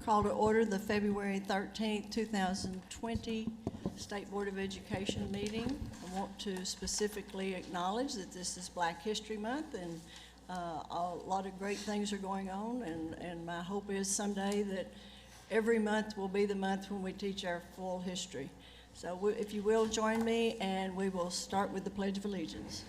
Call to order the February 13th, 2020 State Board of Education meeting. I want to specifically acknowledge that this is Black History Month, and a lot of great things are going on, and my hope is someday that every month will be the month when we teach our full history. So if you will, join me, and we will start with the Pledge of Allegiance.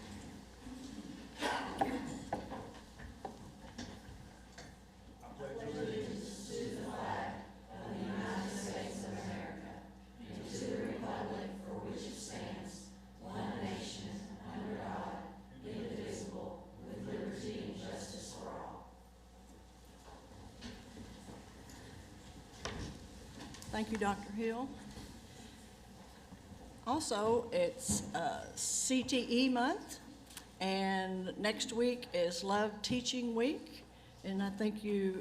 Thank you, Dr. Hill. Also, it's CTE month, and next week is Love Teaching Week. And I think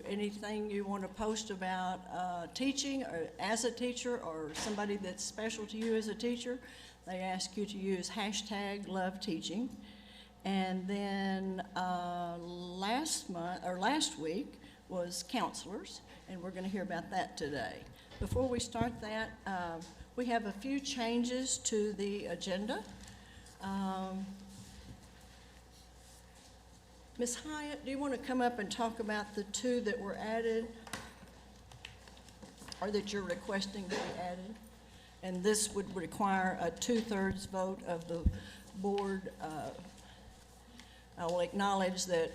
anything you want to post about teaching or as a teacher or somebody that's special to you as a teacher, they ask you to use hashtag Love Teaching. And then last week was counselors, and we're going to hear about that today. Before we start that, we have a few changes to the agenda. Ms. Hyatt, do you want to come up and talk about the two that were added or that you're requesting to be added? And this would require a 2/3 vote of the board. I will acknowledge that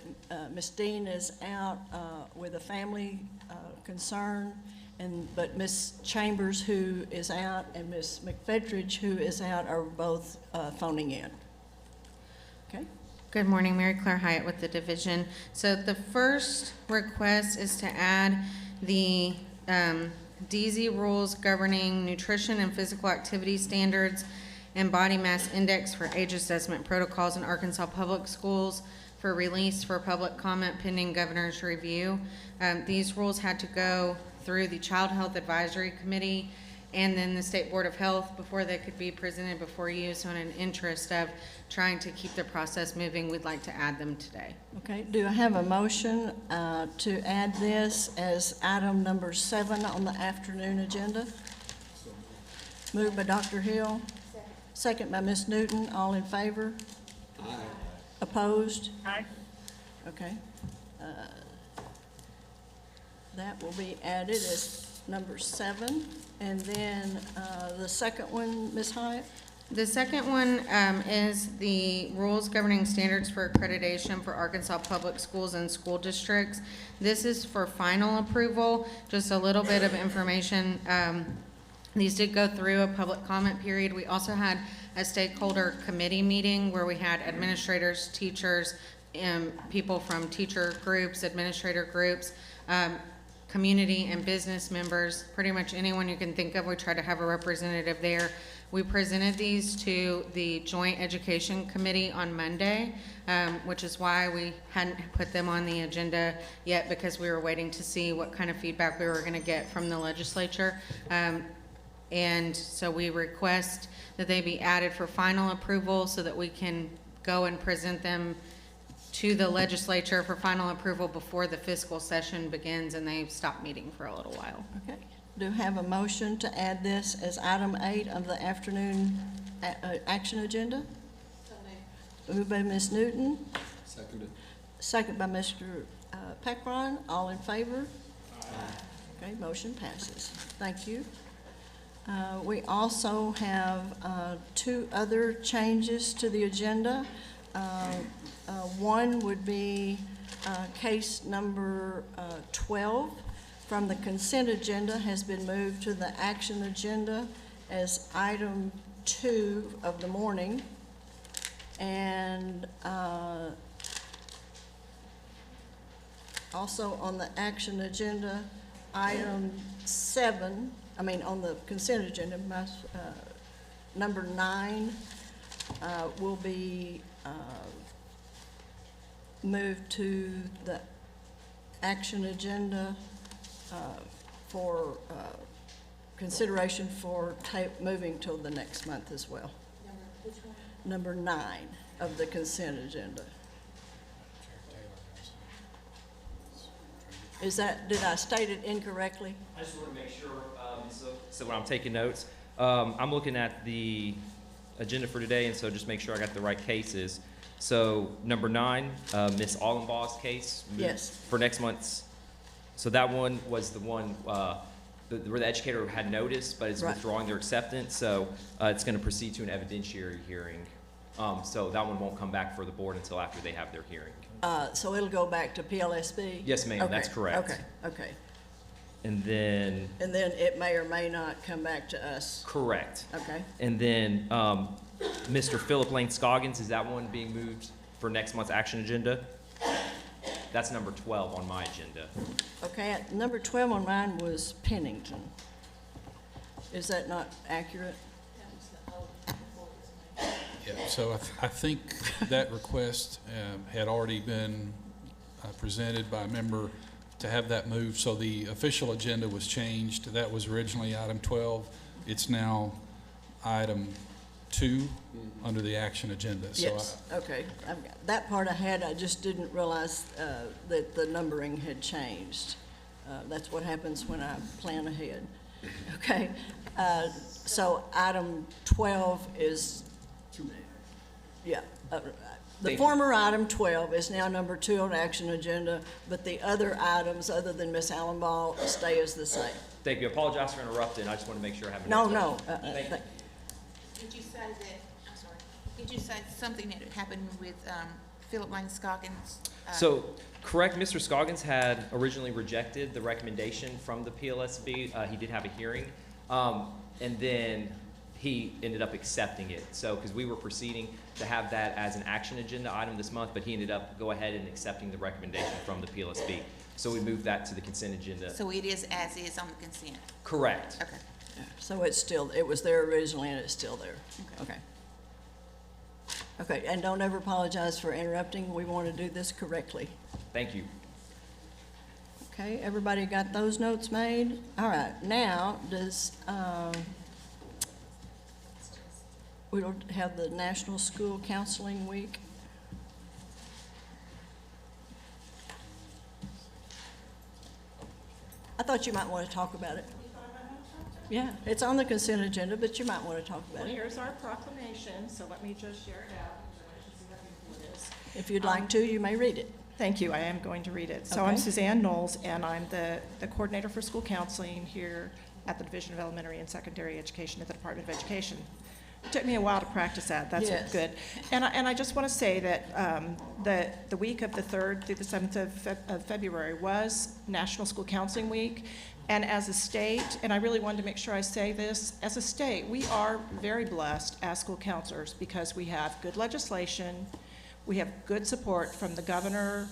Ms. Dean is out with a family concern, but Ms. Chambers, who is out, and Ms. McFedridge, who is out, are both phoning in. Okay. Good morning, Mary Claire Hyatt with the division. So the first request is to add the DZ rules governing nutrition and physical activity standards and body mass index for age assessment protocols in Arkansas Public Schools for release for public comment pending governor's review. These rules had to go through the Child Health Advisory Committee and then the State Board of Health before they could be presented before you. So in an interest of trying to keep the process moving, we'd like to add them today. Okay, do I have a motion to add this as item number 7 on the afternoon agenda? Moved by Dr. Hill. Second by Ms. Newton. All in favor? Aye. Opposed? Aye. Okay. That will be added as number 7. And then the second one, Ms. Hyatt? The second one is the rules governing standards for accreditation for Arkansas Public Schools and school districts. This is for final approval. Just a little bit of information. These did go through a public comment period. We also had a stakeholder committee meeting where we had administrators, teachers, people from teacher groups, administrator groups, community and business members, pretty much anyone you can think of. We try to have a representative there. We presented these to the Joint Education Committee on Monday, which is why we hadn't put them on the agenda yet, because we were waiting to see what kind of feedback we were going to get from the legislature. And so we request that they be added for final approval so that we can go and present them to the legislature for final approval before the fiscal session begins and they stop meeting for a little while. Okay. Do I have a motion to add this as item 8 of the afternoon action agenda? Moved by Ms. Newton. Seconded. Second by Mr. Peckron. All in favor? Aye. Okay, motion passes. Thank you. We also have 2 other changes to the agenda. One would be case number 12 from the consent agenda has been moved to the action agenda as item 2 of the morning. And also on the action agenda, item 7, on the consent agenda, number 9 will be moved to the action agenda for consideration for moving till the next month as well. Number 9 of the consent agenda. did I state it incorrectly? I just want to make sure, so when I'm taking notes, I'm looking at the agenda for today, and so just make sure I got the right cases. So number 9, Miss Allenbaugh's case. Yes. For next month's, so that one was the one where the educator had noticed, but is Right. withdrawing their acceptance, so it's going to proceed to an evidentiary hearing. So that one won't come back for the board until after they have their hearing. So it'll go back to PLSB? Yes, ma'am, that's Okay, correct. Okay. And then, And then it may or may not come back to us. correct. Okay. And then, Mr. Philip Lane Scoggins, is that one being moved for next month's action agenda? That's number 12 on my agenda. Okay, number 12 on mine was Pennington. Is that not accurate? Yeah, so I think that request had already been presented by a member to have that moved. So the official agenda was changed. That was originally item 12. It's now item 2 under the action agenda. So Yes, okay. That part I had, I just didn't realize that the numbering had changed. That's what happens when I plan ahead. Okay, so item 12 is, yeah. The Thank you. former item 12 is now number 2 on action agenda, but the other items, other than Ms. Allenbaugh, stay as the same. Thank you. I apologize for interrupting. I just want to make sure I have. No, notes. no. Thank you. Did you say that, I'm sorry, did you say something that happened with Philip Lane Scoggins? So, correct, Mr. Scoggins had originally rejected the recommendation from the PLSB. He did have a hearing, and then he ended up accepting it. So, because we were proceeding to have that as an action agenda item this month, but he ended up go ahead and accepting the recommendation from the PLSB. So we moved that to the consent agenda. So it is as is on the consent? Correct. Okay. So it's still, it was there originally and it's still there. Okay. Okay, and don't ever apologize for interrupting. We want to do this correctly. Thank you. Okay, everybody got those notes made? All right, now, we don't have the National School Counseling Week? I thought you might want to talk about it. Yeah, it's on the consent agenda, but you might want to talk about Well, it. here's our proclamation, so let me just share it out. If you'd like to, you may read it. Thank you, I am going to read it. So I'm Okay. Suzanne Knowles, and I'm the coordinator for school counseling here at the Division of Elementary and Secondary Education at the Department of Education. It took me a while to practice that, that's Yes. good. And I just want to say that the week of the 3rd through the 7th of February was National School Counseling Week. And as a state, and I really wanted to make sure I say this, as a state, we are very blessed as school counselors because we have good legislation, we have good support from the governor,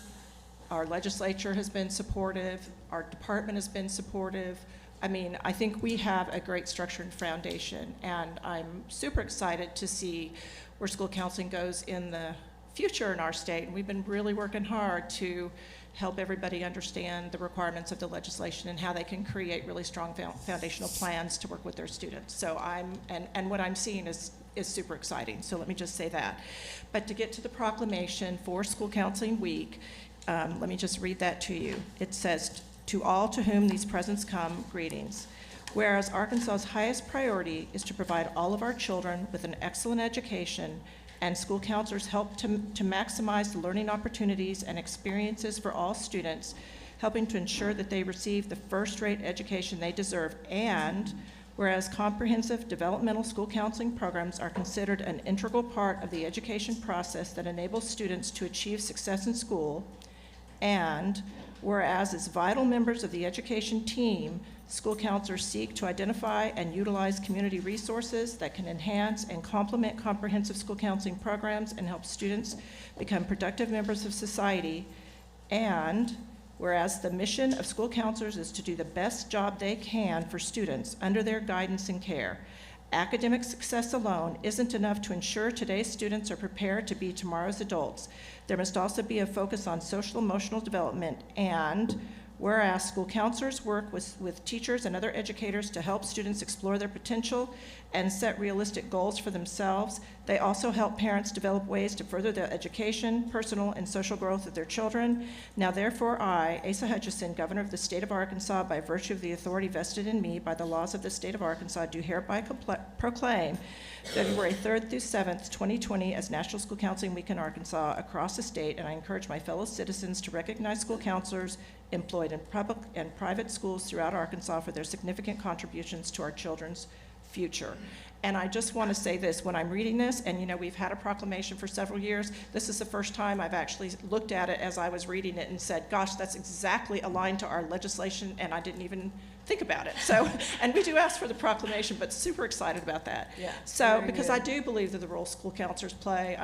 our legislature has been supportive, our department has been supportive. I mean, I think we have a great structure and foundation, and I'm super excited to see where school counseling goes in the future in our state. And we've been really working hard to help everybody understand the requirements of the legislation and how they can create really strong foundational plans to work with their students. So and what I'm seeing is super exciting. So let me just say that. But to get to the proclamation for School Counseling Week, let me just read that to you. It says, "To all to whom these presents come, greetings. Whereas Arkansas's highest priority is to provide all of our children with an excellent education, and school counselors help to maximize the learning opportunities and experiences for all students, helping to ensure that they receive the first-rate education they deserve. And whereas comprehensive developmental school counseling programs are considered an integral part of the education process that enables students to achieve success in school, and whereas as vital members of the education team, school counselors seek to identify and utilize community resources that can enhance and complement comprehensive school counseling programs and help students become productive members of society. And whereas the mission of school counselors is to do the best job they can for students under their guidance and care. Academic success alone isn't enough to ensure today's students are prepared to be tomorrow's adults. There must also be a focus on social emotional development. And Whereas school counselors work with teachers and other educators to help students explore their potential and set realistic goals for themselves. They also help parents develop ways to further the education, personal, and social growth of their children. Now therefore I, Asa Hutchison, Governor of the State of Arkansas, by virtue of the authority vested in me by the laws of the State of Arkansas, do hereby proclaim February 3rd through 7th, 2020 as National School Counseling Week in Arkansas across the state, and I encourage my fellow citizens to recognize school counselors employed in public and private schools throughout Arkansas for their significant contributions to our children's future. And I just want to say this, when I'm reading this, and you know, we've had a proclamation for several years, this is the first time I've actually looked at it as I was reading it and said, gosh, that's exactly aligned to our legislation, and I didn't even think about it. So, and we do ask for the proclamation, but super excited about that. Yeah, So, very because good. I do believe that the role school counselors play,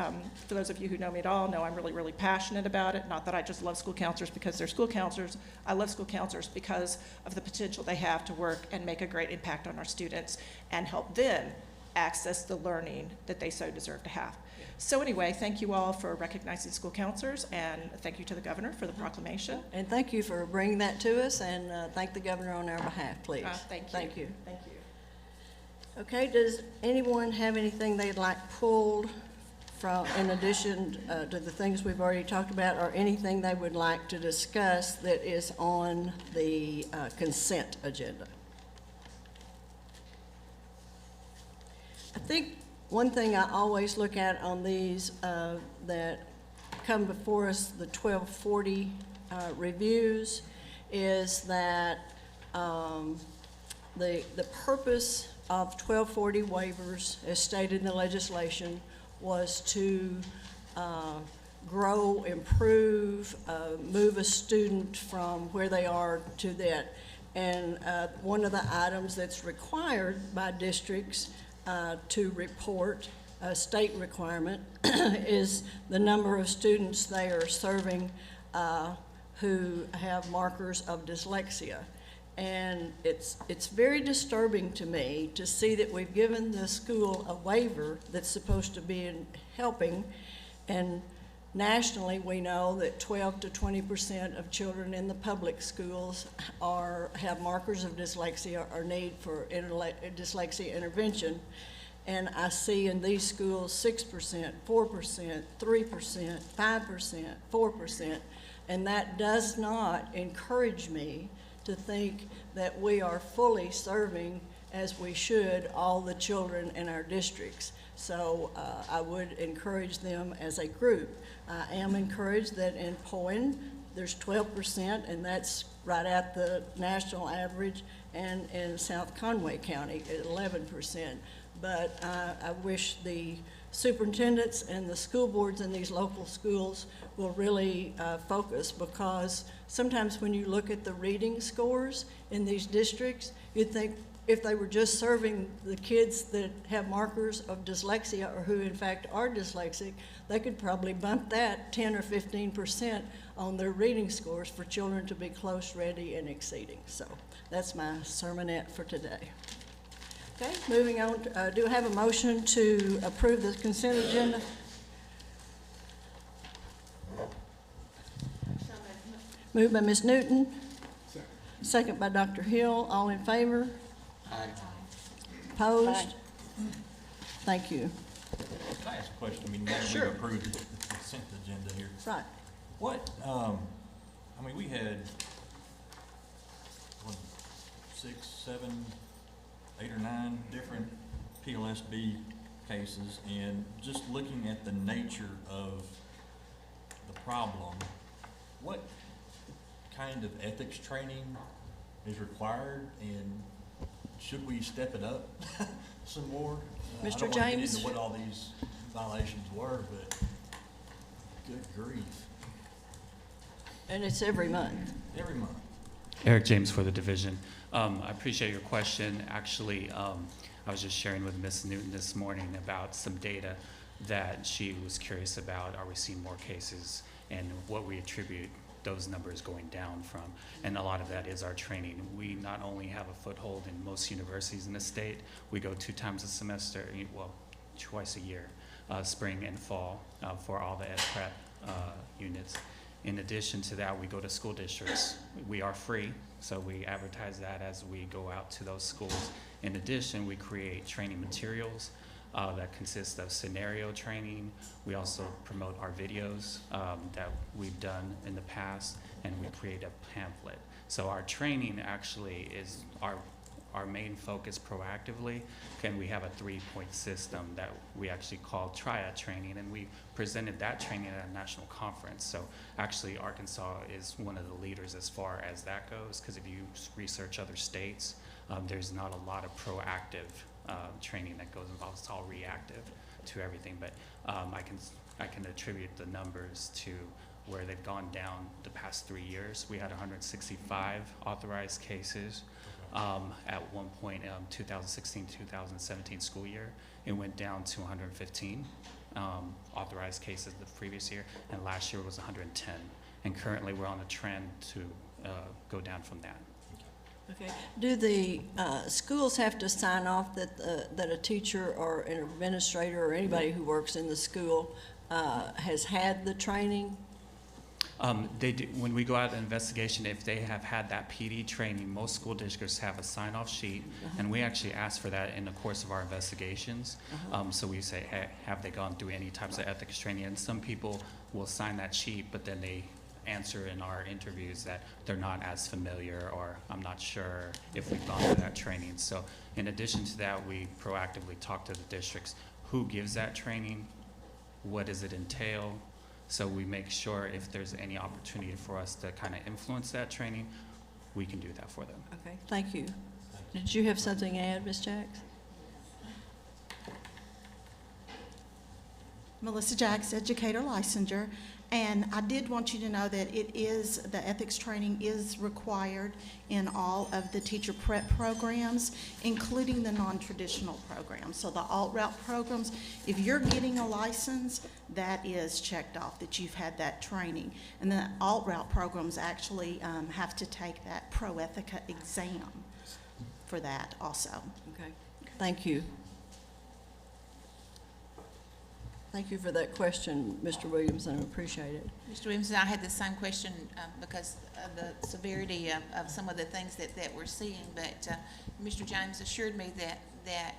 for those of you who know me at all, know I'm really, really passionate about it. Not that I just love school counselors because they're school counselors. I love school counselors because of the potential they have to work and make a great impact on our students and help them access the learning that they so deserve to have. So anyway, thank you all for recognizing school counselors, and thank you to the governor for the proclamation. And thank you for bringing that to us, and thank the governor on our behalf, please. Thank you. Thank you. Thank you. Okay, does anyone have anything they'd like pulled from, in addition to the things we've already talked about, or anything they would like to discuss that is on the consent agenda? I think one thing I always look at on these that come before us, the 1240 reviews, is that the purpose of 1240 waivers, as stated in the legislation, was to grow, improve, move a student from where they are to that. And one of the items that's required by districts to report, a state requirement, is the number of students they are serving who have markers of dyslexia. And it's very disturbing to me to see that we've given the school a waiver that's supposed to be helping, and nationally we know that 12 to 20% of children in the public schools have markers of dyslexia or need for dyslexia intervention. And I see in these schools 6%, 4%, 3%, 5%, 4%, and that does not encourage me to think that we are fully serving, as we should, all the children in our districts. So I would encourage them as a group. I am encouraged that in Poin, there's 12%, and that's right at the national average, and in South Conway County at 11%. But I wish the superintendents and the school boards in these local schools will really focus, because sometimes when you look at the reading scores in these districts, you'd think if they were just serving the kids that have markers of dyslexia or who in fact are dyslexic, they could probably bump that 10 or 15% on their reading scores for children to be close, ready, and exceeding. So that's my sermonette for today. Okay, moving on, do I have a motion to approve the consent agenda? Moved by Ms. Newton. Second by Dr. Hill. All in favor? Aye. Opposed? Thank you. Can I ask a question? I mean, now that Sure. we've approved the consent agenda here, Right. what, I mean, we had, what, 6, 7, 8 or 9 different PLSB cases, and just looking at the nature of the problem, what kind of ethics training is required, and should we step it up some more? Mr. I don't want to get James? into what all these violations were, but good grief, And it's every month. every month. Eric James for the division. I appreciate your question. Actually, I was just sharing with Ms. Newton this morning about some data that she was curious about. Are we seeing more cases, and what we attribute those numbers going down from? And a lot of that is our training. We not only have a foothold in most universities in the state, we go 2 times a semester, well, twice a year, spring and fall, for all the ed prep units. In addition to that, we go to school districts. We are free, so we advertise that as we go out to those schools. In addition, we create training materials that consist of scenario training. We also promote our videos that we've done in the past, and we create a pamphlet. So our training actually is our main focus proactively, and we have a 3-point system that we actually call Triad Training, and we presented that training at a national conference. So actually Arkansas is one of the leaders as far as that goes, because if you research other states, there's not a lot of proactive training that goes involved. It's all reactive to everything, but I can attribute the numbers to where they've gone down the past 3 years. We had 165 authorized cases at one point, 2016-2017 school year. It went down to 115 authorized cases the previous year, and last year was 110. And currently we're on a trend to go down from that. Okay. Do the schools have to sign off that a teacher or an administrator or anybody who works in the school has had the training? They do, when we go out on investigation, if they have had that PD training, most school districts have a sign-off sheet, and we actually ask for that in the course of our investigations. So we say, hey, have they gone through any types of ethics training? And some people will sign that sheet, but then they answer in our interviews that they're not as familiar, or I'm not sure if we've gone through that training. So in addition to that, we proactively talk to the districts. Who gives that training? What does it entail? So we make sure if there's any opportunity for us to kind of influence that training, we can do that for them. Okay, thank you. Did you have something to add, Ms. Jacks? Melissa Jacks, educator licensure, and I did want you to know that the ethics training is required in all of the teacher prep programs, including the non-traditional programs. So the alt-route programs, if you're getting a license, that is checked off that you've had that training. And the alt-route programs actually have to take that Pro Ethica exam for that also. Okay, thank you. Thank you for that question, Mr. Williamson. I appreciate it. Mr. Williamson, I had the same question because of the severity of some of the things that we're seeing, but Mr. James assured me that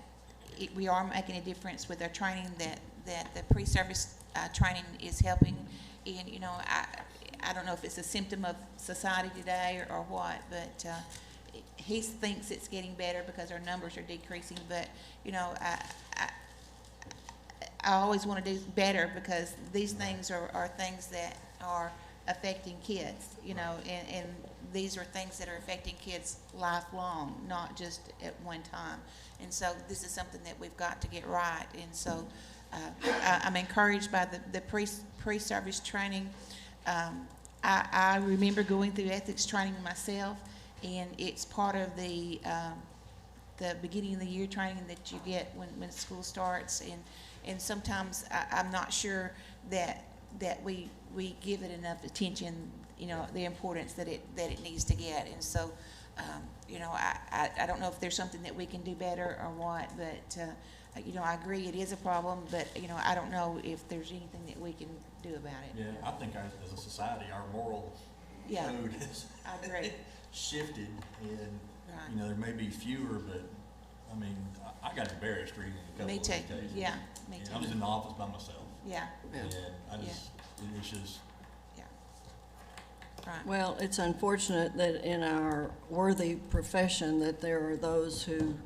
we are making a difference with our training, that the pre-service training is helping. And, you know, I don't know if it's a symptom of society today or what, but he thinks it's getting better because our numbers are decreasing. But, you know, I always want to do better because these things are things that are affecting kids, you know, and these are things that are affecting kids lifelong, not just at one time. And so this is something that we've got to get right. And so I'm encouraged by the pre-service training. I remember going through ethics training myself, and it's part of the beginning of the year training that you get when school starts. And sometimes I'm not sure that we give it enough attention, you know, the importance that it needs to get. And so, you know, I don't know if there's something that we can do better or what, but, you know, I agree it is a problem, but, you know, I don't know if there's anything that we can do about it. Yeah, I think as a society, our moral Yeah, code has I agree. shifted, and, Right. you know, there may be fewer, but, I mean, I got embarrassed reading a couple Me of too. these cases. Yeah, me And too. I was in the office by myself, Yeah, and I just, it's just, yeah. Right. Well, it's unfortunate that in our worthy profession that there are those who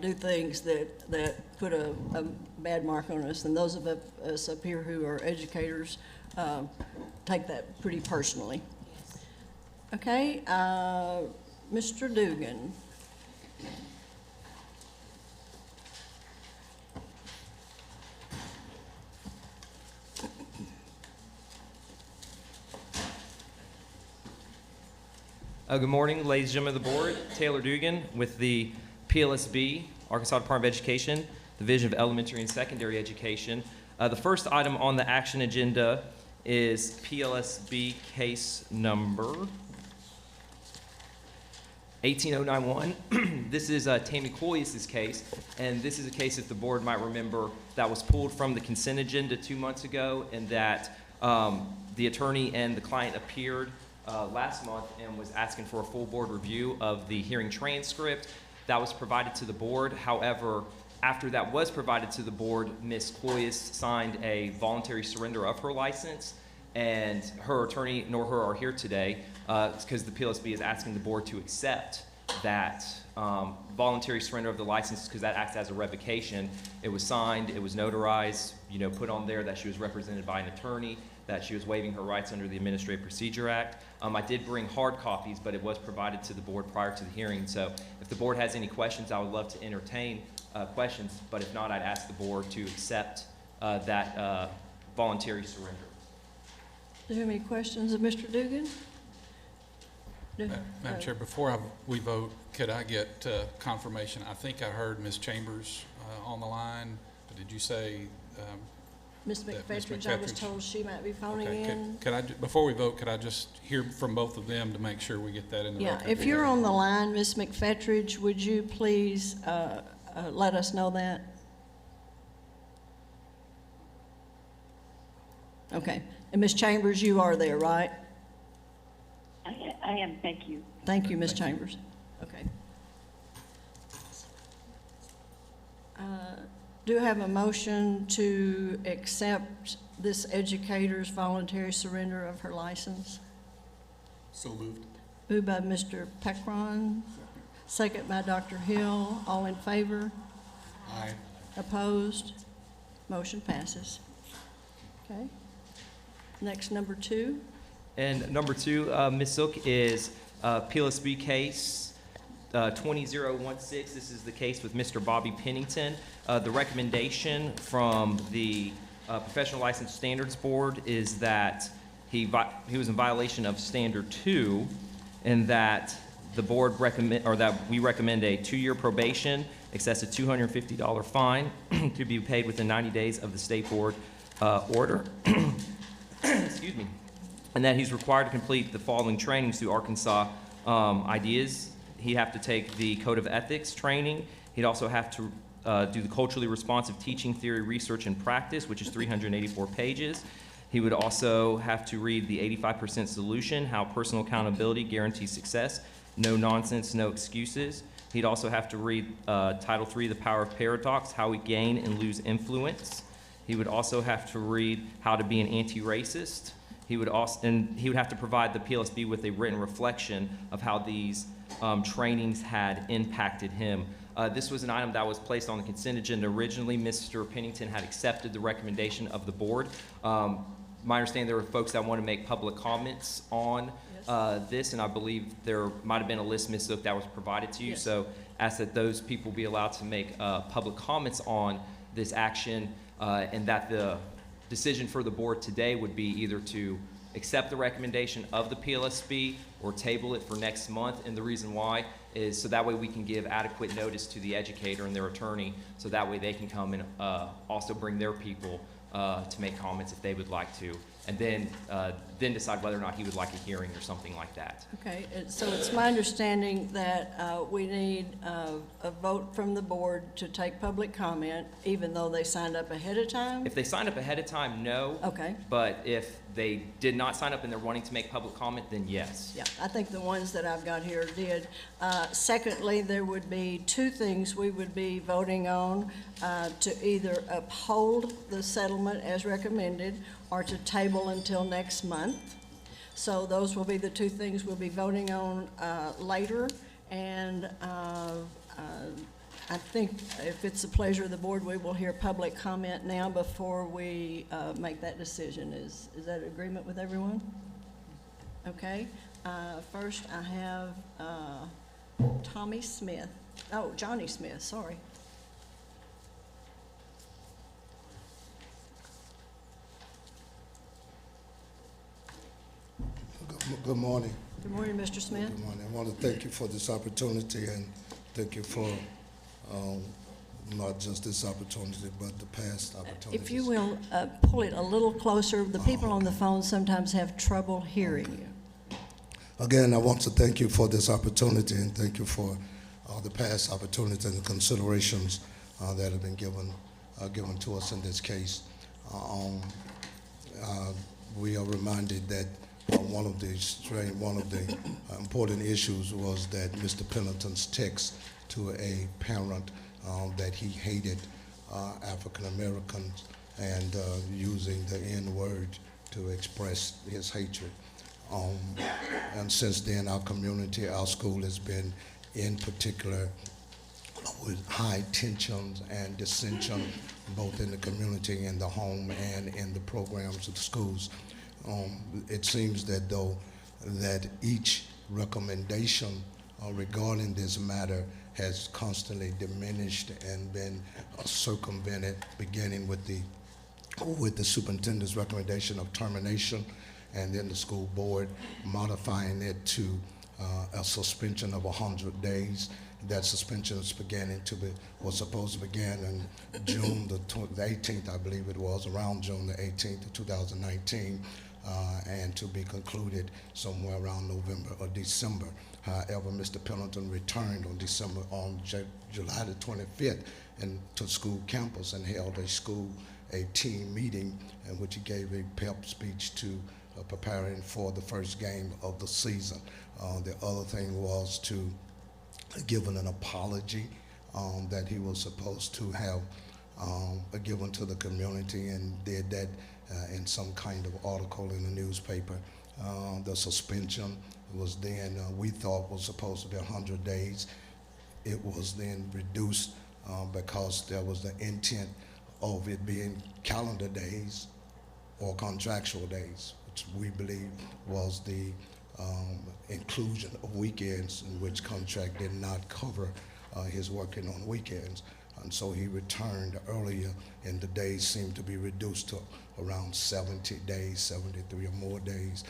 do things that put a bad mark on us, and those of us up here who are educators take that pretty personally. Yes. Okay, Mr. Dugan. Good morning, ladies and gentlemen of the board. Taylor Dugan with the PLSB, Arkansas Department of Education, Division of Elementary and Secondary Education. The first item on the action agenda is PLSB case number 18091. This is Tammy Coyes' case, and this is a case, if the board might remember, that was pulled from the consent agenda 2 months ago, and that The attorney and the client appeared last month and was asking for a full board review of the hearing transcript. That was provided to the board. However, after that was provided to the board, Ms. Cloyes signed a voluntary surrender of her license, and her attorney nor her are here today because the PLSB is asking the board to accept that voluntary surrender of the license because that acts as a revocation. It was signed, it was notarized, put on there that she was represented by an attorney, that she was waiving her rights under the Administrative Procedure Act. I did bring hard copies, but it was provided to the board prior to the hearing. So if the board has any questions, I would love to entertain questions, but if not, I'd ask the board to accept that voluntary surrender. Do you have any questions of Mr. Dugan? No. Madam Chair, before we vote, could I get confirmation? I think I heard Ms. Chambers on the line, but did you say? Ms. that Ms. McFetridge, I was McFetridge- told she might be phoning Okay, in. could I, before we vote, could I just hear from both of them to make sure we get that in the Yeah, record? if you're on the line, Ms. McFetridge, would you please let us know that? Okay. And Ms. Chambers, you are there, right? I am, thank you. Thank you, Ms. Chambers. Okay. Do I have a motion to accept this educator's voluntary surrender of her license? So moved. Moved by Mr. Pecron, second by Dr. Hill. All in favor? Aye. Opposed? Motion passes. Okay. Next, number 2. And number 2, Ms. Zook, is PLSB case 20016. This is the case with Mr. Bobby Pennington. The recommendation from the Professional License Standards Board is that he was in violation of Standard 2, and that the board we recommend a 2-year probation, excessive $250 fine to be paid within 90 days of the state board order. Excuse me. And that he's required to complete the following trainings through Arkansas IDEAS. He'd have to take the Code of Ethics training. He'd also have to do the Culturally Responsive Teaching Theory, Research, and Practice, which is 384 pages. He would also have to read the 85% Solution, How Personal Accountability Guarantees Success, No Nonsense, No Excuses. He'd also have to read Title III, The Power of Paradox, How We Gain and Lose Influence. He would also have to read How to Be an Anti-Racist. He would have to provide the PLSB with a written reflection of how these trainings had impacted him. This was an item that was placed on the consent agenda originally. Mr. Pennington had accepted the recommendation of the board. My understanding, there were folks that want to make public comments on this, and I believe there might have been a list, Ms. Zook, that was provided to you. Yes. So ask that those people be allowed to make public comments on this action, and that the decision for the board today would be either to accept the recommendation of the PLSB or table it for next month. And the reason why is so that way we can give adequate notice to the educator and their attorney, so that way they can come and also bring their people to make comments if they would like to, and then decide whether or not he would like a hearing or something like that. Okay, so it's my understanding that we need a vote from the board to take public comment, even though they signed up ahead of time? If they signed up ahead of time, no. Okay. But if they did not sign up and they're wanting to make public comment, then yes. Yeah, I think the ones that I've got here did. Secondly, there would be 2 things we would be voting on, to either uphold the settlement as recommended or to table until next month. So those will be the 2 things we'll be voting on later. And I think if it's the pleasure of the board, we will hear public comment now before we make that decision. Is that agreement with everyone? Okay. First, I have Johnny Smith, sorry. Good morning. Good morning, Mr. Smith. Good morning. I want to thank you for this opportunity, and thank you for not just this opportunity, but the past opportunities. If you will, pull it a little closer. The people on the phone sometimes have trouble hearing you. Again, I want to thank you for this opportunity, and thank you for the past opportunities and considerations that have been given to us in this case. we are reminded that one of the important issues was that Mr. Pendleton's text to a parent that he hated African Americans and using the N-word to express his hatred. And since then, our community, our school has been in particular with high tensions and dissension, both in the community, in the home, and in the programs of the schools. It seems that though that each recommendation regarding this matter has constantly diminished and been circumvented, beginning with the superintendent's recommendation of termination, and then the school board modifying it to a suspension of 100 days. That suspension was supposed to begin in June the 18th, I believe it was, around June the 18th of 2019, and to be concluded somewhere around November or December. However, Mr. Pendleton returned on July the 25th to school campus and held a team meeting in which he gave a pep speech to preparing for the first game of the season. The other thing was to give an apology that he was supposed to have given to the community, and did that in some kind of article in the newspaper. The suspension was then, we thought was supposed to be 100 days. It was then reduced because there was the intent of it being calendar days or contractual days, which we believe was the inclusion of weekends, in which contract did not cover his working on weekends. And so he returned earlier, and the days seemed to be reduced to around 70 days, 73 or more days,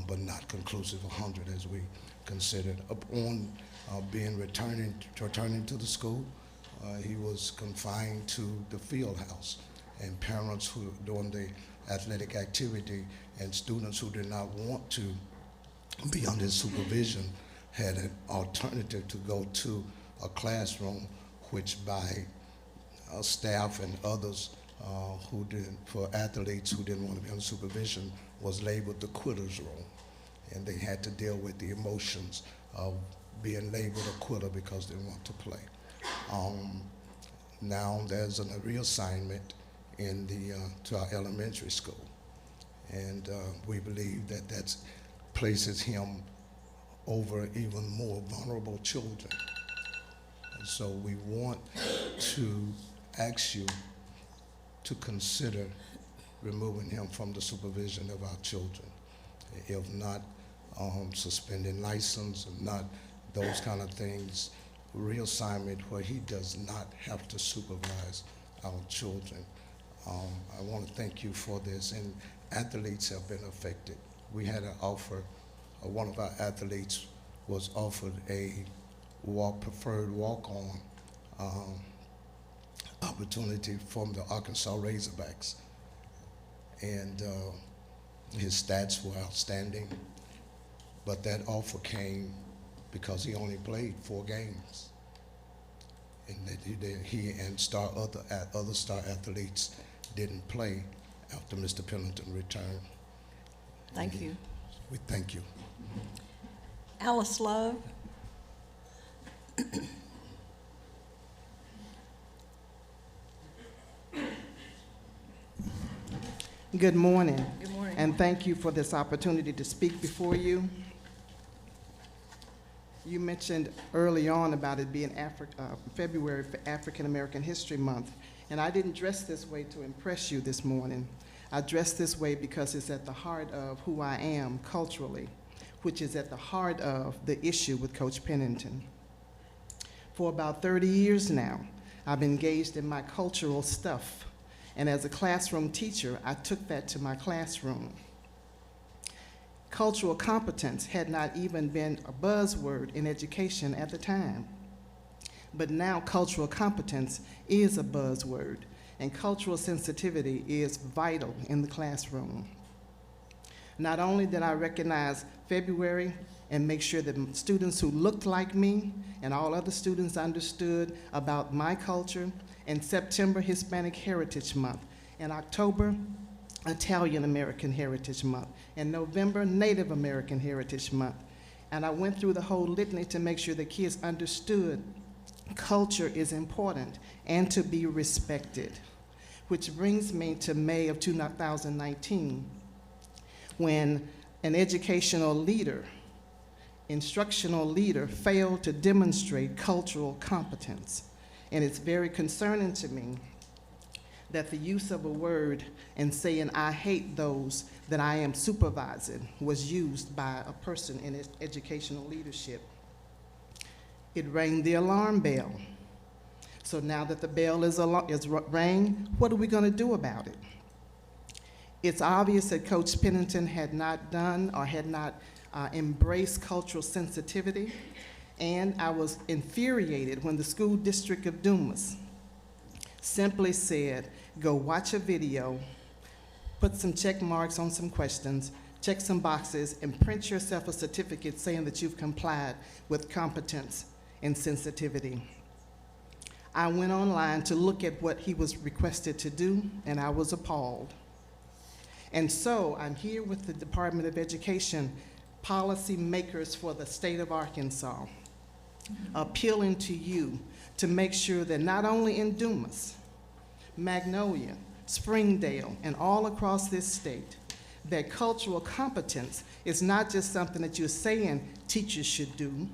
but not conclusive 100 as we considered. Upon returning to the school, he was confined to the field house, and parents who, during the athletic activity, and students who did not want to be under his supervision had an alternative to go to a classroom, which by staff and others for athletes who didn't want to be under supervision was labeled the quitter's room. And they had to deal with the emotions of being labeled a quitter because they want to play. Now there's a reassignment to our elementary school. And we believe that places him over even more vulnerable children. And so we want to ask you to consider removing him from the supervision of our children. If not suspending license, and not those kind of things, reassignment where he does not have to supervise our children. I want to thank you for this, and athletes have been affected. We had an offer, one of our athletes was offered a preferred walk-on opportunity from the Arkansas Razorbacks. And his stats were outstanding, but that offer came because he only played 4 games. And that he and other star athletes didn't play after Mr. Pendleton returned. Thank you. We thank you. Alice Love. Good morning. Good morning. And thank you for this opportunity to speak before you. You mentioned early on about it being February for African American History Month, and I didn't dress this way to impress you this morning. I dress this way because it's at the heart of who I am culturally, which is at the heart of the issue with Coach Pendleton. For about 30 years now, I've engaged in my cultural stuff, and as a classroom teacher, I took that to my classroom. Cultural competence had not even been a buzzword in education at the time. But now cultural competence is a buzzword, and cultural sensitivity is vital in the classroom. Not only did I recognize February and make sure that students who looked like me and all other students understood about my culture, in September, Hispanic Heritage Month, in October, Italian American Heritage Month, and November, Native American Heritage Month. And I went through the whole litany to make sure the kids understood culture is important and to be respected. Which brings me to May of 2019, when an educational leader, instructional leader, failed to demonstrate cultural competence. And it's very concerning to me that the use of a word and saying, I hate those that I am supervising, was used by a person in educational leadership. It rang the alarm bell. So now that the bell is rang, what are we going to do about it? It's obvious that Coach Pennington had not done or had not embraced cultural sensitivity, and I was infuriated when the school district of Dumas simply said, go watch a video, put some check marks on some questions, check some boxes, and print yourself a certificate saying that you've complied with competence and sensitivity. I went online to look at what he was requested to do, and I was appalled. And so I'm here with the Department of Education, policy makers for the state of Arkansas, appealing to you to make sure that not only in Dumas, Magnolia, Springdale, and all across this state, that cultural competence is not just something that you're saying teachers should do.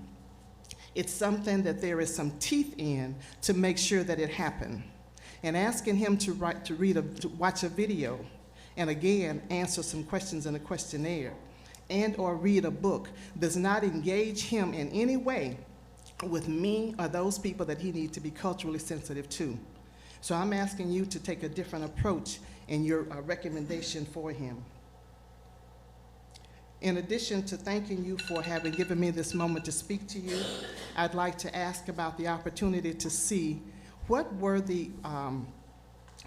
It's something that there is some teeth in to make sure that it happened. And asking him to watch a video, and again, answer some questions in a questionnaire, and or read a book, does not engage him in any way with me or those people that he needs to be culturally sensitive to. So I'm asking you to take a different approach in your recommendation for him. In addition to thanking you for having given me this moment to speak to you, I'd like to ask about the opportunity to see what were the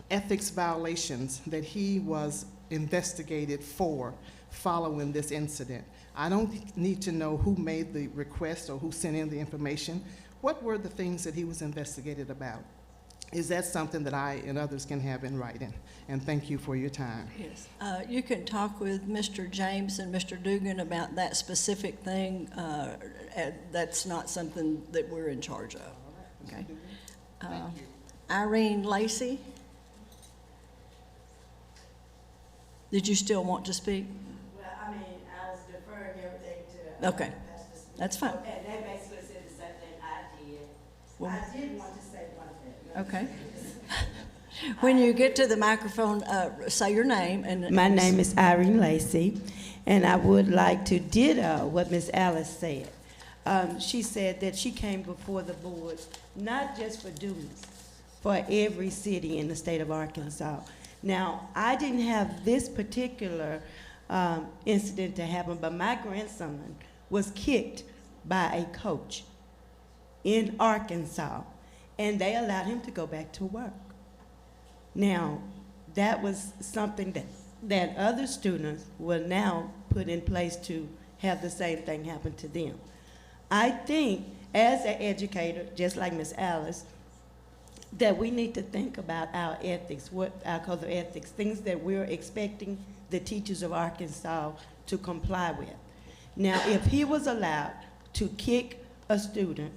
ethics violations that he was investigated for following this incident. I don't need to know who made the request or who sent in the information. What were the things that he was investigated about? Is that something that I and others can have in writing? And thank you for your time. Yes. You can talk with Mr. James and Mr. Dugan about that specific thing. That's not something that we're in charge of. Okay. Irene Lacey. Did you still want to speak? Well, I mean, I was deferring everything to. Okay. That's fine. And they basically said the same thing I did. Well, I did want to say one thing. okay. When you get to the microphone, say your name and. My name is Irene Lacey, and I would like to ditto what Ms. Alice said. She said that she came before the board, not just for Dumas, for every city in the state of Arkansas. Now, I didn't have this particular incident to happen, but my grandson was kicked by a coach in Arkansas, and they allowed him to go back to work. Now, that was something that other students will now put in place to have the same thing happen to them. I think, as an educator, just like Ms. Alice, that we need to think about our ethics, what our code of ethics, things that we're expecting the teachers of Arkansas to comply with. Now, if he was allowed to kick a student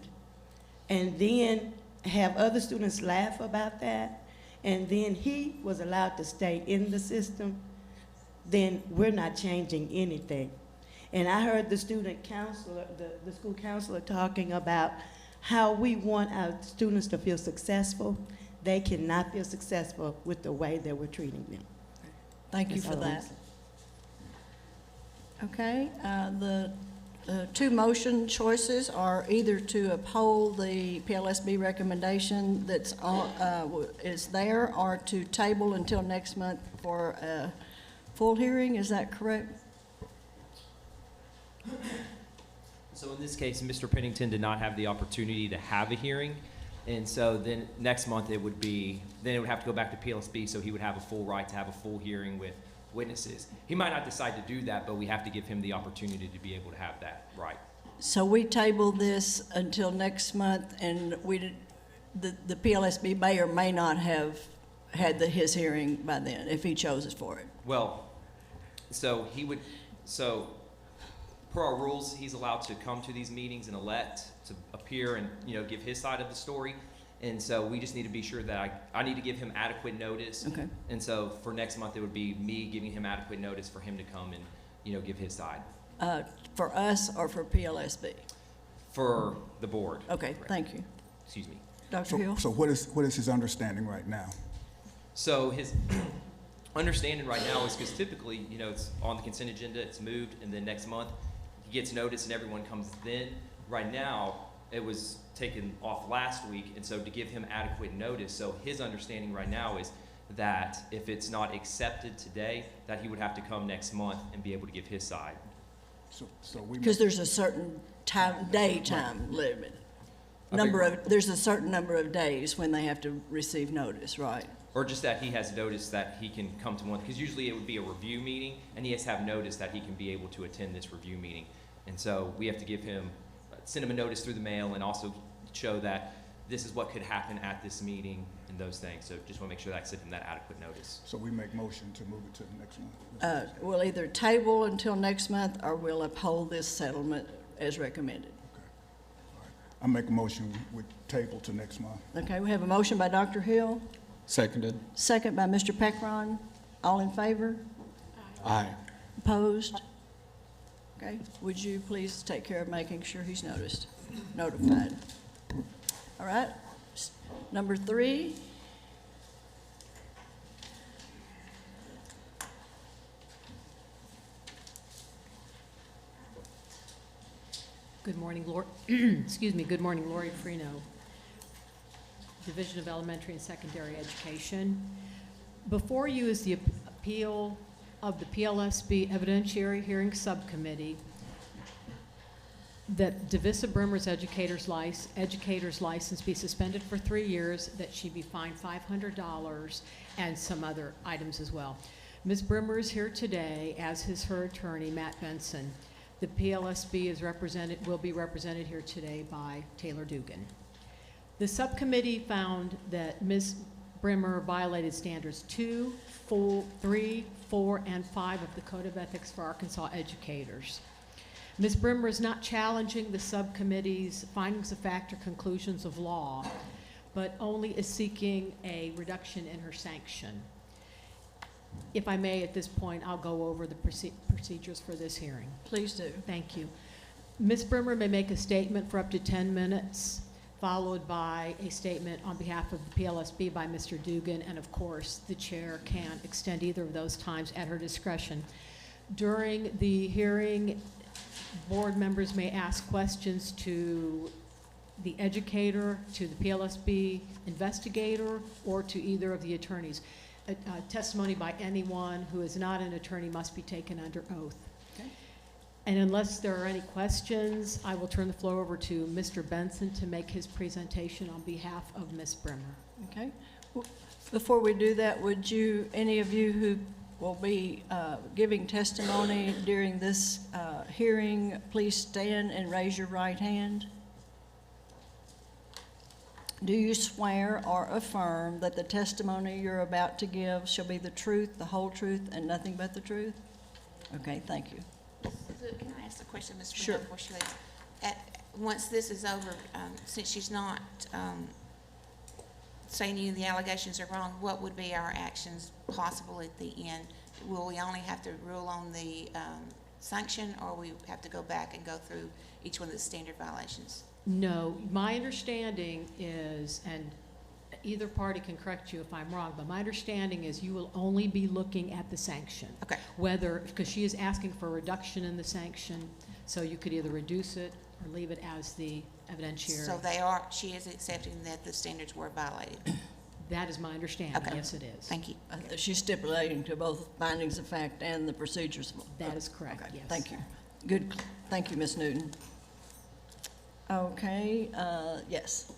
and then have other students laugh about that, and then he was allowed to stay in the system, then we're not changing anything. And I heard the student counselor, the school counselor talking about how we want our students to feel successful. They cannot feel successful with the way that we're treating them. Thank you That's for all I'm that. saying. Okay, the two motion choices are either to uphold the PLSB recommendation that's on, is there, or to table until next month for a full hearing. Is that correct? So in this case, Mr. Pennington did not have the opportunity to have a hearing, and so then next month it would have to go back to PLSB, so he would have a full right to have a full hearing with witnesses. He might not decide to do that, but we have to give him the opportunity to be able to have that right. So we table this until next month, and the PLSB may or may not have had his hearing by then, if he chose it for it. Well, so per our rules, he's allowed to come to these meetings and elect to appear and, give his side of the story. And so we just need to be sure that I need to give him adequate notice. Okay. And so for next month, it would be me giving him adequate notice for him to come and, give his side. For us or for PLSB? For the board. Okay, thank you. Excuse me. Dr. Hill? So what is his understanding right now? So his understanding right now is because typically, it's on the consent agenda, it's moved, and then next month he gets notice and everyone comes then. Right now, it was taken off last week, and so to give him adequate notice, so his understanding right now is that if it's not accepted today, that he would have to come next month and be able to give his side. So we. Because there's a certain time limit. There's a certain number of days when they have to receive notice, right? Or just that he has notice that he can come to one, because usually it would be a review meeting, and he has to have notice that he can be able to attend this review meeting. And so we have to send him a notice through the mail and also show that this is what could happen at this meeting and those things. So just want to make sure that I send him that adequate notice. So we make motion to move it to the next month? We'll either table until next month or we'll uphold this settlement as recommended. Okay. All right. I make a motion with table to next month. Okay, we have a motion by Dr. Hill, Seconded. second by Mr. Peckron. All in favor? Aye. Opposed? Okay, would you please take care of making sure he's notified? All right, number 3. Good morning, Lori. Excuse me. Good morning, Lori Freno, Division of Elementary and Secondary Education. Before you is the appeal of the PLSB Evidentiary Hearing Subcommittee that Davissa Brimmer's educator's license be suspended for 3 years, that she be fined $500, and some other items as well. Ms. Brimmer is here today, as is her attorney, Matt Benson. The PLSB will be represented here today by Taylor Dugan. The subcommittee found that Ms. Brimmer violated standards 2, 4, 3, 4, and 5 of the Code of Ethics for Arkansas Educators. Ms. Brimmer is not challenging the subcommittee's findings of fact or conclusions of law, but only is seeking a reduction in her sanction. If I may, at this point, I'll go over the procedures for this hearing. Please do. Thank you. Ms. Brimmer may make a statement for up to 10 minutes, followed by a statement on behalf of the PLSB by Mr. Dugan, and of course, the chair can extend either of those times at her discretion. During the hearing, board members may ask questions to the educator, to the PLSB investigator, or to either of the attorneys. Testimony by anyone who is not an attorney must be taken under oath. Okay. And unless there are any questions, I will turn the floor over to Mr. Benson to make his presentation on behalf of Ms. Brimmer. Okay. Before we do that, would you, any of you who will be giving testimony during this hearing, please stand and raise your right hand. Do you swear or affirm that the testimony you're about to give shall be the truth, the whole truth, and nothing but the truth? Okay, thank you. Can I ask a question, Ms. Sure. Before she leaves? Once this is over, since she's not saying any of the allegations are wrong, what would be our actions possible at the end? Will we only have to rule on the sanction, or we have to go back and go through each one of the standard violations? No, my understanding is, and either party can correct you if I'm wrong, but my understanding is you will only be looking at the sanction. Okay. Whether, because she is asking for a reduction in the sanction, so you could either reduce it or leave it as the evidentiary. So she is accepting that the standards were violated? That is my understanding. Okay. Yes, it is. Thank you. She's stipulating to both findings of fact and the procedures. That is correct, Okay, yes. thank you. Good, thank you, Ms. Newton. Okay, yes.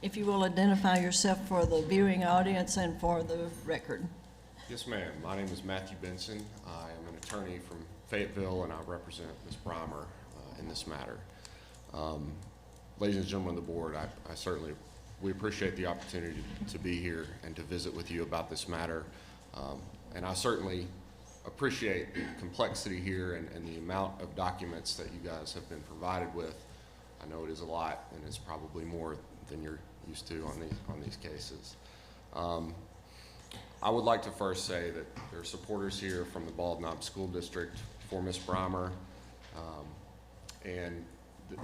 If you will identify yourself for the viewing audience and for the record. Yes, ma'am. My name is Matthew Benson. I am an attorney from Fayetteville, and I represent Ms. Brimmer in this matter. ladies and gentlemen of the board, I certainly, we appreciate the opportunity to be here and to visit with you about this matter. And I certainly appreciate the complexity here and the amount of documents that you guys have been provided with. I know it is a lot, and it's probably more than you're used to on these cases. I would like to first say that there are supporters here from the Bald Knob School District for Ms. Brymer, and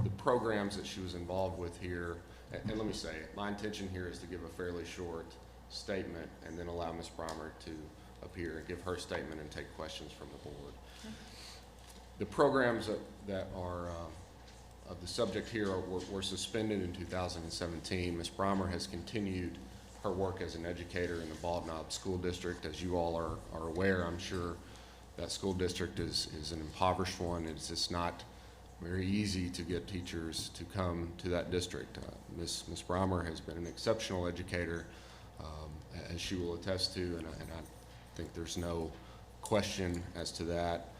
the programs that she was involved with here. And let me say, my intention here is to give a fairly short statement and then allow Ms. Brymer to appear and give her statement and take questions from the board. The programs that are of the subject here were suspended in 2017. Ms. Brymer has continued her work as an educator in the Bald Knob School District. As you all are aware, I'm sure that school district is an impoverished one. It's just not very easy to get teachers to come to that district. Ms. Brymer has been an exceptional educator, as she will attest to, and I think there's no question as to that.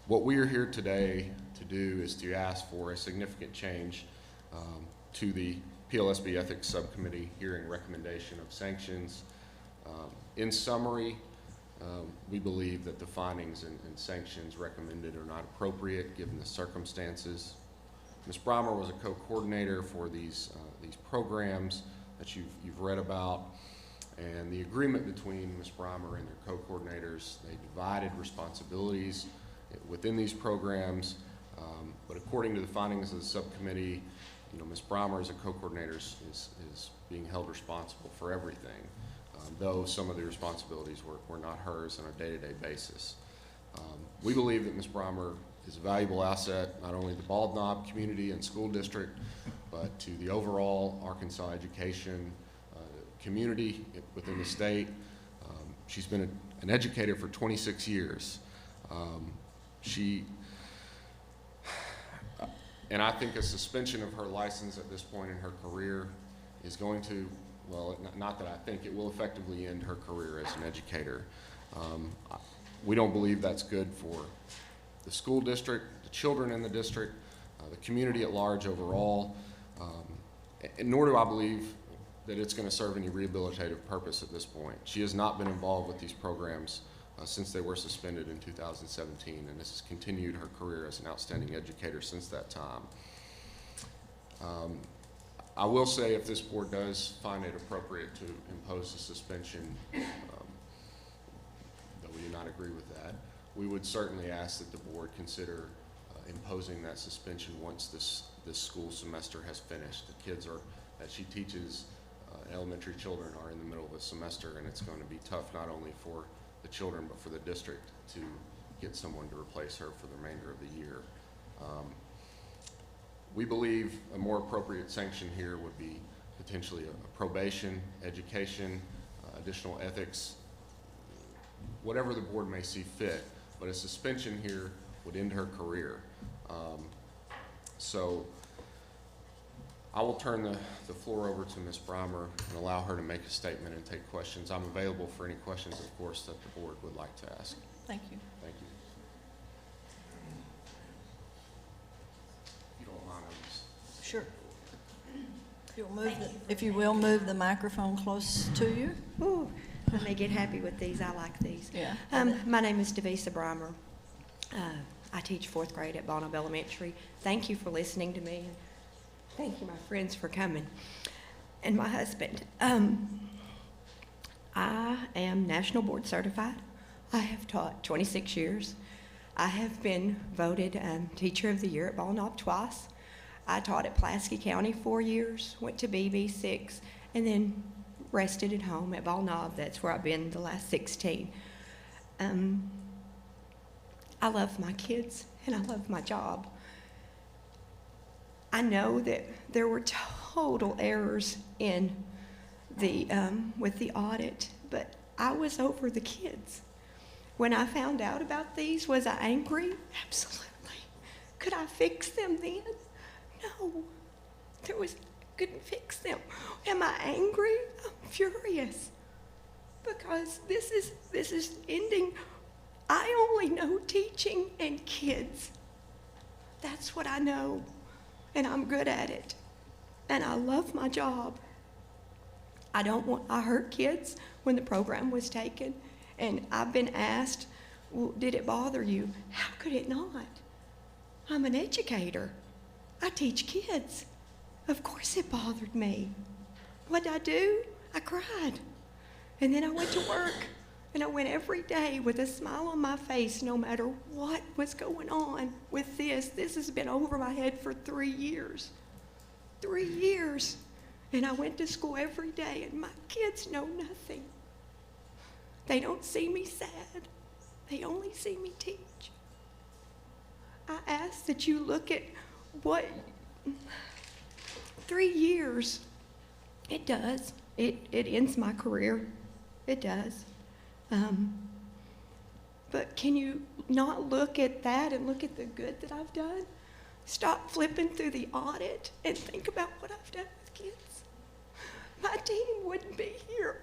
What we are here today to do is to ask for a significant change to the PLSB Ethics Subcommittee hearing recommendation of sanctions. In summary, we believe that the findings and sanctions recommended are not appropriate given the circumstances. Ms. Brymer was a co-coordinator for these programs that you've read about, and the agreement between Ms. Brymer and their co-coordinators, they divided responsibilities within these programs, but according to the findings of the subcommittee, Ms. Brymer as a co-coordinator is being held responsible for everything, though some of the responsibilities were not hers on a day-to-day basis. We believe that Ms. Brymer is a valuable asset, not only to the Bald Knob community and school district, but to the overall Arkansas education community within the state. She's been an educator for 26 years. And I think a suspension of her license at this point in her career is going to, well, not that I think, it will effectively end her career as an educator. We don't believe that's good for the school district, the children in the district, the community at large overall, and nor do I believe that it's going to serve any rehabilitative purpose at this point. She has not been involved with these programs since they were suspended in 2017, and this has continued her career as an outstanding educator since that time. I will say, if this board does find it appropriate to impose a suspension, though we do not agree with that, we would certainly ask that the board consider imposing that suspension once this school semester has finished. The kids that she teaches, elementary children, are in the middle of a semester, and it's going to be tough not only for the children but for the district to get someone to replace her for the remainder of the year. We believe a more appropriate sanction here would be potentially a probation, education, additional ethics, whatever the board may see fit, but a suspension here would end her career. So I will turn the floor over to Ms. Brymer and allow her to make a statement and take questions. I'm available for any questions, of course, that the board would like to ask. Thank you. Thank you. If you don't mind, Sure. If you will, move the microphone close to you. Ooh, I may get happy with these. I like these. Yeah. My name is Devisa Brymer. I teach fourth grade at Bald Knob Elementary. Thank you for listening to me. Thank you, my friends, for coming. And my husband. I am national board certified. I have taught 26 years. I have been voted Teacher of the Year at Bald Knob twice. I taught at Pulaski County 4 years, went to BB 6, and then rested at home at Bald Knob. That's where I've been the last 16. I love my kids, and I love my job. I know that there were total errors in with the audit, but I was over the kids. When I found out about these, was I angry? Absolutely. Could I fix them then? No. Couldn't fix them. Am I angry? I'm furious. Because this is ending. I only know teaching and kids. That's what I know, and I'm good at it. and I love my job. I hurt kids when the program was taken, and I've been asked, well, did it bother you? How could it not? I'm an educator. I teach kids. Of course it bothered me. What did I do? I cried. And then I went to work, and I went every day with a smile on my face, no matter what was going on with this. This has been over my head for 3 years. 3 years. And I went to school every day, and my kids know nothing. They don't see me sad. They only see me teach. I ask that you look at what 3 years, it does. It ends my career. It does. But can you not look at that and look at the good that I've done? Stop flipping through the audit and think about what I've done with kids. My team wouldn't be here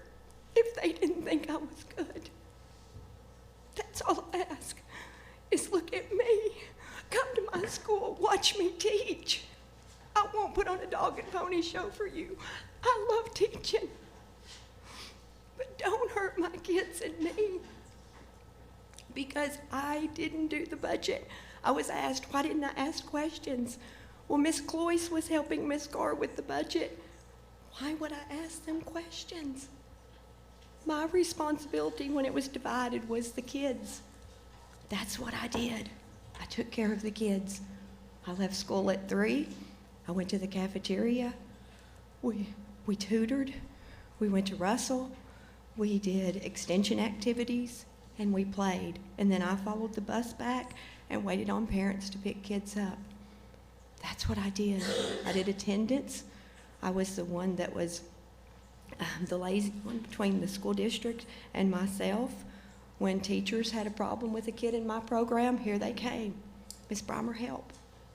if they didn't think I was good. That's all I ask, is look at me. Come to my school, watch me teach. I won't put on a dog and pony show for you. I love teaching. But don't hurt my kids and me. Because I didn't do the budget. I was asked, why didn't I ask questions? Well, Miss Cloyce was helping Miss Garr with the budget. Why would I ask them questions? My responsibility when it was divided was the kids. That's what I did. I took care of the kids. I left school at 3. I went to the cafeteria. We tutored. We went to Russell. We did extension activities, and we played. And then I followed the bus back and waited on parents to pick kids up. That's what I did. I did attendance. I was the one that was the lazy one between the school district and myself. When teachers had a problem with a kid in my program, here they came. Miss Brymer, help.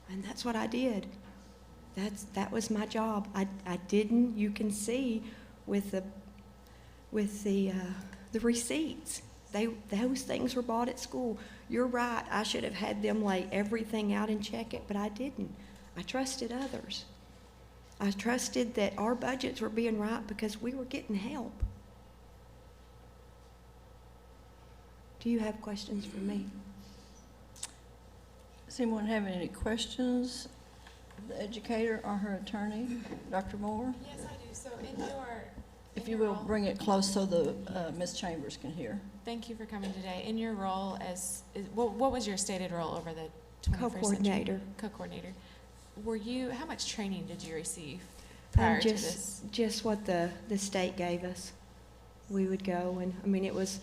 And that's what I did. That was my job. I didn't, you can see with the receipts. Those things were bought at school. You're right, I should have had them lay everything out and check it, but I didn't. I trusted others. I trusted that our budgets were being right because we were getting help. Do you have questions for me? Does anyone have any questions of the educator or her attorney? Dr. Moore? Yes, I do. So in your... If you will bring it close so the Ms. Chambers can hear. Thank you for coming today. In your role as, what was your stated role over the 21st Co-coordinator. century? Co-coordinator. How much training did you receive prior to this? Just what the state gave us. We would go and, I mean, it was,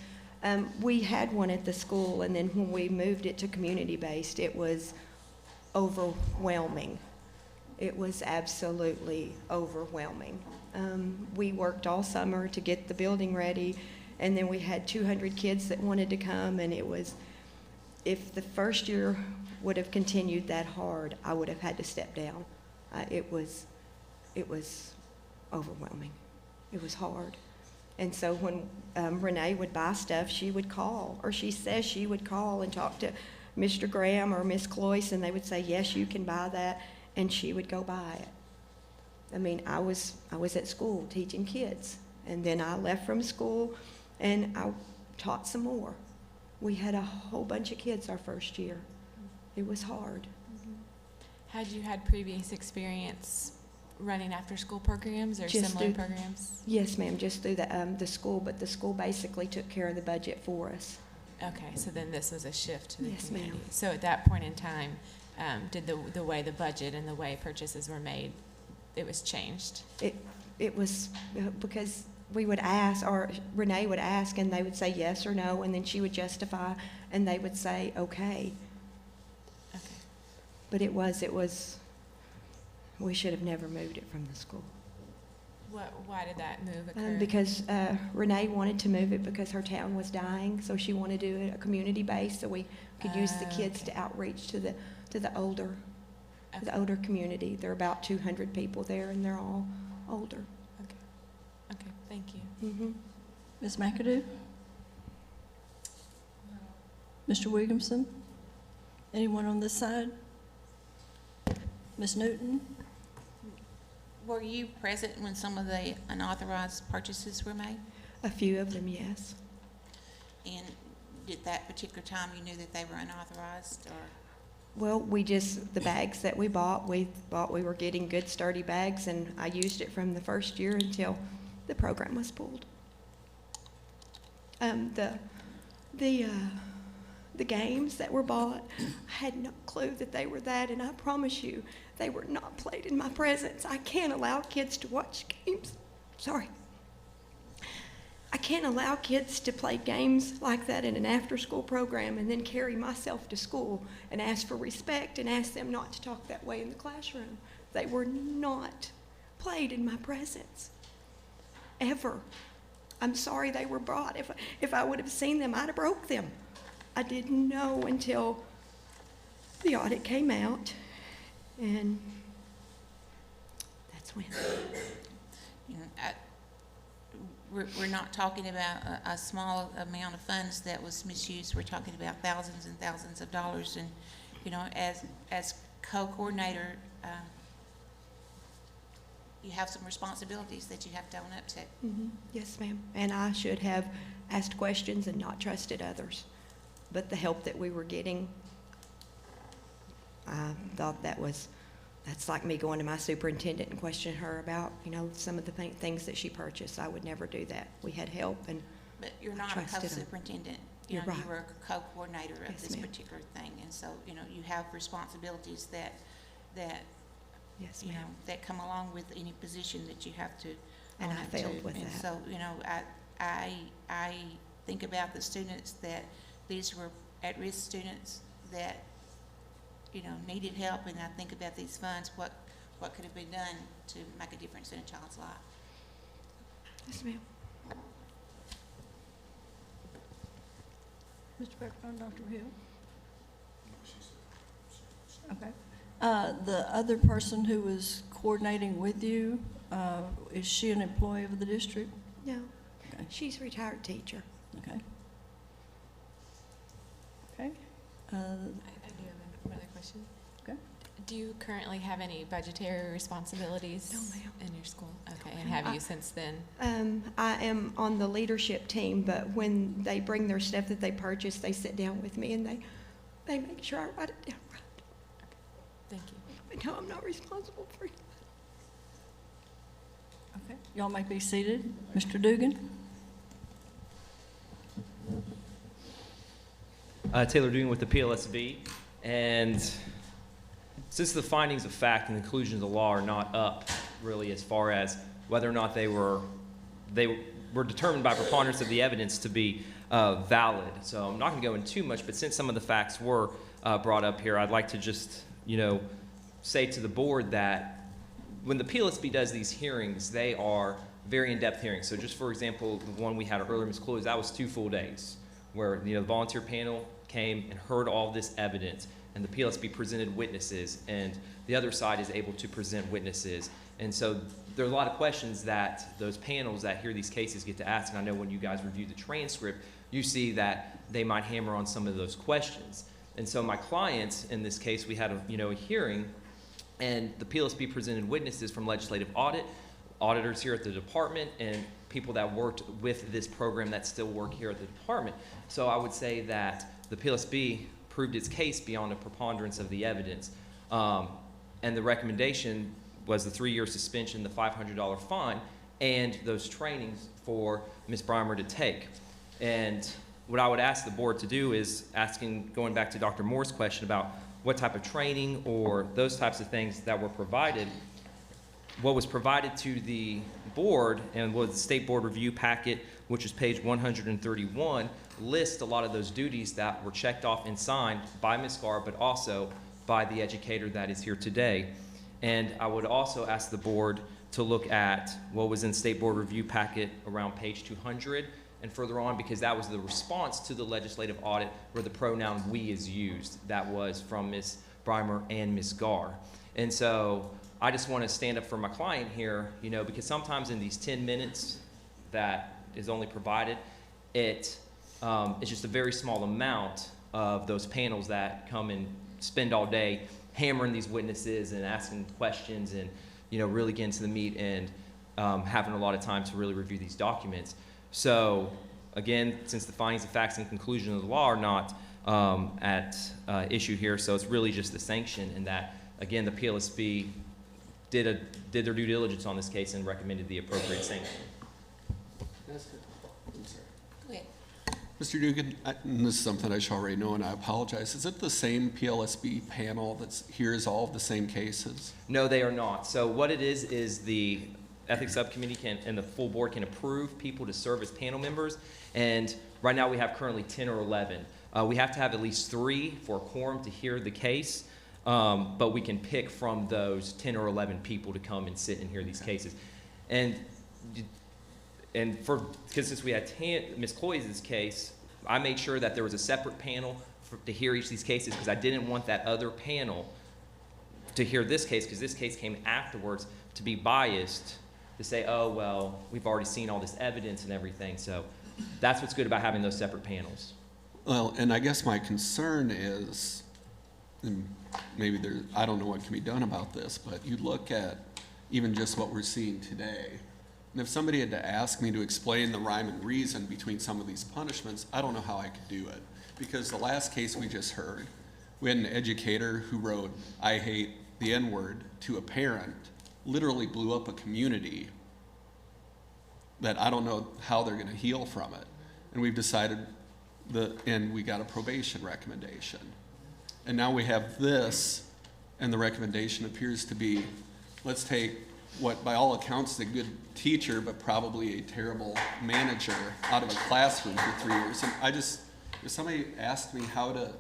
we had one at the school, and then when we moved it to community-based, it was overwhelming. It was absolutely overwhelming. We worked all summer to get the building ready, and then we had 200 kids that wanted to come, and it was, if the first year would have continued that hard, I would have had to step down. It was overwhelming. It was hard. And so when Renee would buy stuff, she would call, or she says she would call and talk to Mr. Graham or Miss Cloyce, and they would say, yes, you can buy that, and she would go buy it. I mean, I was at school teaching kids, and then I left from school, and I taught some more. We had a whole bunch of kids our first year. It was hard. Had you had previous experience running after-school programs or similar programs? Yes, ma'am, just through the school, but the school basically took care of the budget for us. Okay, so then this was a shift to the Yes, community. ma'am. So at that point in time, did the way the budget and the way purchases were made, it was changed? It was because we would ask, or Renee would ask, and they would say yes or no, and then she would justify, and they would say, okay. Okay. But it was, we should have never moved it from the school. Why did that move occur? Because Renee wanted to move it because her town was dying, so she wanted to do it a community base so we could use the kids to outreach to the older community. There are about 200 people there, and they're all older. Okay, thank you. Mm-hmm. Ms. McAdoo? Mr. Williamson? Anyone on this side? Ms. Newton? Were you present when some of the unauthorized purchases were made? A few of them, yes. And at that particular time, you knew that they were unauthorized, or? Well, the bags that we thought we were getting good sturdy bags, and I used it from the first year until the program was pulled. The games that were bought, I had no clue that they were that, and I promise you, they were not played in my presence. I can't allow kids to watch games. Sorry. I can't allow kids to play games like that in an after-school program and then carry myself to school and ask for respect and ask them not to talk that way in the classroom. They were not played in my presence, ever. I'm sorry they were brought. If I would have seen them, I'd have broke them. I didn't know until the audit came out, and that's when. You know, we're not talking about a small amount of funds that was misused. We're talking about thousands and thousands of dollars. And, you know, as co-coordinator, you have some responsibilities that you have to own up to. Mm-hmm. Yes, ma'am. And I should have asked questions and not trusted others. But the help that we were getting, I thought that's like me going to my superintendent and questioning her about, you know, some of the things that she purchased. I would never do that. We had help, and but you're not a trusted them. co-superintendent. You're right. You were a co-coordinator of Yes, this ma'am. particular thing, and so you know you have responsibilities that Yes, you know ma'am. that come along with any position that you have to. And own I up failed to. with And that. so you know I think about the students that these were at-risk students that you know needed help, and I think about these funds, what could have been done to make a difference in a child's life. Yes, ma'am. Mr. Beckman, Dr. Hill? Okay. The other person who was coordinating with you, is she an employee of the district? No. Okay. She's a retired teacher. Okay. Okay. I do have another question. Okay. Do you currently have any budgetary responsibilities No, ma'am. in your school? Okay, No, and ma'am. have you since then? I am on the leadership team, but when they bring their stuff that they purchase, they sit down with me and they make sure I write it down right. Thank you. But no, I'm not responsible for it. Okay. Y'all may be seated. Mr. Dugan? Taylor Dugan with the PLSB, and since the findings of fact and the conclusions of the law are not up really as far as whether or not they were determined by preponderance of the evidence to be valid. So I'm not going to go into too much, but since some of the facts were brought up here, I'd like to just, you know, say to the board that when the PLSB does these hearings, they are very in-depth hearings. So just for example, the one we had earlier, Ms. Cloyd, that was 2 full days where, you know, the volunteer panel came and heard all this evidence, and the PLSB presented witnesses, and the other side is able to present witnesses. And so there are a lot of questions that those panels that hear these cases get to ask, and I know when you guys review the transcript, you see that they might hammer on some of those questions. And so my clients, in this case, we had a hearing, and the PLSB presented witnesses from legislative audit, auditors here at the department, and people that worked with this program that still work here at the department. So I would say that the PLSB proved its case beyond a preponderance of the evidence. And the recommendation was the 3-year suspension, the $500 fine, and those trainings for Ms. Breimer to take. And what I would ask the board to do is going back to Dr. Moore's question about what type of training or those types of things that were provided. What was provided to the board and was the State Board Review packet, which is page 131, lists a lot of those duties that were checked off and signed by Ms. Garr, but also by the educator that is here today. And I would also ask the board to look at what was in State Board Review packet around page 200 and further on, because that was the response to the legislative audit where the pronoun we is used. That was from Ms. Breimer and Ms. Garr. And so I just want to stand up for my client here, you know, because sometimes in these 10 minutes that is only provided, it's just a very small amount of those panels that come and spend all day hammering these witnesses and asking questions and really get into the meat and having a lot of time to really review these documents. So again, since the findings of facts and conclusion of the law are not at issue here, so it's really just the sanction, and that, again, the PLSB did their due diligence on this case and recommended the appropriate sanction. Go ahead. Mr. Dugan, and this is something I should already know, and I apologize. Is it the same PLSB panel that hears all of the same cases? No, they are not. So what it is the Ethics Subcommittee and the full board can approve people to serve as panel members, and right now we have currently 10 or 11. We have to have at least 3 for a quorum to hear the case, but we can pick from those 10 or 11 people to come and sit and hear these cases. Because since we had Ms. Cloyes' case, I made sure that there was a separate panel to hear each of these cases, because I didn't want that other panel to hear this case, because this case came afterwards, to be biased, to say, oh, well, we've already seen all this evidence and everything. So that's what's good about having those separate panels. Well, and I guess my concern is, and maybe I don't know what can be done about this, but you look at even just what we're seeing today, and if somebody had to ask me to explain the rhyme and reason between some of these punishments, I don't know how I could do it. Because the last case we just heard, we had an educator who wrote, "I hate the N-word" to a parent, literally blew up a community that I don't know how they're gonna heal from it. And we've decided and we got a probation recommendation. And now we have this, and the recommendation appears to be, let's take what by all accounts is a good teacher, but probably a terrible manager out of a classroom for 3 years. And if somebody asked me how to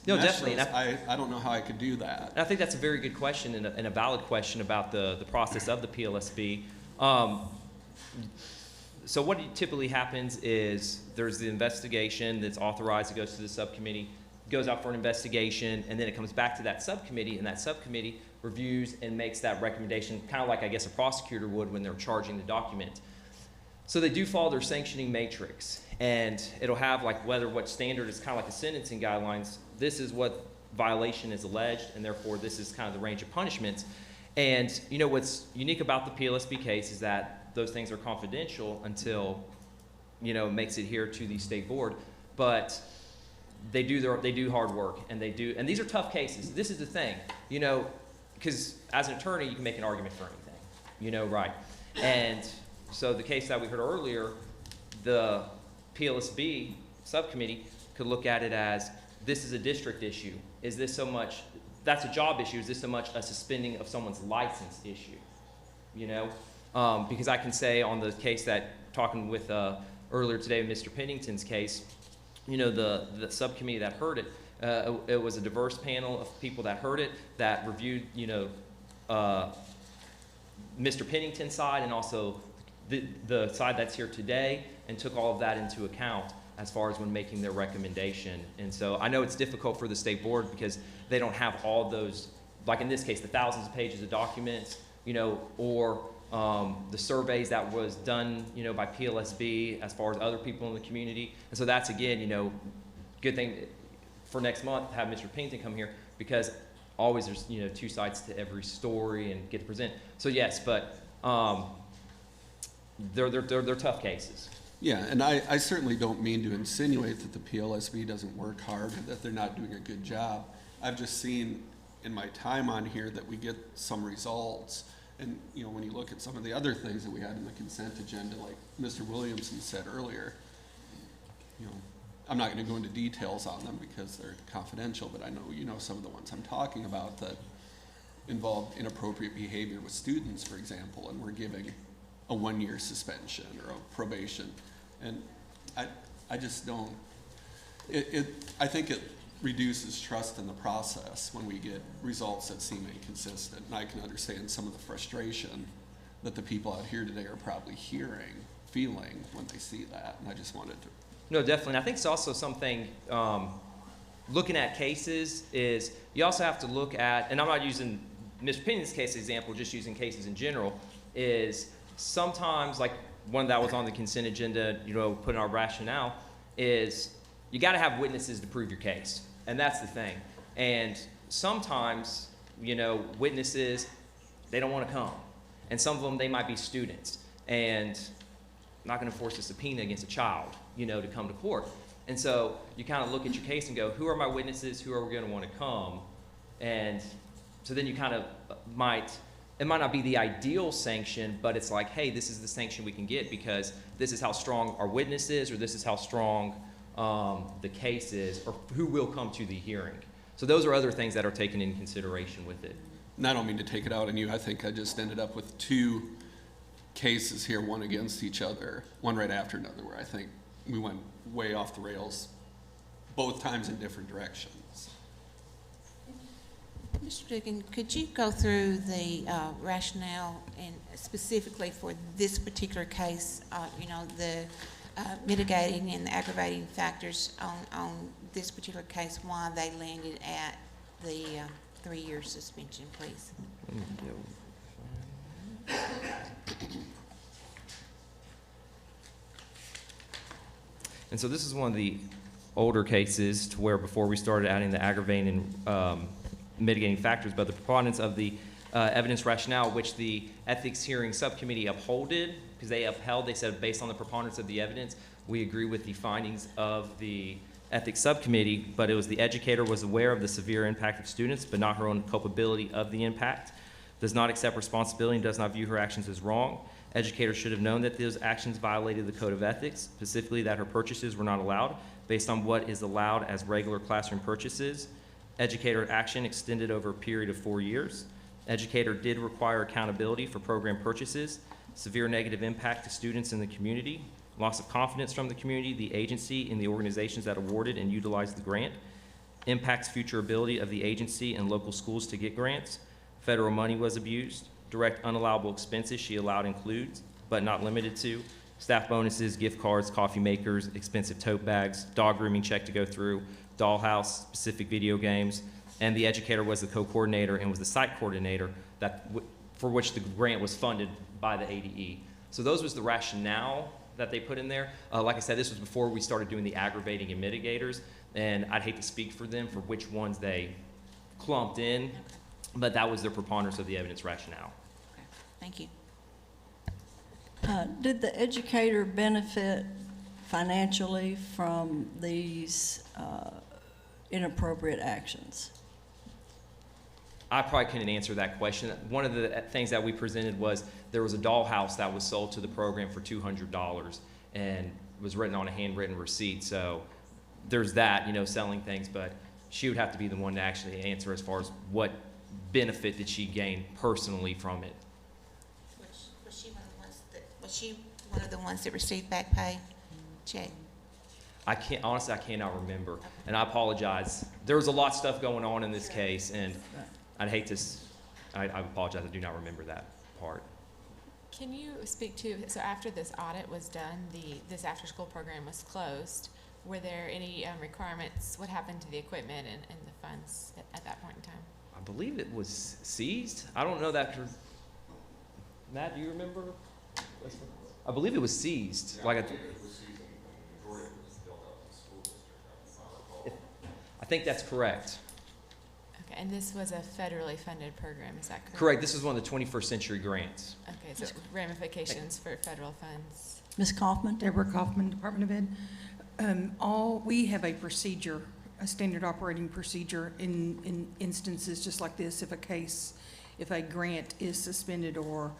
No, mesh definitely. those, I don't know how I could do that. And I think that's a very good question and a valid question about the process of the PLSB. So what typically happens is there's the investigation that's authorized, it goes to the subcommittee, goes out for an investigation, and then it comes back to that subcommittee, and that subcommittee reviews and makes that recommendation, kind of like I guess a prosecutor would when they're charging the document. So they do follow their sanctioning matrix, and it'll have like what standard is kind of like the sentencing guidelines. This is what violation is alleged, and therefore this is kind of the range of punishments. And what's unique about the PLSB case is that those things are confidential until it makes it here to the state board. But they do hard work, and these are tough cases. This is the thing, because as an attorney you can make an argument for anything, right? And so the case that we heard earlier, the PLSB subcommittee could look at it as, this is a district issue. Is this so much, that's a job issue, is this so much a suspending of someone's license issue? Because I can say on the case that, talking with earlier today, Mr. Pennington's case, the subcommittee that heard it, it was a diverse panel of people that heard it, that reviewed, Mr. Pennington's side and also the side that's here today, and took all of that into account as far as when making their recommendation. And so I know it's difficult for the state board because they don't have all those, like in this case, the thousands of pages of documents, or the surveys that was done, by PLSB as far as other people in the community. And so that's, again, good thing for next month to have Mr. Pennington come here, because always there's, 2 sides to every story and get to present. So yes, but they're tough cases. Yeah, and I certainly don't mean to insinuate that the PLSB doesn't work hard or that they're not doing a good job. I've just seen in my time on here that we get some results. And, when you look at some of the other things that we had in the consent agenda, like Mr. Williamson said earlier, I'm not going to go into details on them because they're confidential, but I know some of the ones I'm talking about that involved inappropriate behavior with students, for example, and we're giving a 1-year suspension or a probation. And I just don't, I think it reduces trust in the process when we get results that seem inconsistent. And I can understand some of the frustration that the people out here today are probably feeling when they see that. And I just wanted to. No, definitely. And I think it's also something, looking at cases is, you also have to look at, and I'm not using Mr. Pennington's case example, just using cases in general, is sometimes, like one that was on the consent agenda, put in our rationale, is you got to have witnesses to prove your case. And that's the thing. And sometimes, witnesses they don't want to come. And some of them, they might be students. And I'm not going to force a subpoena against a child, to come to court. And so you kind of look at your case and go, who are my witnesses? Who are we going to want to come? And so then you kind of it might not be the ideal sanction, but it's like, hey, this is the sanction we can get because this is how strong our witness is, or this is how strong the case is, or who will come to the hearing. So those are other things that are taken into consideration with it. And I don't mean to take it out on you. I think I just ended up with two cases here, one against each other, one right after another, where I think we went way off the rails both times in different directions. Mr. Dugan, could you go through the rationale and specifically for this particular case, the mitigating and the aggravating factors on this particular case, why they landed at the 3-year suspension, please? And so this is one of the older cases to where before we started adding the aggravating and mitigating factors, but the preponderance of the evidence rationale, which the ethics hearing subcommittee upholded, because they said based on the preponderance of the evidence, we agree with the findings of the ethics subcommittee, but it was the educator was aware of the severe impact of students, but not her own culpability of the impact, does not accept responsibility and does not view her actions as wrong. Educator should have known that those actions violated the code of ethics, specifically that her purchases were not allowed based on what is allowed as regular classroom purchases. Educator action extended over a period of 4 years. Educator did require accountability for program purchases, severe negative impact to students in the community, loss of confidence from the community, the agency, and the organizations that awarded and utilized the grant, impacts future ability of the agency and local schools to get grants, federal money was abused, direct unallowable expenses she allowed includes, but not limited to, staff bonuses, gift cards, coffee makers, expensive tote bags, dog grooming check to go through, dollhouse, specific video games, and the educator was the co-coordinator and was the site coordinator for which the grant was funded by the ADE. So those was the rationale that they put in there. Like I said, this was before we started doing the aggravating and mitigators, and I'd hate to speak for them for which ones they clumped in, but that was their preponderance of the evidence rationale. Thank you. Did the educator benefit financially from these inappropriate actions? I probably couldn't answer that question. One of the things that we presented was there was a dollhouse that was sold to the program for $200 and was written on a handwritten receipt. So there's that, selling things, but she would have to be the one to actually answer as far as what benefit did she gain personally from it. Was she one of the ones that received back pay check? Honestly, I cannot remember, and I apologize. There was a lot of stuff going on in this case, and I'd hate to, I apologize, I do not remember that part. Can you speak to, so after this audit was done, this after-school program was closed, were there any requirements, what happened to the equipment and the funds at that point in time? I believe it was seized. I don't know that. Matt, do you remember? I believe it was seized. Yeah, I think that's correct. Okay, and this was a federally funded program, is that correct? Correct. This was one of the 21st century grants. Okay, so ramifications for federal funds. Ms. Kaufman? Deborah Kaufman, Department of Ed. We have a procedure, a standard operating procedure in instances just like this, if a grant is suspended or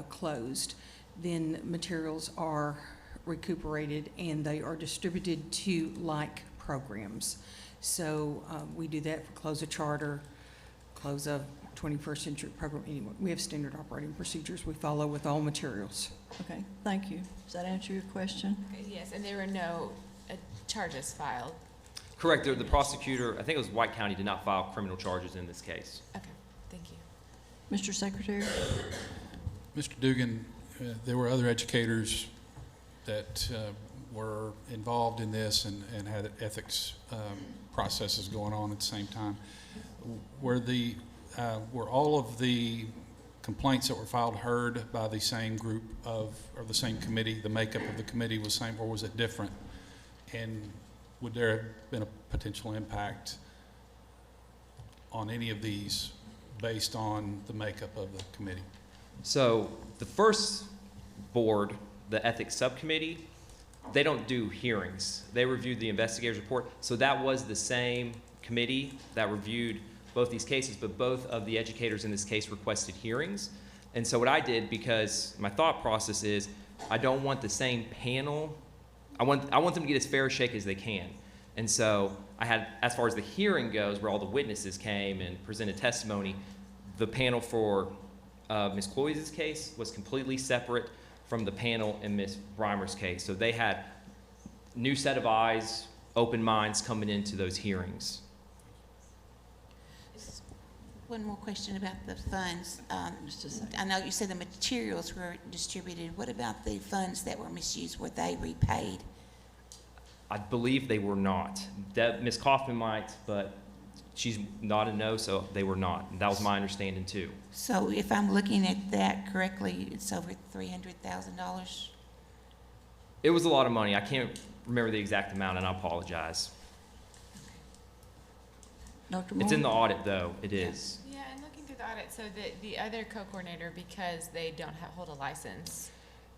closed, then materials are recuperated and they are distributed to like programs. So we do that for close a charter, close a 21st century program. Anyway, we have standard operating procedures we follow with all materials. Okay, thank you. Does that answer your question? Okay, yes, and there were no charges filed. Correct. The prosecutor, I think it was White County, did not file criminal charges in this case. Okay, thank you. Mr. Secretary? Mr. Dugan, there were other educators that were involved in this and had ethics processes going on at the same time. Were all of the complaints that were filed heard by the same group or the same committee? The makeup of the committee was the same, or was it different? And would there have been a potential impact on any of these based on the makeup of the committee. So the first board, the ethics subcommittee, they don't do hearings. They reviewed the investigator's report. So that was the same committee that reviewed both these cases, but both of the educators in this case requested hearings. And so what I did, because my thought process is, I don't want the same panel. I want them to get as fair a shake as they can. And so I had, as far as the hearing goes, where all the witnesses came and presented testimony, the panel for Ms. Cloyes' case was completely separate from the panel in Ms. Breimer's case. So they had new set of eyes, open minds coming into those hearings. One more question about the funds. I know you said the materials were distributed. What about the funds that were misused? Were they repaid? I believe they were not. Ms. Kaufman might, but she's not a no, so they were not. And that was my understanding too. So if I'm looking at that correctly, it's over $300,000? It was a lot of money. I can't remember the exact amount, and I apologize. Dr. It's in the Moore? audit, though. It is. Yeah, and looking through the audit, so the other co-coordinator, because they don't hold a license.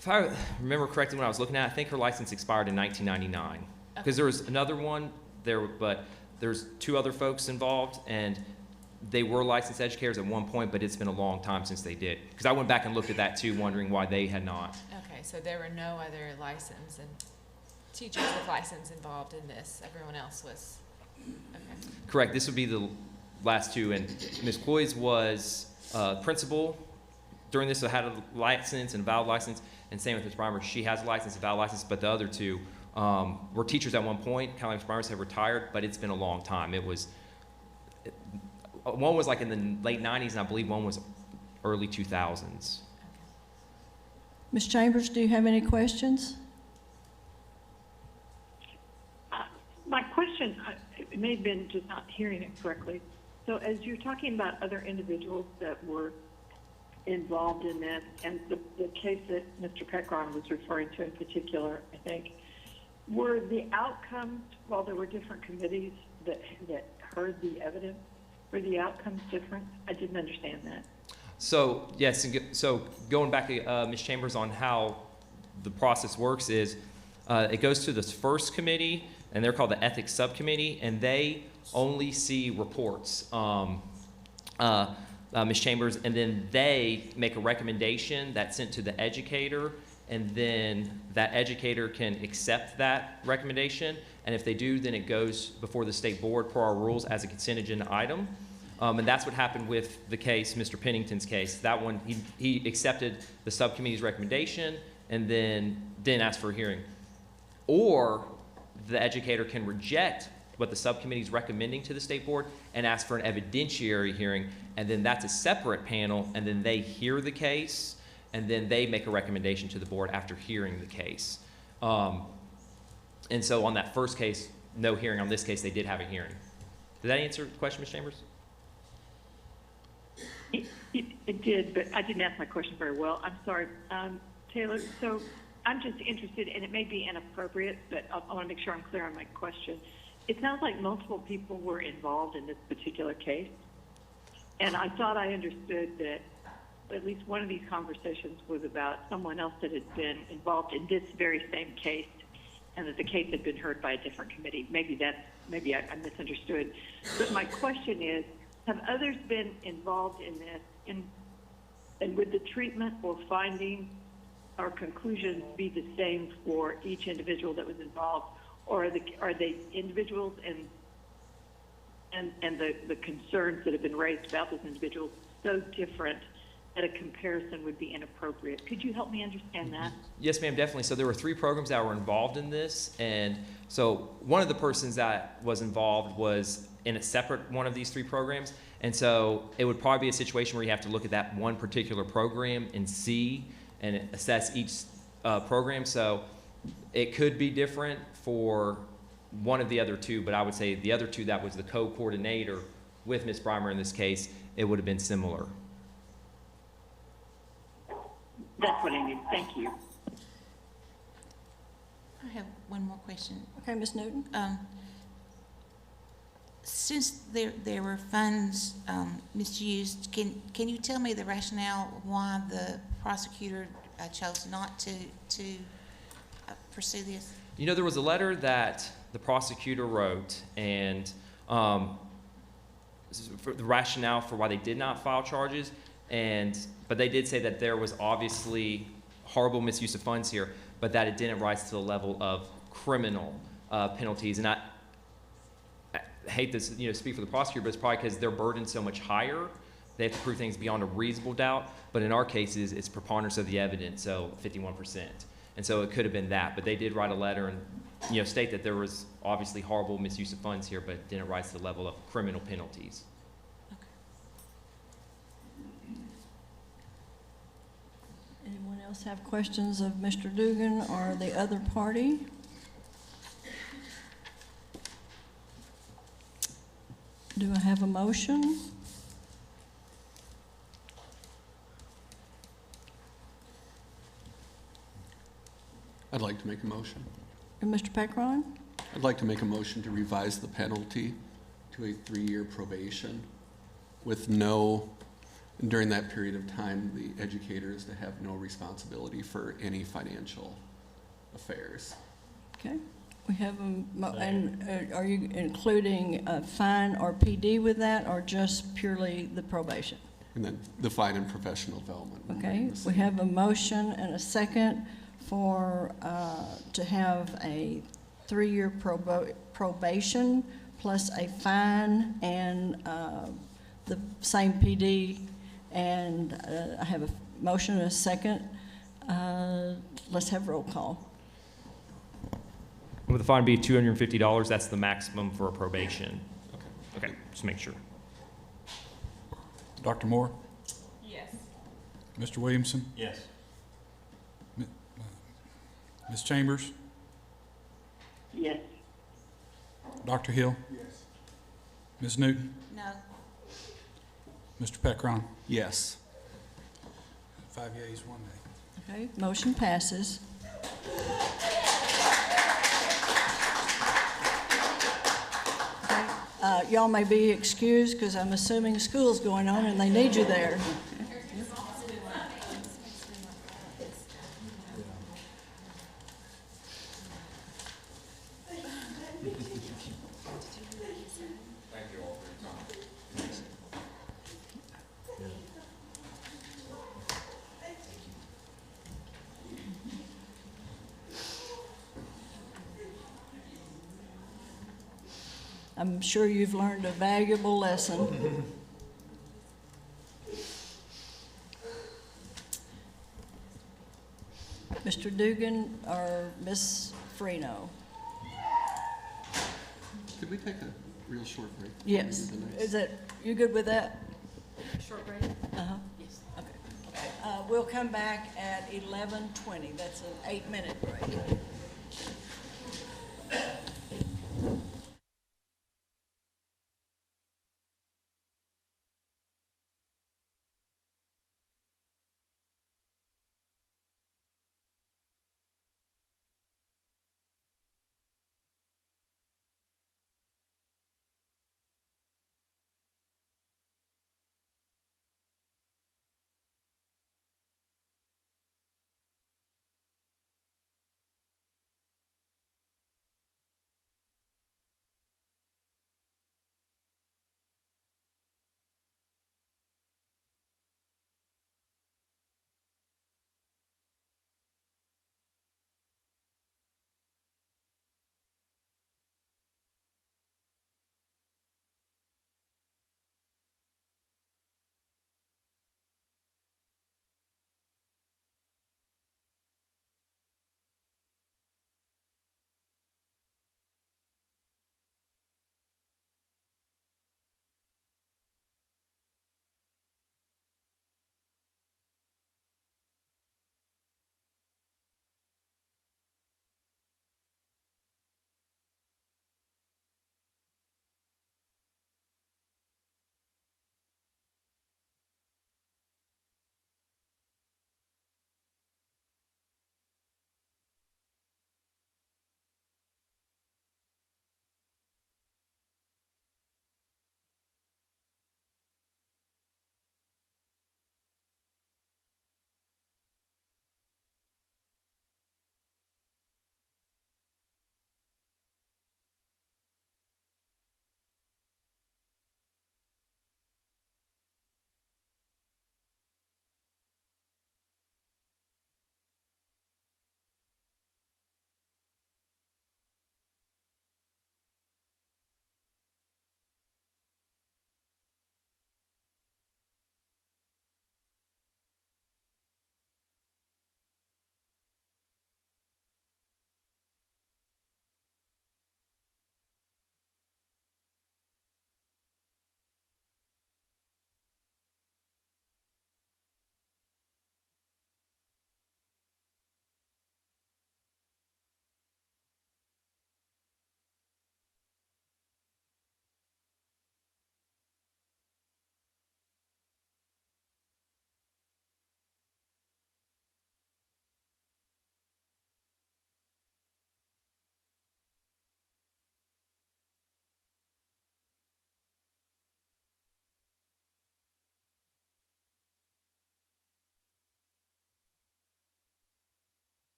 If I remember correctly when I was looking at it, I think her license expired in 1999. Because there was another one there, but there's two other folks involved, and they were licensed educators at one point, but it's been a long time since they did. Because I went back and looked at that too, wondering why they had not. Okay, so there were no other license and teachers with license involved in this. Everyone else was, okay. Correct. This would be the last two, and Ms. Cloyes was principal during this, so had a license and a valid license, and same with Ms. Breimer. She has a license, a valid license, but the other two were teachers at one point. Kind of like Ms. Breimer have retired, but it's been a long time. One was like in the late 90s, and I believe one was early 2000s. Ms. Chambers, do you have any questions? My question, it may have been just not hearing it correctly. So as you're talking about other individuals that were involved in this, and the case that Mr. Pekron was referring to in particular, I think, were the outcomes, while there were different committees that heard the evidence, were the outcomes different? I didn't understand that. So, yes, so going back to Ms. Chambers on how the process works is it goes to this first committee, and they're called the ethics subcommittee, and they only see reports, Ms. Chambers, and then they make a recommendation that's sent to the educator, and then that educator can accept that recommendation, and if they do, then it goes before the state board per our rules as a consent agenda item. And that's what happened with the case, Mr. Pennington's case. That one, he accepted the subcommittee's recommendation and then didn't ask for a hearing. Or the educator can reject what the subcommittee is recommending to the state board and ask for an evidentiary hearing, and then that's a separate panel, and then they hear the case, and then they make a recommendation to the board after hearing the case. And so on that first case, no hearing. On this case, they did have a hearing. Did that answer the question, Ms. Chambers? It did, but I didn't ask my question very well. I'm sorry. Taylor, so I'm just interested, and it may be inappropriate, but I want to make sure I'm clear on my question. It sounds like multiple people were involved in this particular case, and I thought I understood that at least one of these conversations was about someone else that had been involved in this very same case, and that the case had been heard by a different committee. Maybe I misunderstood. But my question is, have others been involved in this, and would the treatment or findings or conclusions be the same for each individual that was involved, or are they individuals and the concerns that have been raised about those individuals so different that a comparison would be inappropriate? Could you help me understand that? Yes, ma'am, definitely. So there were 3 programs that were involved in this, and so one of the persons that was involved was in a separate one of these 3 programs, and so it would probably be a situation where you have to look at that one particular program and see and assess each program. So it could be different for one of the other 2, but I would say the other 2 that was the co-coordinator with Ms. Breimer in this case, it would have been similar. That's what I need. Thank you. I have one more question. Okay, Ms. Newton. since there were funds misused, can you tell me the rationale why the prosecutor chose not to pursue this? You know, there was a letter that the prosecutor wrote, and for the rationale for why they did not file charges, but they did say that there was obviously horrible misuse of funds here, but that it didn't rise to the level of criminal penalties. And I hate to speak for the prosecutor, but it's probably because their burden's so much higher. They have to prove things beyond a reasonable doubt. But in our cases, it's preponderance of the evidence, so 51%. And so it could have been that. But they did write a letter and state that there was obviously horrible misuse of funds here, but it didn't rise to the level of criminal penalties. Anyone else have questions of Mr. Dugan or the other party? Do I have a motion? I'd like to make a motion. And Mr. Pecron? I'd like to make a motion to revise the penalty to a 3-year probation with during that period of time, the educator is to have no responsibility for any financial affairs. Okay. We have are you including a fine or PD with that, or just purely the probation? And then the fine and professional development. Okay, we have a motion and a second for, to have a 3-year probation plus a fine and the same PD, and I have a motion and a second. Let's have roll call. Would the fine be $250? That's the maximum for a probation. Okay, just make sure. Dr. Moore? Yes. Mr. Williamson? Yes. Ms. Chambers? Yes. Dr. Hill? Yes. Ms. Newton? No. Mr. Pecron? Yes. 5 yeas, 1 nay. Okay, motion passes. Okay, y'all may be excused because I'm assuming school's going on and they need you there. I'm sure you've learned a valuable lesson. Mr. Dugan or Ms. Freno? Could we take a real short break? Yes. Is that, you good with that? Short break? Uh-huh. Yes. Okay. We'll come back at 11:20. That's an 8-minute break.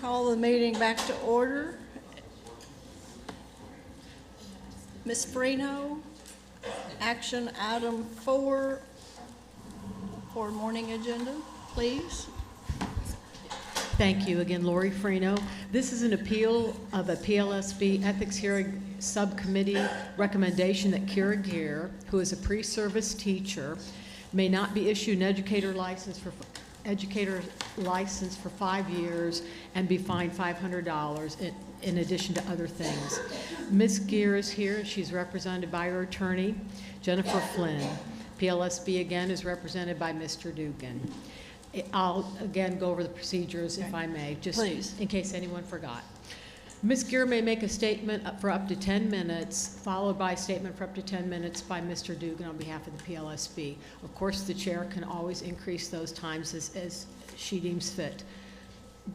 Call the meeting back to order. Ms. Freno, action item 4 for morning agenda, please. Thank you again, Lori Freno. This is an appeal of a PLSB Ethics Hearing Subcommittee recommendation that Kira Gear, who is a pre-service teacher, may not be issued an educator license for 5 years and be fined $500 in addition to other things. Ms. Gear is here. She's represented by her attorney, Jennifer Flynn. PLSB again is represented by Mr. Dugan. I'll again go over the procedures if I may, just Please. in case anyone forgot. Ms. Gear may make a statement for up to 10 minutes, followed by a statement for up to 10 minutes by Mr. Dugan on behalf of the PLSB. Of course, the chair can always increase those times as she deems fit.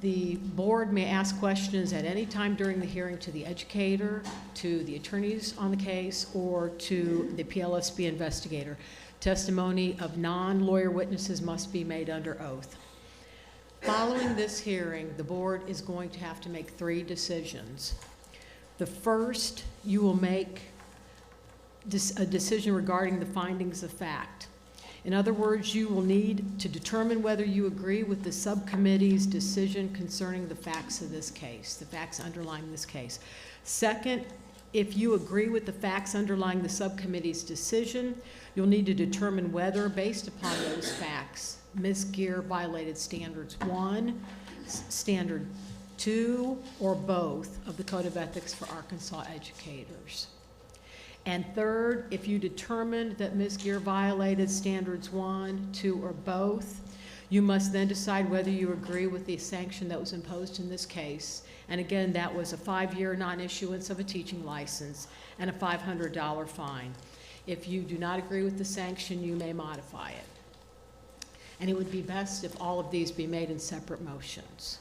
The board may ask questions at any time during the hearing to the educator, to the attorneys on the case, or to the PLSB investigator. Testimony of non-lawyer witnesses must be made under oath. Following this hearing, the board is going to have to make 3 decisions. The first, you will make a decision regarding the findings of fact. In other words, you will need to determine whether you agree with the subcommittee's decision concerning the facts of this case, the facts underlying this case. Second, if you agree with the facts underlying the subcommittee's decision, you'll need to determine whether, based upon those facts, Ms. Gear violated Standards 1, Standard 2, or both of the Code of Ethics for Arkansas Educators. And third, if you determined that Ms. Gear violated Standards 1, 2, or both, you must then decide whether you agree with the sanction that was imposed in this case. And again, that was a 5-year non-issuance of a teaching license and a $500 fine. If you do not agree with the sanction, you may modify it. And it would be best if all of these be made in separate motions.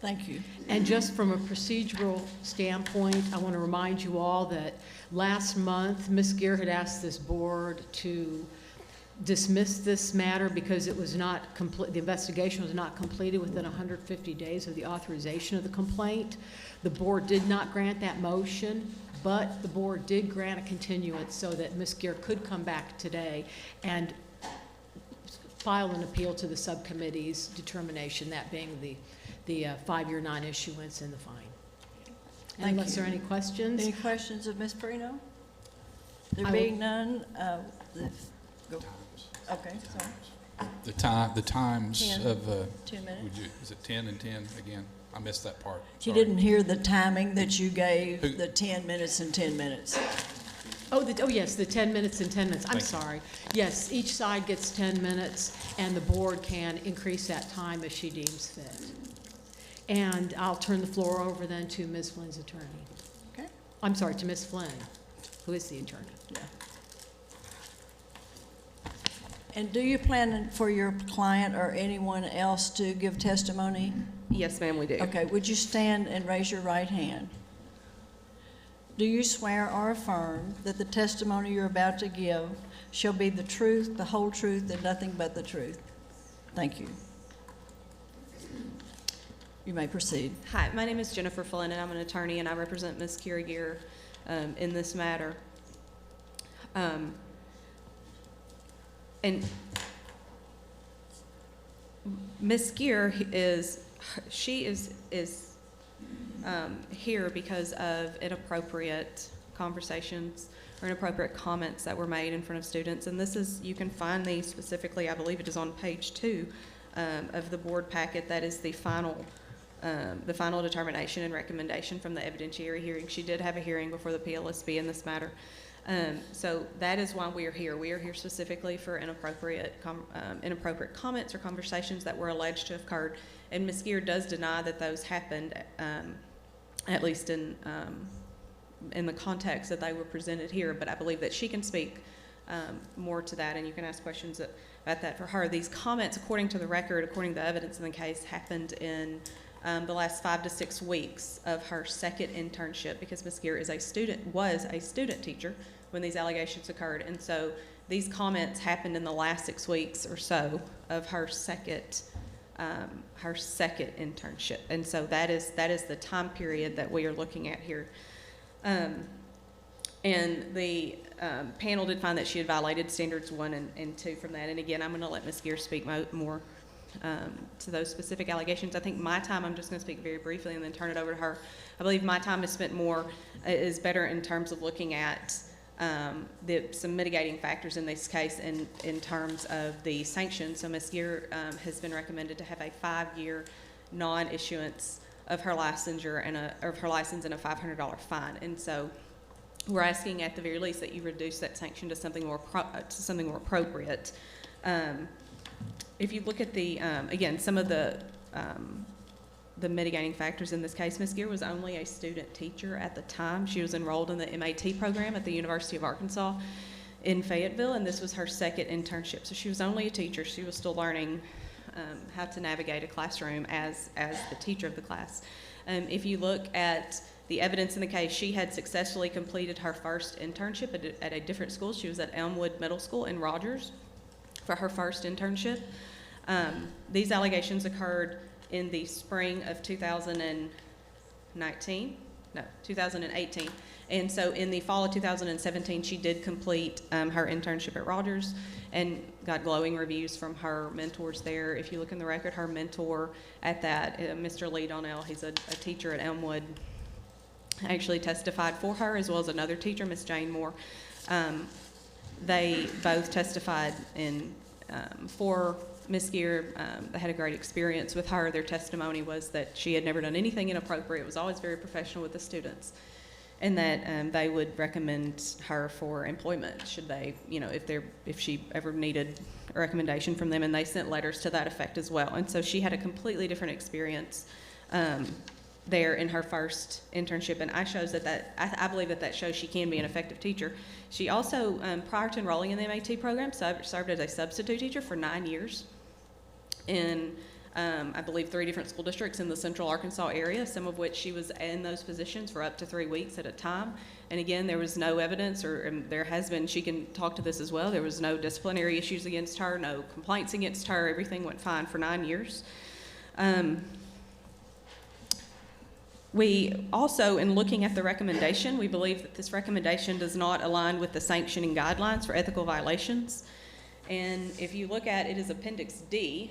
Thank you. And just from a procedural standpoint, I want to remind you all that last month, Ms. Gear had asked this board to dismiss this matter because it was not complete, the investigation was not completed within 150 days of the authorization of the complaint. The board did not grant that motion, but the board did grant a continuance so that Ms. Gear could come back today and file an appeal to the subcommittee's determination, that being the 5-year non-issuance and the fine. Thank Unless you. there are any questions? Any questions of Ms. Freno? There I being none, go. Okay, sorry. The times 10. of, 10 minutes. is it 10 and 10 again? I missed that part. You Sorry. didn't hear the timing that you gave, Who- the 10 minutes and 10 minutes. Oh, yes, the 10 minutes and 10 minutes. I'm Thank you. sorry. Yes, each side gets 10 minutes, and the board can increase that time as she deems fit. And I'll turn the floor over then to Ms. Flynn's attorney. Okay. I'm sorry, to Ms. Flynn, who is the attorney. Yeah. And do you plan for your client or anyone else to give testimony? Yes, ma'am, we do. Okay, would you stand and raise your right hand? Do you swear or affirm that the testimony you're about to give shall be the truth, the whole truth, and nothing but the truth? Thank you. You may proceed. Hi, my name is Jennifer Flynn, and I'm an attorney, and I represent Ms. Kira Gear in this matter. And Ms. Gear is here because of inappropriate conversations or inappropriate comments that were made in front of students. And this is, you can find these specifically, I believe it is on page 2 of the board packet. That is the final determination and recommendation from the evidentiary hearing. She did have a hearing before the PLSB in this matter. So that is why we are here. We are here specifically for inappropriate comments or conversations that were alleged to have occurred. And Ms. Gear does deny that those happened, at least in the context that they were presented here. But I believe that she can speak more to that, and you can ask questions about that for her. These comments, according to the record, according to the evidence in the case, happened in the last 5 to 6 weeks of her second internship, because Ms. Gear was a student teacher when these allegations occurred. And so these comments happened in the last 6 weeks or so of her second her second internship. And so that is the time period that we are looking at here. And the panel did find that she had violated standards 1 and 2 from that. And again, I'm going to let Ms. Gear speak more to those specific allegations. I think my time, I'm just going to speak very briefly and then turn it over to her. I believe my time is spent is better in terms of looking at some mitigating factors in this case in terms of the sanctions. So Ms. Gear has been recommended to have a 5-year non-issuance of her licensure and a $500 fine. And so we're asking at the very least that you reduce that sanction to something more appropriate. If you look at the again, some of the mitigating factors in this case, Ms. Gear was only a student teacher at the time. She was enrolled in the MAT program at the University of Arkansas in Fayetteville, and this was her second internship. So she was only a teacher. She was still learning how to navigate a classroom as the teacher of the class. If you look at the evidence in the case, she had successfully completed her first internship at a different school. She was at Elmwood Middle School in Rogers for her first internship. These allegations occurred in the spring of 2018. And so in the fall of 2017, she did complete her internship at Rogers and got glowing reviews from her mentors there. If you look in the record, her mentor at that, Mr. Lee Donnell, he's a teacher at Elmwood, actually testified for her, as well as another teacher, Miss Jane Moore. They both testified for Ms. Gear. They had a great experience with her. Their testimony was that she had never done anything inappropriate, was always very professional with the students, and that they would recommend her for employment should they, if she ever needed a recommendation from them, and they sent letters to that effect as well. And so she had a completely different experience there in her first internship, and I believe that shows she can be an effective teacher. She also, prior to enrolling in the MAT program, served as a substitute teacher for 9 years in, I believe, 3 different school districts in the central Arkansas area, some of which she was in those positions for up to 3 weeks at a time. And again, there was no evidence, or there has been, she can talk to this as well, there was no disciplinary issues against her, no complaints against her, everything went fine for 9 years. We also, in looking at the recommendation, we believe that this recommendation does not align with the sanctioning guidelines for ethical violations. And if you look at it, is Appendix D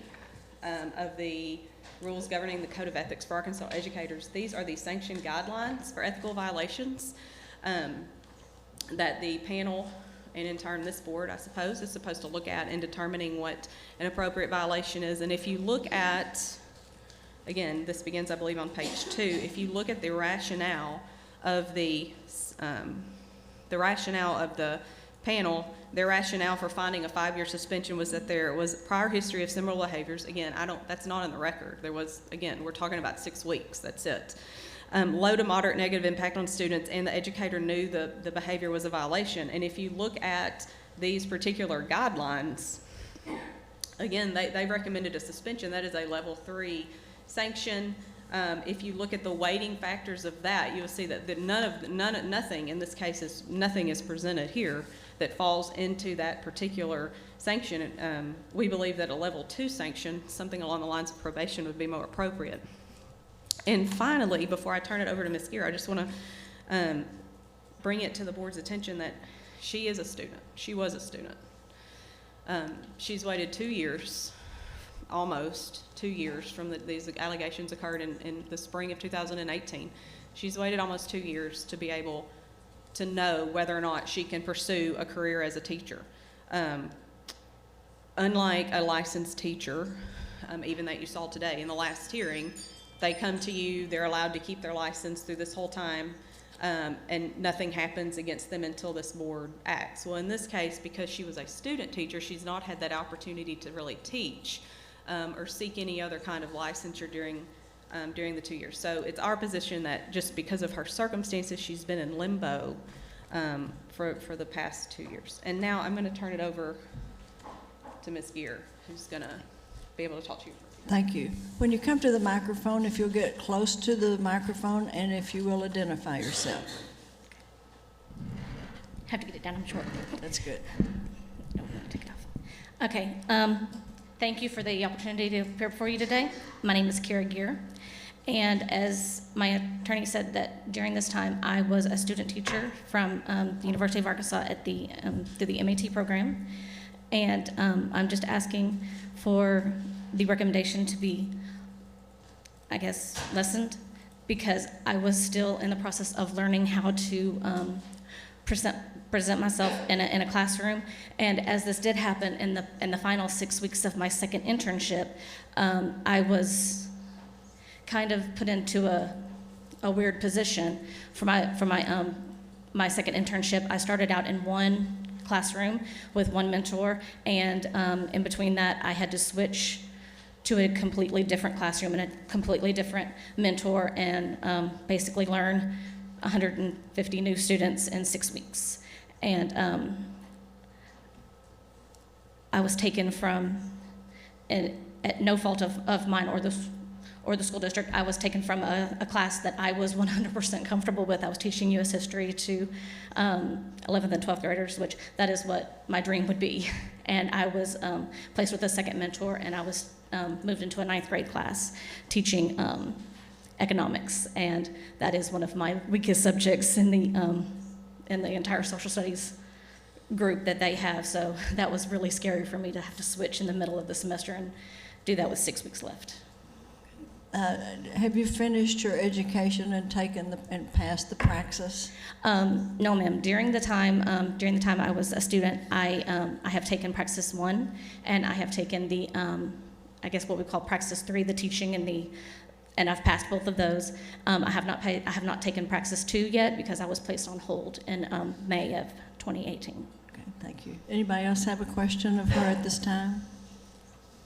of the rules governing the Code of Ethics for Arkansas educators. These are the sanction guidelines for ethical violations that the panel, and in turn this board, I suppose, is supposed to look at in determining what an appropriate violation is. And if you look at, again, this begins, I believe, on page 2. If you look at the rationale of the panel, their rationale for finding a 5-year suspension was that there was prior history of similar behaviors. Again, that's not in the record. There was, again, we're talking about 6 weeks. That's it. Low to moderate negative impact on students, and the educator knew the behavior was a violation. And if you look at these particular guidelines, again, they recommended a suspension. That is a level 3 sanction. If you look at the weighting factors of that, you'll see that nothing in this case nothing is presented here that falls into that particular sanction. We believe that a level 2 sanction, something along the lines of probation, would be more appropriate. And finally, before I turn it over to Ms. Gear, I just want to bring it to the board's attention that she is a student. She was a student. She's waited 2 years, almost 2 years from these allegations occurred in the spring of 2018. She's waited almost 2 years to be able to know whether or not she can pursue a career as a teacher. Unlike a licensed teacher, even that you saw today in the last hearing, they come to you, they're allowed to keep their license through this whole time, and nothing happens against them until this board acts. Well, in this case, because she was a student teacher, she's not had that opportunity to really teach or seek any other kind of licensure during the 2 years. So it's our position that just because of her circumstances, she's been in limbo for the past 2 years. And now I'm going to turn it over to Ms. Gear, who's going to be able to talk to you. Thank you. When you come to the microphone, if you'll get close to the microphone, and if you will identify yourself. Have to get it down, I'm short. That's good. No, take it off. Okay, Thank you for the opportunity to appear before you today. My name is Kara Gear, and as my attorney said, that during this time I was a student teacher from the University of Arkansas at the through the MAT program, and I'm just asking for the recommendation to be, I guess, lessened, because I was still in the process of learning how to present myself in a classroom. And as this did happen in the final 6 weeks of my second internship, I was kind of put into a weird position for my second internship. I started out in one classroom with one mentor, and in between that, I had to switch to a completely different classroom and a completely different mentor, and basically learn 150 new students in 6 weeks. And I was taken from, at no fault of mine or the school district, I was taken from a class that I was 100% comfortable with. I was teaching U.S. history to 11th and 12th graders, which that is what my dream would be. And I was placed with a second mentor, and I was moved into a 9th grade class teaching economics, and that is one of my weakest subjects in the entire social studies group that they have. So that was really scary for me to have to switch in the middle of the semester and do that with 6 weeks left. Have you finished your education and and passed the praxis? No, ma'am. During the time I was a student, I have taken Praxis 1, and I have taken the I guess what we call Praxis 3, the teaching and I've passed both of those. I have not taken Praxis 2 yet because I was placed on hold in May of 2018. Okay, thank you. Anybody else have a question of her at this time?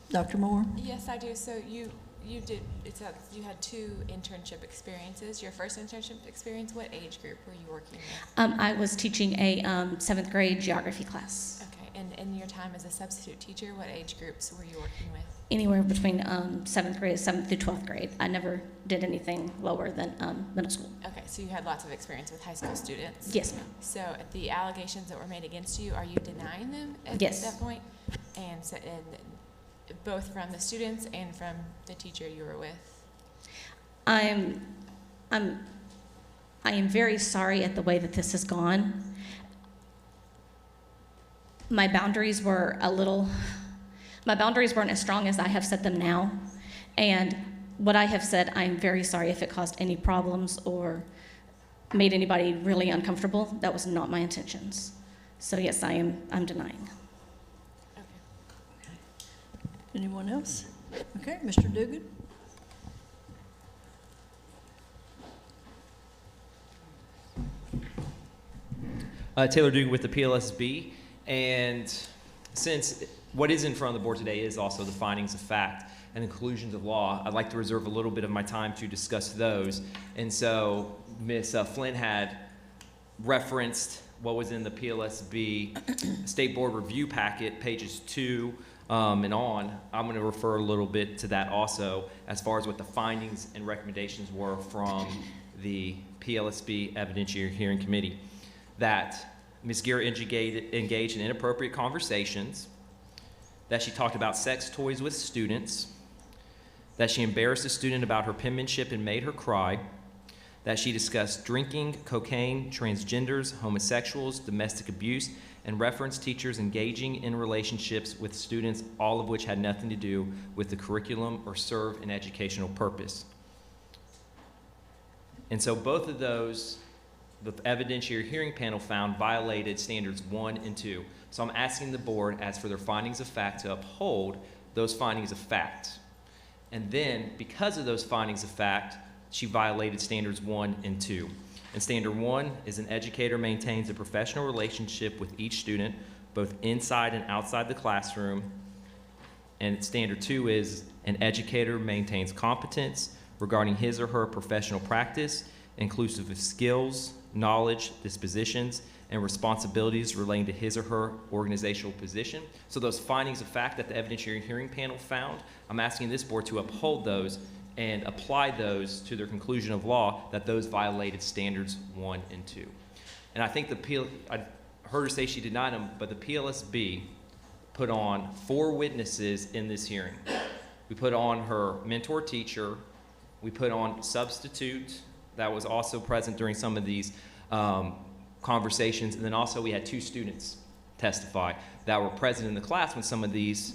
Dr. Moore? Yes, I do. So you had 2 internship experiences. Your first internship experience, what age group were you working with? I was teaching a 7th grade geography class. Okay, and in your time as a substitute teacher, what age groups were you working with? Anywhere between 7th through 12th grade. I never did anything lower than middle school. Okay, so you had lots of experience with high school students? Yes, ma'am. So the allegations that were made against you, are you denying them at Yes. that point? And both from the students and from the teacher you were with? I am very sorry at the way that this has gone. My boundaries weren't as strong as I have set them now. And what I have said, I'm very sorry if it caused any problems or made anybody really uncomfortable. That was not my intentions. So yes, I'm denying. Anyone else? Okay, Mr. Dugan? Taylor Dugan with the PLSB, and since what is in front of the board today is also the findings of fact and the conclusions of law, I'd like to reserve a little bit of my time to discuss those. And so Ms. Flynn had referenced what was in the PLSB State Board Review Packet, pages 2 and on. I'm going to refer a little bit to that also as far as what the findings and recommendations were from the PLSB Evidentiary Hearing Committee. That Ms. Gear engaged in inappropriate conversations, that she talked about sex toys with students, that she embarrassed a student about her penmanship and made her cry, that she discussed drinking, cocaine, transgenders, homosexuals, domestic abuse, and referenced teachers engaging in relationships with students, all of which had nothing to do with the curriculum or serve an educational purpose. And so both of those, the evidentiary hearing panel found violated standards 1 and 2. So I'm asking the board, as for their findings of fact, to uphold those findings of fact. And then, because of those findings of fact, she violated standards 1 and 2. And standard 1 is an educator maintains a professional relationship with each student, both inside and outside the classroom. And standard 2 is an educator maintains competence regarding his or her professional practice, inclusive of skills, knowledge, dispositions, and responsibilities relating to his or her organizational position. So those findings of fact that the evidentiary hearing panel found, I'm asking this board to uphold those and apply those to their conclusion of law that those violated standards 1 and 2. And I think I heard her say she denied them, but the PLSB put on 4 witnesses in this hearing. We put on her mentor teacher, we put on substitute that was also present during some of these conversations, and then also we had 2 students testify that were present in the class when some of these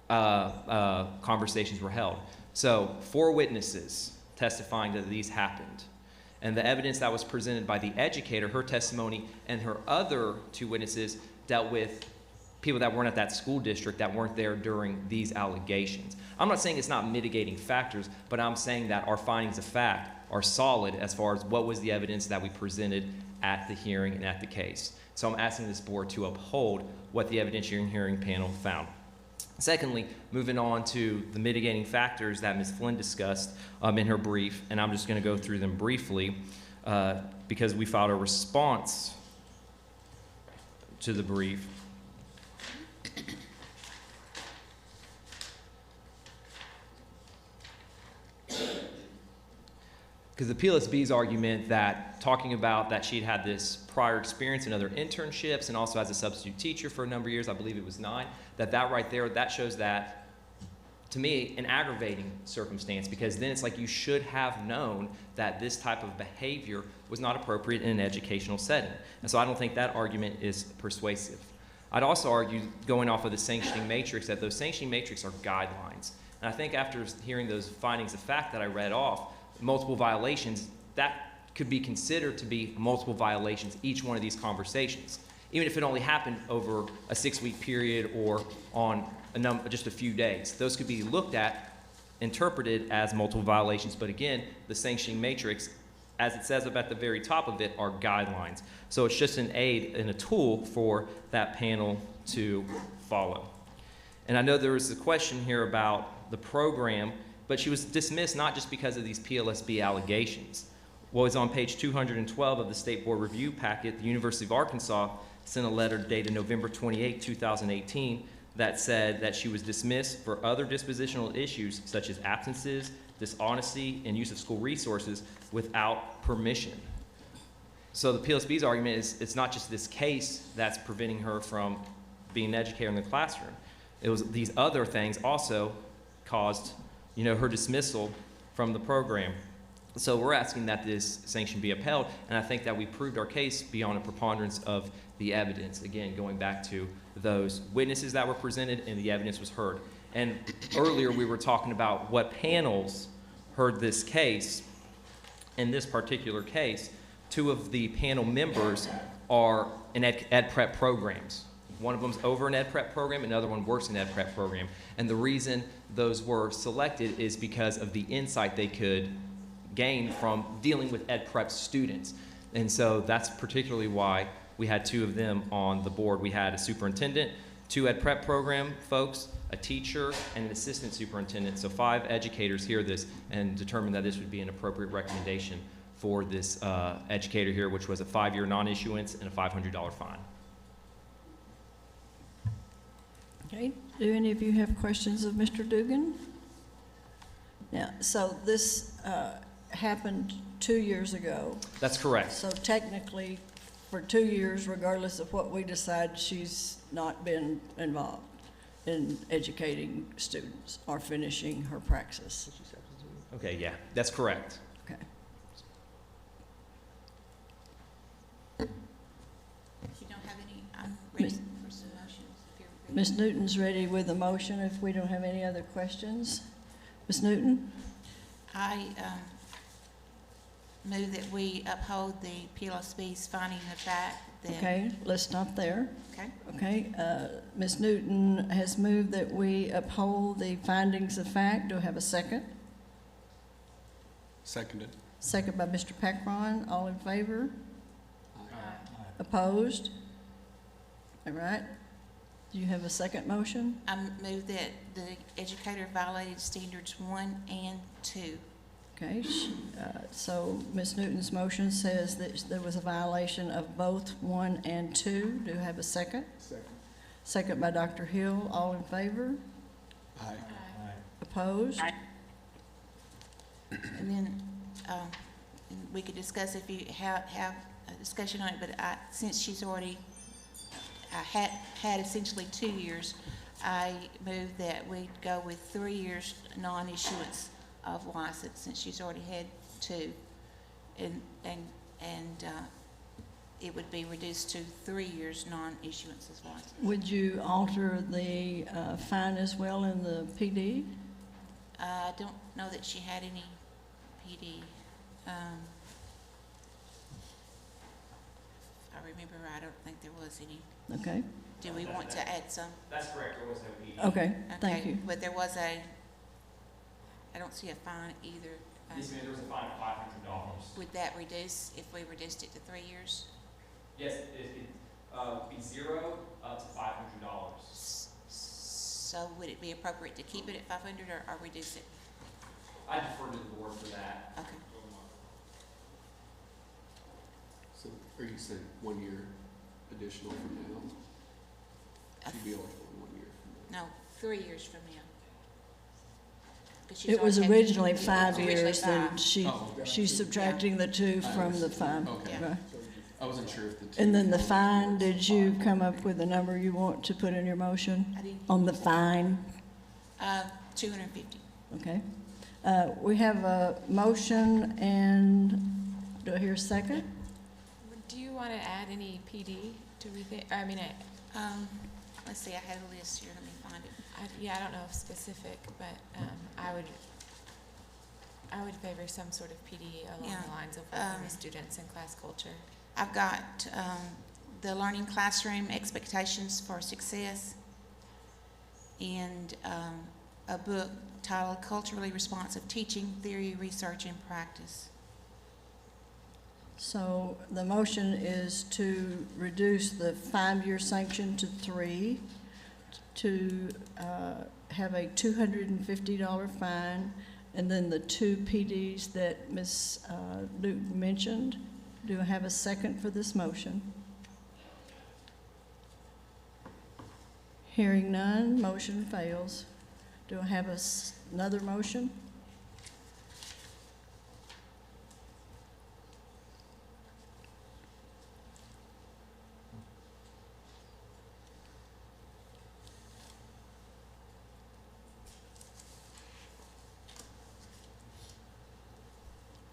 conversations were held. So 4 witnesses testifying that these happened. And the evidence that was presented by the educator, her testimony, and her other 2 witnesses dealt with people that weren't at that school district, that weren't there during these allegations. I'm not saying it's not mitigating factors, but I'm saying that our findings of fact are solid as far as what was the evidence that we presented at the hearing and at the case. So I'm asking this board to uphold what the evidentiary hearing panel found. Secondly, moving on to the mitigating factors that Ms. Flynn discussed in her brief, and I'm just going to go through them briefly because we filed a response to the brief. Because the PLSB's argument that talking about that she'd had this prior experience in other internships and also as a substitute teacher for a number of years, I believe it was 9, that right there, that shows that, to me, an aggravating circumstance, because then it's like you should have known that this type of behavior was not appropriate in an educational setting. And so I don't think that argument is persuasive. I'd also argue, going off of the sanctioning matrix, that those sanctioning matrix are guidelines. And I think after hearing those findings of fact that I read off, multiple violations, that could be considered to be multiple violations, each one of these conversations, even if it only happened over a 6-week period or on just a few days. Those could be looked at, interpreted as multiple violations, but again, the sanctioning matrix, as it says up at the very top of it, are guidelines. So it's just an aid and a tool for that panel to follow. And I know there was a question here about the program, but she was dismissed not just because of these PLSB allegations. What was on page 212 of the State Board Review packet, the University of Arkansas sent a letter dated November 28, 2018, that said that she was dismissed for other dispositional issues such as absences, dishonesty, and use of school resources without permission. So the PLSB's argument is it's not just this case that's preventing her from being an educator in the classroom. It was these other things also caused her dismissal from the program. So we're asking that this sanction be upheld, and I think that we proved our case beyond a preponderance of the evidence. Again, going back to those witnesses that were presented and the evidence was heard. And earlier we were talking about what panels heard this case. In this particular case, 2 of the panel members are in ed prep programs. One of them's over an ed prep program, another one works in ed prep program. And the reason those were selected is because of the insight they could gain from dealing with ed prep students. And so that's particularly why we had 2 of them on the board. We had a superintendent, 2 ed prep program folks, a teacher, and an assistant superintendent. So 5 educators hear this and determined that this would be an appropriate recommendation for this educator here, which was a 5-year non-issuance and a $500 fine. Okay, do any of you have questions of Mr. Dugan? Yeah, so this happened 2 years ago. That's correct. So technically, for 2 years, regardless of what we decide, she's not been involved in educating students or finishing her praxis. Okay, yeah, that's correct. Okay. If you don't have any, I'm ready for some motions. If you're ready. Ms. Newton's ready with a motion if we don't have any other questions. Ms. Newton? I move that we uphold the PLSB's finding of fact that. Okay, let's stop there. Okay. Okay, Ms. Newton has moved that we uphold the findings of fact. Do I have a second? Seconded. Second by Mr. Packron. All in favor? Opposed? All right. Do you have a second motion? I move that the educator violated standards 1 and 2. Okay, so Ms. Newton's motion says that there was a violation of both 1 and 2. Do you have a second? Second. Second by Dr. Hill. All in favor? Aye. Opposed? And then we could discuss if you have a discussion on it, but since she's already had essentially 2 years, I moved that we go with 3 years non-issuance of license, since she's already had 2. And it would be reduced to 3 years non-issuance of license. Would you alter the fine as well in the PD? I don't know that she had any PD. If I remember right, I don't think there was any. Okay. Do we want to add some? That's correct, there was no PD. Okay, thank Okay, you. but there was I don't see a fine either. Yes, ma'am, there was a fine of $500. Would that reduce, if we reduced it to 3 years? Yes, it'd be 0 up to $500. So would it be appropriate to keep it at 500 or reduce it? I defer to the board for that. Okay. So are you saying 1 year additional from now? She'd be eligible in 1 year from now? No, 3 years from now. 'Cause she's It was already had originally 5 originally years, and 5. she's subtracting the 2 from the 5. Okay. Okay. I wasn't sure if the two. And then the fine, did you come up with a number you want to put in your motion? I did. On the fine? 250. Okay. We have a motion, and do I hear a second? Do you want to add any PD? Do we think, I mean, Let's see, I had a list here, let me find it. yeah, I don't know if specific, but I would favor some sort of PD along Yeah. the lines of working with students and class culture. I've got the Learning Classroom Expectations for Success, and a book titled Culturally Responsive Teaching, Theory, Research, and Practice. So the motion is to reduce the 5-year sanction to 3, to have a $250 fine, and then the 2 PDs that Ms. Luke mentioned. Do I have a second for this motion? Hearing none, motion fails. Do I have another motion?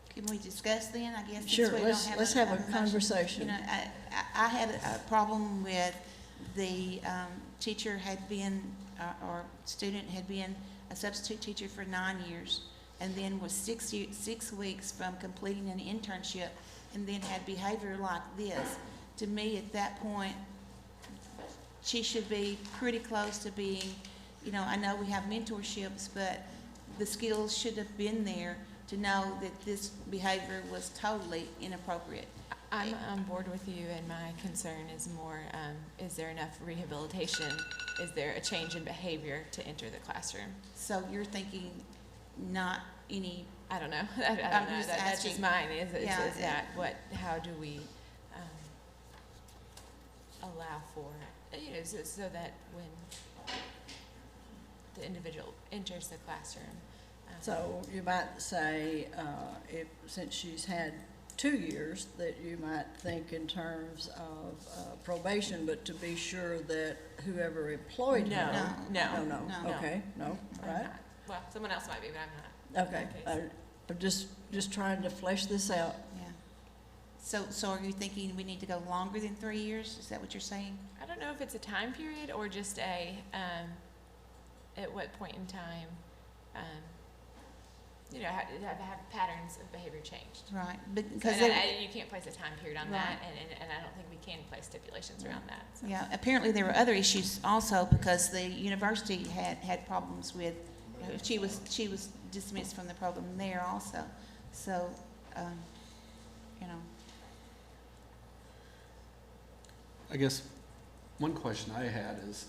Can we discuss then, I guess? since Sure, we don't let's have a motion? conversation. You know, I had a problem with the teacher had been, or student had been a substitute teacher for 9 years, and then was 6 weeks from completing an internship, and then had behavior like this. To me, at that point, she should be pretty close to being, you know, I know we have mentorships, but the skills should have been there to know that this behavior was totally inappropriate. I'm on board with you, and my concern is more, is there enough rehabilitation? Is there a change in behavior to enter the classroom? So you're thinking not any? I don't know. I don't I'm know. just That's just asking. mine. Is Yeah, that what? How do we allow for, you know, so that when the individual enters the classroom? So you might say, since she's had 2 years, that you might think in terms of probation, but to be sure that whoever employed her. No. Okay, no, I'm right? not. Well, someone else might be, but I'm not. Okay, in that case. I'm just trying to flesh this out. Yeah. So are you thinking we need to go longer than 3 years? Is that what you're saying? I don't know if it's a time period or just at what point in time, you know, have patterns of behavior changed. Right, So, because and you can't place a time period on Right. that, and I don't think we can place stipulations around that. So. yeah, apparently there were other issues also, because the university had problems with, she was dismissed from the program there also. So, you know. I guess one question I had is,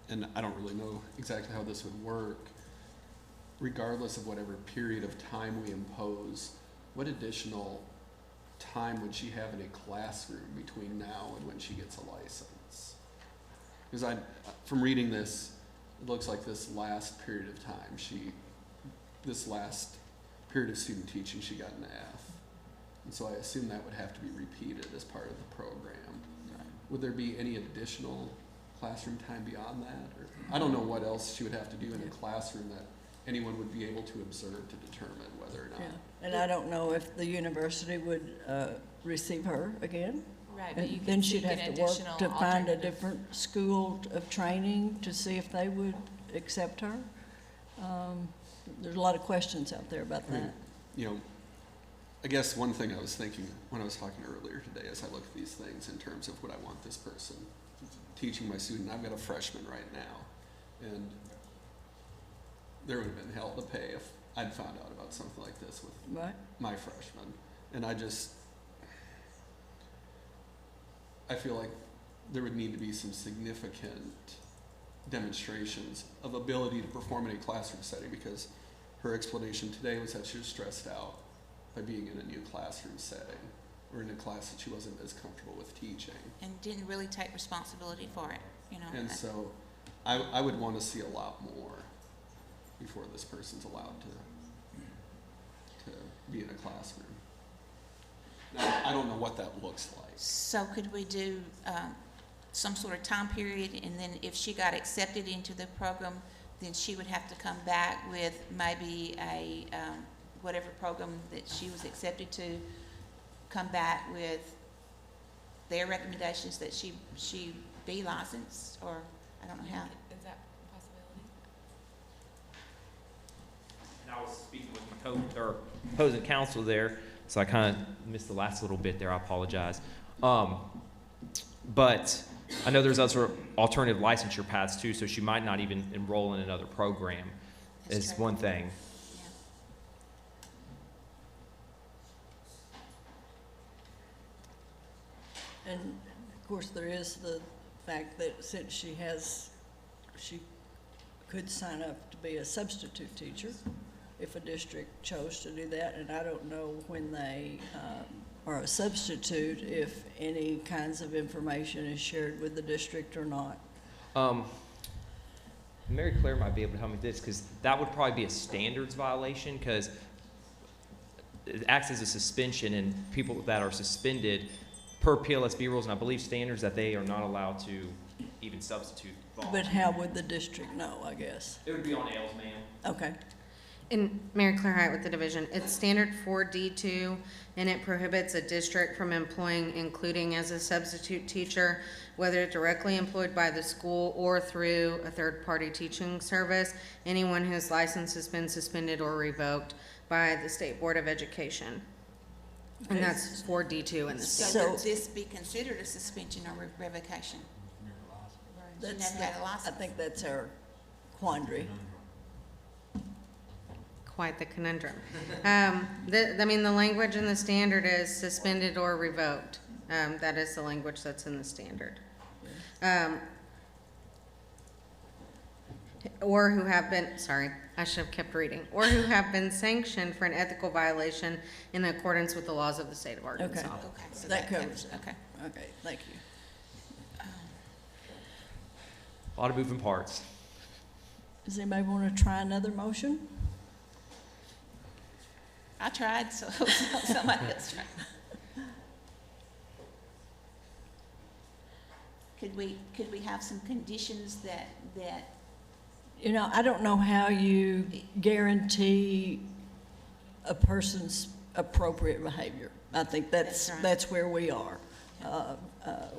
and I don't really know exactly how this would work, regardless of whatever period of time we impose, what additional time would she have in a classroom between now and when she gets a license? Because from reading this, it looks like this last period of time, this last period of student teaching, she got an F. And so I assume that would have to be repeated as part of the program. would there be any additional classroom time beyond that? Or, I don't know what else she would have to do in a classroom that anyone would be able to observe to determine whether or not. Yeah. And I don't know if the university would receive her again. Right, but And you then can she'd seek an have to work additional to find a alternative. different school of training to see if they would accept her. There's a lot of questions out there about I mean, that. you know, I guess one thing I was thinking when I was talking earlier today as I look at these things in terms of what I want this person teaching my student. I've got a freshman right now, and there would have been hell to pay if I'd found out about something like this with Right. my freshman. And I feel like there would need to be some significant demonstrations of ability to perform in a classroom setting, because her explanation today was that she was stressed out by being in a new classroom setting or in a class that she wasn't as comfortable with teaching. And didn't really take responsibility for it, you know. And so I would want to see a lot more before this person's allowed to be in a classroom. Now, I don't know what that looks like. So could we do some sort of time period, and then if she got accepted into the program, then she would have to come back with maybe a, whatever program that she was accepted to, come back with their recommendations that she be licensed, or I don't know how. Is that a possibility? And I was speaking with my opposing counsel there, so I kind of missed the last little bit there. I apologize. But I know there's other alternative licensure paths too, so she might not even enroll in another program. Is one thing. And of course, there is the fact that since she could sign up to be a substitute teacher if a district chose to do that. And I don't know when they are a substitute if any kinds of information is shared with the district or not. Mary Claire might be able to help me with this, because that would probably be a standards violation, because it acts as a suspension, and people that are suspended per PLSB rules, and I believe standards, that they are not allowed to even substitute. But how would the district know, I guess? It would be on L's, ma'am. Okay. And Mary Claire Hyatt with the division, it's standard 4D2, and it prohibits a district from employing, including as a substitute teacher, whether directly employed by the school or through a third-party teaching service, anyone whose license has been suspended or revoked by the State Board of Education. And that's 4D2 in the state. So would this be considered a suspension or revocation? That's never had a license. I think that's our quandary. Quite the conundrum. I mean, the language in the standard is suspended or revoked. That is the language that's in the standard. Or who have been, sorry, I should have kept reading, or who have been sanctioned for an ethical violation in accordance with the laws of the state of Arkansas. Okay, so that covers it. Okay. Okay, thank you. A lot of moving parts. Does anybody want to try another motion? I tried, so somebody else tried. Could we have some conditions that You know, I don't know how you guarantee a person's appropriate behavior. I think That's right. that's where we are.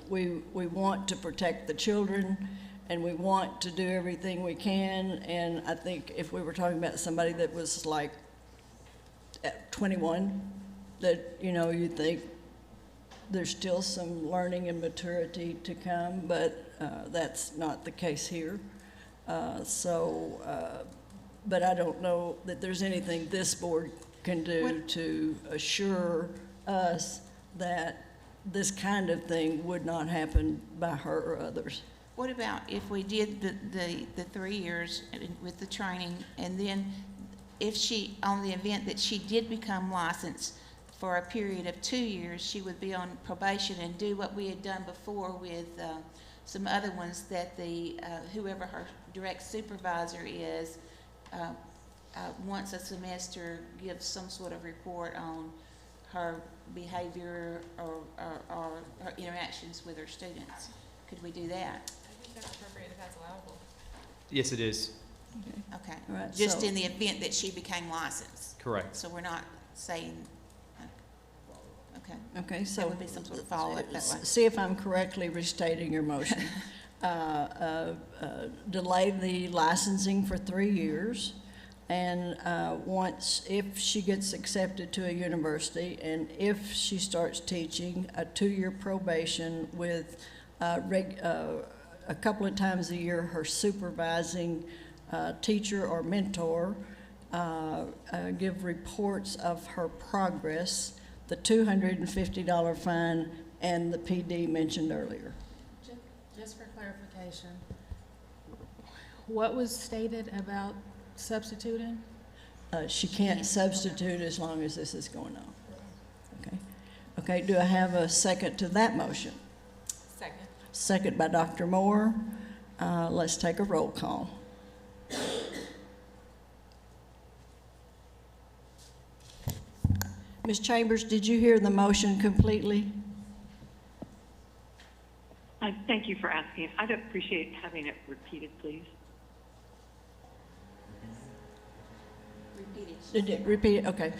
We want to protect the children, and we want to do everything we can. And I think if we were talking about somebody that was like at 21, that, you know, you think there's still some learning and maturity to come, but that's not the case here. But I don't know that there's anything this board can do to assure us that this kind of thing would not happen by her or others. What about if we did the 3 years with the training, and then if she, on the event that she did become licensed for a period of 2 years, she would be on probation and do what we had done before with some other ones, that whoever her direct supervisor is, once a semester gives some sort of report on her behavior or her interactions with her students. Could we do that? I think that's appropriate if that's allowable. Yes, it is. Okay. All right, Just so- in the event that she became licensed. Correct. So we're not saying, okay. Okay, so. There would be some sort of follow-up that way. See if I'm correctly restating your motion. Delay the licensing for 3 years, and if she gets accepted to a university, and if she starts teaching, a 2-year probation with a couple of times a year her supervising teacher or mentor give reports of her progress, the $250 fine, and the PD mentioned earlier. Just for clarification, what was stated about substituting? She can't substitute as long as this is going on. Okay. Okay, do I have a second to that motion? Second. Second by Dr. Moore. Let's take a roll call. Ms. Chambers, did you hear the motion completely? Thank you for asking. I'd appreciate having it repeated, please. Did it repeat it? Okay.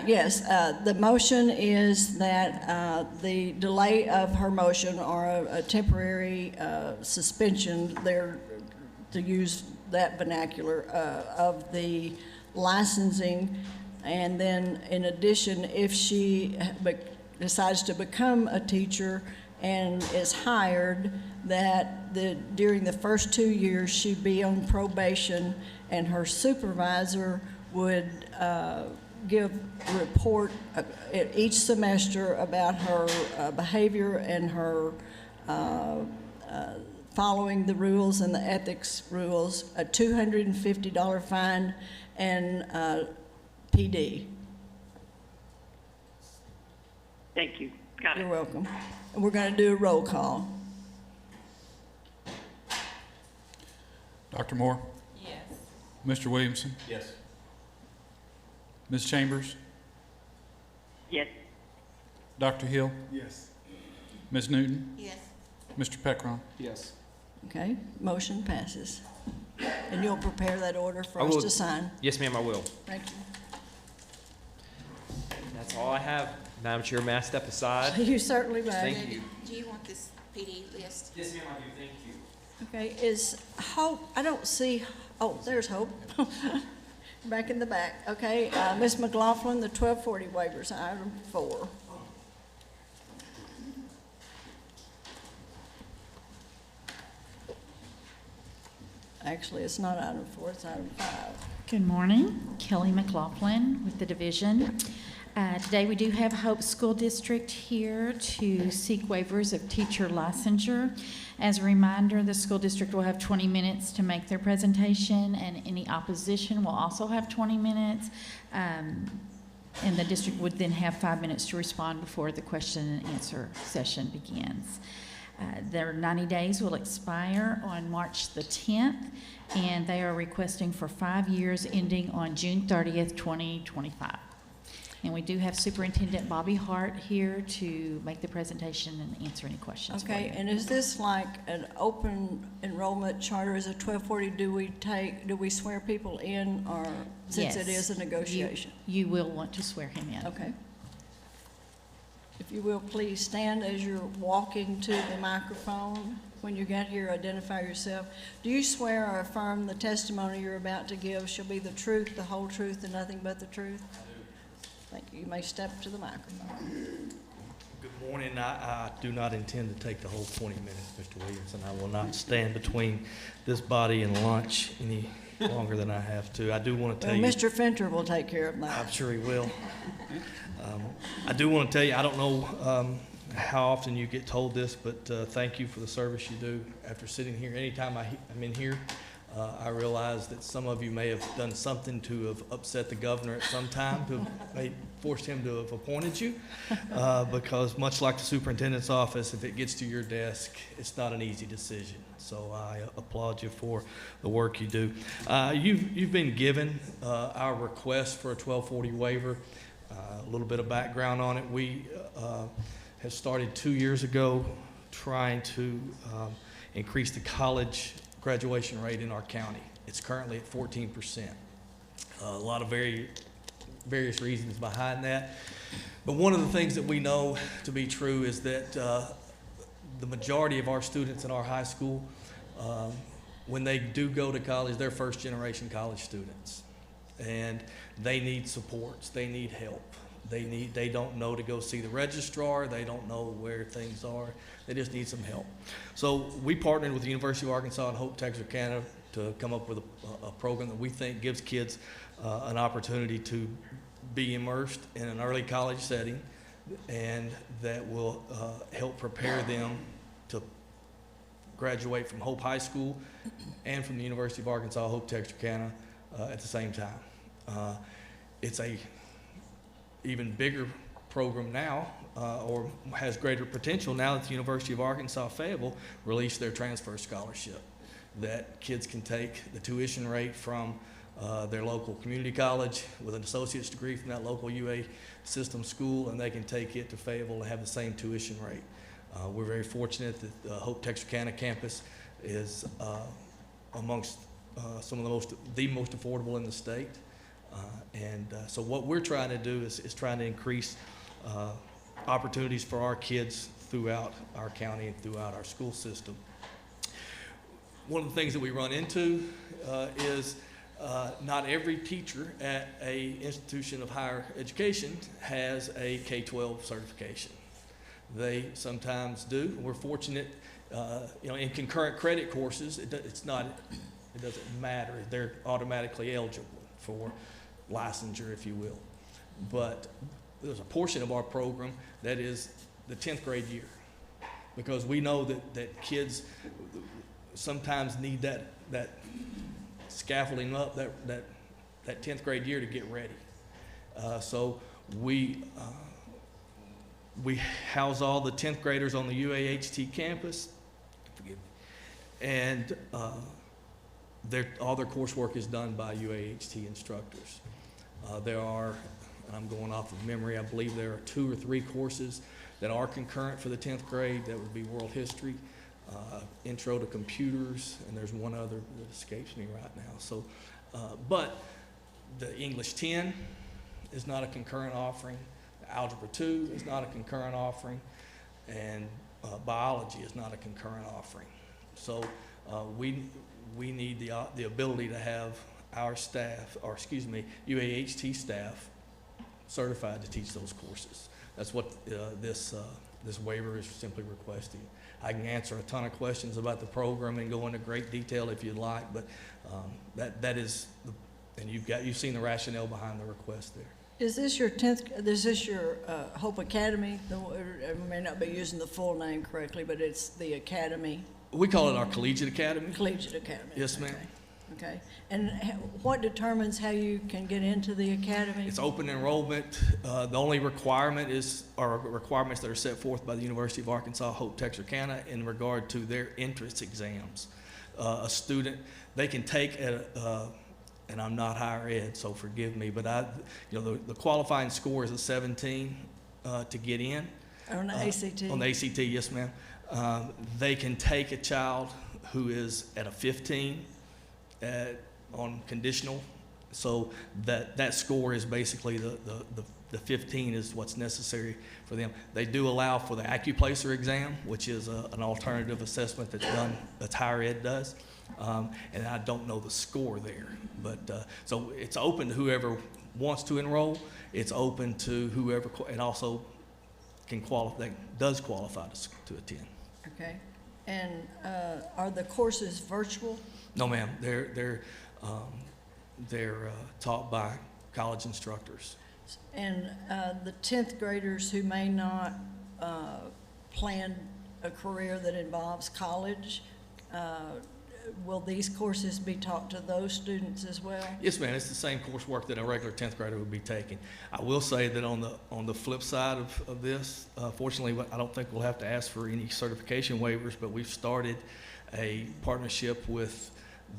Yes, the motion is that the delay of her motion or a temporary suspension there, to use that vernacular, of the licensing. And then in addition, if she decides to become a teacher and is hired, that during the first 2 years she'd be on probation, and her supervisor would give a report each semester about her behavior and her following the rules and the ethics rules, a $250 fine, and PD. Thank you. Got it. You're welcome. And we're going to do a roll call. Dr. Moore? Yes. Mr. Williamson? Yes. Ms. Chambers? Yes. Dr. Hill? Yes. Ms. Newton? Yes. Mr. Peckron? Yes. Okay, motion passes. And you'll prepare that order for I us will. to sign. Yes, ma'am, I will. Thank you. That's all I have. Madam Chair, may I step aside? You certainly may. Thank you. Do you want this PD list? Yes, ma'am, I do. Thank you. Okay, is Hope, I don't see, oh, there's Hope. Back in the back. Okay, Ms. McLaughlin, the 1240 waivers, item 4. Actually, it's not item 4, it's item 5. Good morning, Kelly McLaughlin with the division. Today we do have Hope School District here to seek waivers of teacher licensure. As a reminder, the school district will have 20 minutes to make their presentation, and any opposition will also have 20 minutes. And the district would then have 5 minutes to respond before the question and answer session begins. Their 90 days will expire on March the 10th, and they are requesting for 5 years ending on June 30th, 2025. And we do have Superintendent Bobby Hart here to make the presentation and answer any questions for Okay, you. and is this like an open enrollment charter? Is it 1240? Do we swear people in, or since it Yes. is a negotiation? You will want to swear him in. Okay. If you will, please stand as you're walking to the microphone. When you get here, identify yourself. Do you swear or affirm the testimony you're about to give shall be the truth, the whole truth, and nothing but the truth? I do. Thank you. You may step to the microphone. Good morning. I do not intend to take the whole 20 minutes, Mr. Williamson. I will not stand between this body and lunch any longer than I have to. I do want to tell Well, you. Mr. Fenter will take care of that. I'm sure he will. I do want to tell you, I don't know how often you get told this, but thank you for the service you do. After sitting here, anytime I'm in here, I realize that some of you may have done something to have upset the governor at some time, to have may forced him to have appointed you, because much like the superintendent's office, if it gets to your desk, it's not an easy decision. So I applaud you for the work you do. You've been given our request for a 1240 waiver. A little bit of background on it. We have started 2 years ago trying to increase the college graduation rate in our county. It's currently at 14%. A lot of various reasons behind that. But one of the things that we know to be true is that the majority of our students in our high school, when they do go to college, they're first generation college students. And they need supports, they need help. They don't know to go see the registrar, they don't know where things are, they just need some help. So we partnered with the University of Arkansas and Hope Texarkana to come up with a program that we think gives kids an opportunity to be immersed in an early college setting, and that will help prepare them to graduate from Hope High School and from the University of Arkansas, Hope Texarkana at the same time. It's a even bigger program now, or has greater potential now that the University of Arkansas Fayetteville released their transfer scholarship, that kids can take the tuition rate from their local community college with an associate's degree from that local UA system school, and they can take it to Fayetteville and have the same tuition rate. We're very fortunate that the Hope Texarkana campus is amongst some of the most affordable in the state. So what we're trying to do is trying to increase opportunities for our kids throughout our county and throughout our school system. One of the things that we run into is not every teacher at an institution of higher education has a K-12 certification. They sometimes do. We're fortunate, in concurrent credit courses, it doesn't matter. They're automatically eligible for licensure, if you will. But there's a portion of our program that is the 10th grade year, because we know that kids sometimes need that scaffolding up, that 10th grade year to get ready. So we house all the 10th graders on the UAHT campus, forgive me, and all their coursework is done by UAHT instructors. There are, and I'm going off of memory, I believe there are 2 or 3 courses that are concurrent for the 10th grade. That would be world history, intro to computers, and there's one other that escapes me right now. So, but the English 10 is not a concurrent offering. Algebra 2 is not a concurrent offering, and biology is not a concurrent offering. So we need the ability to have our staff, or excuse me, UAHT staff certified to teach those courses. That's what this waiver is simply requesting. I can answer a ton of questions about the program and go into great detail if you'd like, but that is, and you've seen the rationale behind the request there. Is this your 10th, is this your Hope Academy? I may not be using the full name correctly, but it's the academy. We call it our Collegiate Academy. Collegiate Academy. Yes, ma'am. Okay. And what determines how you can get into the academy? It's open enrollment. The only requirement are requirements that are set forth by the University of Arkansas Hope Texarkana in regard to their entrance exams. A student, they can take and I'm not higher ed, so forgive me, but the qualifying score is a 17 to get in. On the ACT? On the ACT, yes, ma'am. They can take a child who is at a 15 on conditional, so that score is basically the 15 is what's necessary for them. They do allow for the AccuPlacer exam, which is an alternative assessment that's higher ed does. And I don't know the score there, but so it's open to whoever wants to enroll. It's open to whoever, and also does qualify to attend. Okay. And are the courses virtual? No, ma'am. They're taught by college instructors. And the 10th graders who may not plan a career that involves college, will these courses be taught to those students as well? Yes, ma'am. It's the same coursework that a regular 10th grader would be taking. I will say that on the flip side of this, fortunately, I don't think we'll have to ask for any certification waivers, but we've started a partnership with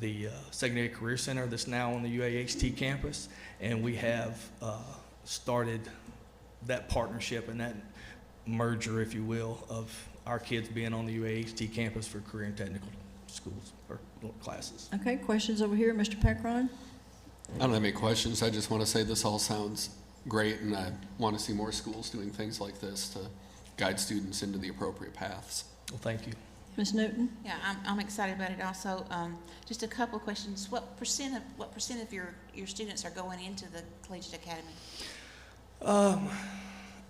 the Secondary Career Center that's now on the UAHT campus, and we have started that partnership and that merger, if you will, of our kids being on the UAHT campus for career and technical schools or classes. Okay, questions over here, Mr. Pecron? I don't have any questions. I just want to say this all sounds great, and I want to see more schools doing things like this to guide students into the appropriate paths. Well, thank you. Ms. Newton? Yeah, I'm excited about it also. Just a couple of questions. What percent of your students are going into the Collegiate Academy?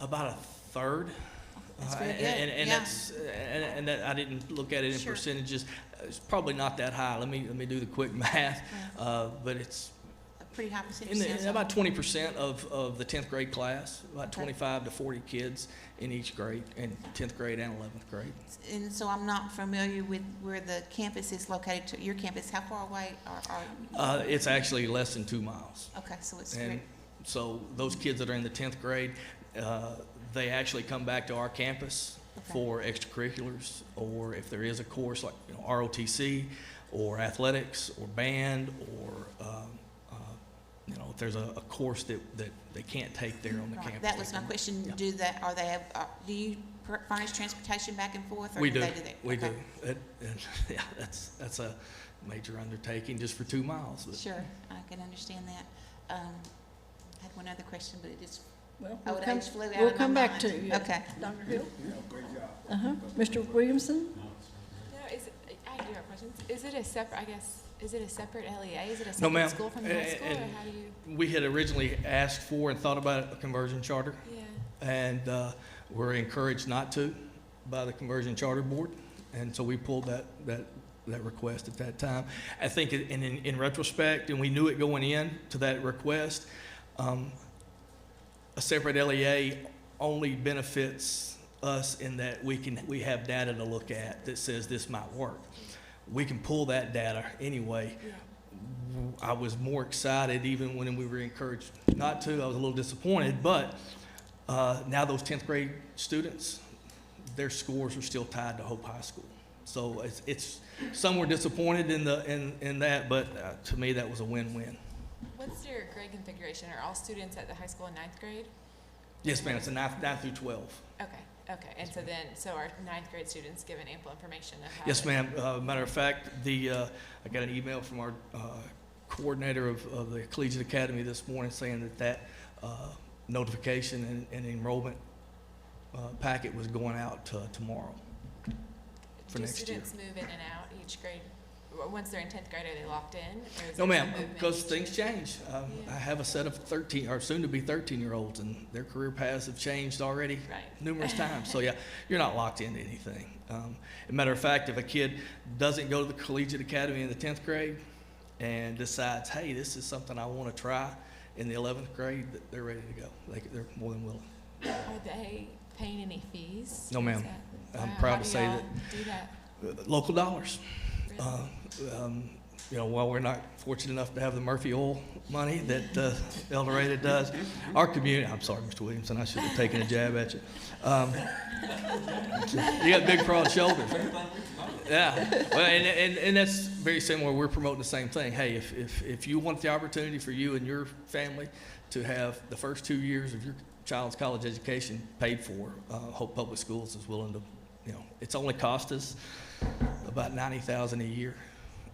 About a third. That's very good. And Yeah. that's, and that, I didn't look at it in Sure. percentages. It's probably not that high. Let me do the quick math. But it's A pretty high percentage. about 20% of the 10th grade class, about Okay. 25 to 40 kids in each grade, in 10th grade and 11th grade. And so I'm not familiar with where the campus is located. To your campus, how far away are you? It's actually less than 2 miles. Okay, so it's And great. so those kids that are in the 10th grade, they actually come back to our campus for extracurriculars, or if there is a course like ROTC or athletics or band, or if there's a course that they can't take there on the Right. campus. That was my question. Yeah. Do you furnish transportation back and forth, or We do do, they do that? we Okay. do. Yeah, that's a major undertaking just for 2 miles. But Sure, I can understand that. I had one other question, but it just, Well, old come- age flew out we'll of my come back mind. to you. Okay. Dr. Hill? Yeah, great job. Uh-huh. Mr. Williamson? No, I do have questions. Is it a separate, I guess, is it a separate LEA? Is it a No, separate ma'am. school from the high school, or And how do you? we had originally asked for and thought about a conversion charter. Yeah. And we're encouraged not to by the conversion charter board. And so we pulled that request at that time. I think in retrospect, and we knew it going in to that request, a separate LEA only benefits us in that we have data to look at that says this might work. We can pull that data anyway. I was more excited even when we were encouraged not to. I was a little disappointed, but now those 10th grade students, their scores are still tied to Hope High School. So it's some were disappointed in that, but to me that was a win-win. What's your grade configuration? Are all students at the high school in 9th grade? Yes, ma'am. It's a 9 through 12. Okay. And so our 9th grade students given ample information of how? Yes, ma'am. Matter of fact, I got an email from our coordinator of the Collegiate Academy this morning saying that notification and enrollment packet was going out tomorrow for next year. Do students move in and out each grade? Once they're in 10th grade, are they locked in? Or is No, there ma'am, some movement because each things year? change. I have a set of 13, or soon-to-be 13-year-olds, and their career paths have changed already numerous times. So, yeah, you're not locked into anything. As a matter of fact, if a kid doesn't go to the Collegiate Academy in the 10th grade and decides, hey, this is something I want to try in the 11th grade, they're ready to go. They're more than willing. Are they paying any fees? No, ma'am. Is that- I'm Wow, proud how to do say y'all that. do that? Local dollars. While we're not fortunate enough to have the Murphy Oil money that El Dorado does, our community, I'm sorry, Mr. Williamson, I should have taken a jab at you. You got big, broad shoulders. Yeah, well, and that's very similar. We're promoting the same thing. Hey, if you want the opportunity for you and your family to have the first 2 years of your child's college education paid for, Hope Public Schools is willing to, it's only cost us about $90,000 a year,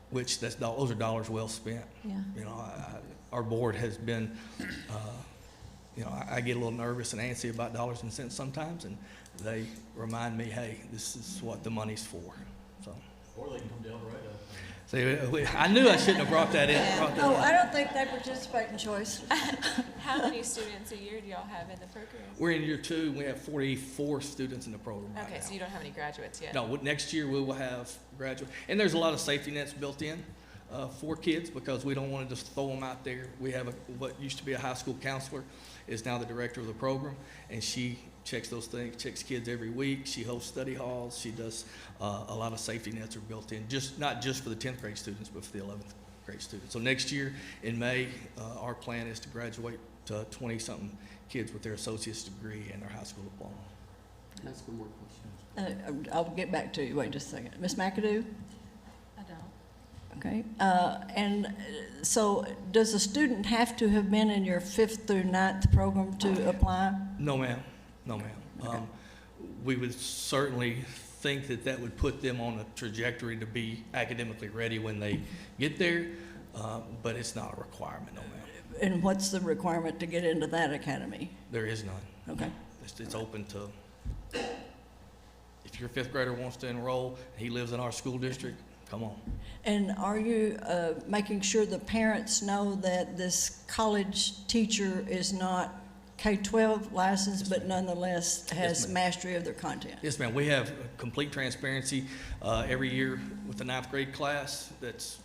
which those are dollars well spent. Yeah. Our board has been, I get a little nervous and antsy about dollars and cents sometimes, and they remind me, hey, this is what the money's for. So. Or they can come to El Dorado. See, I knew I shouldn't have brought that in. Oh, I don't think they participate in choice. How many students a year do y'all have in the program? We're in year 2. We have 44 students in the program right Okay, now. so you don't have any graduates yet? No, next year we will have graduate, and there's a lot of safety nets built in for kids because we don't want to just throw them out there. We have what used to be a high school counselor is now the director of the program, and she checks those things, checks kids every week. She hosts study halls. She does a lot of safety nets are built in, not just for the 10th grade students, but for the 11th grade students. So next year in May, our plan is to graduate 20-something kids with their associate's degree and their high school diploma. Can I ask one more question? I'll get back to you. Wait just a second. Ms. McAdoo? I don't. Okay, and so does a student have to have been in your 5th through 9th program to apply? No, ma'am. No, ma'am. Okay. We would certainly think that that would put them on a trajectory to be academically ready when they get there, but it's not a requirement, no, ma'am. And what's the requirement to get into that academy? There is none. Okay. It's open to, if your 5th grader wants to enroll, he lives in our school district, come on. And are you making sure the parents know that this college teacher is not K-12 licensed, but nonetheless has mastery of their content? Yes, ma'am. We have complete transparency every year with the 9th grade class that's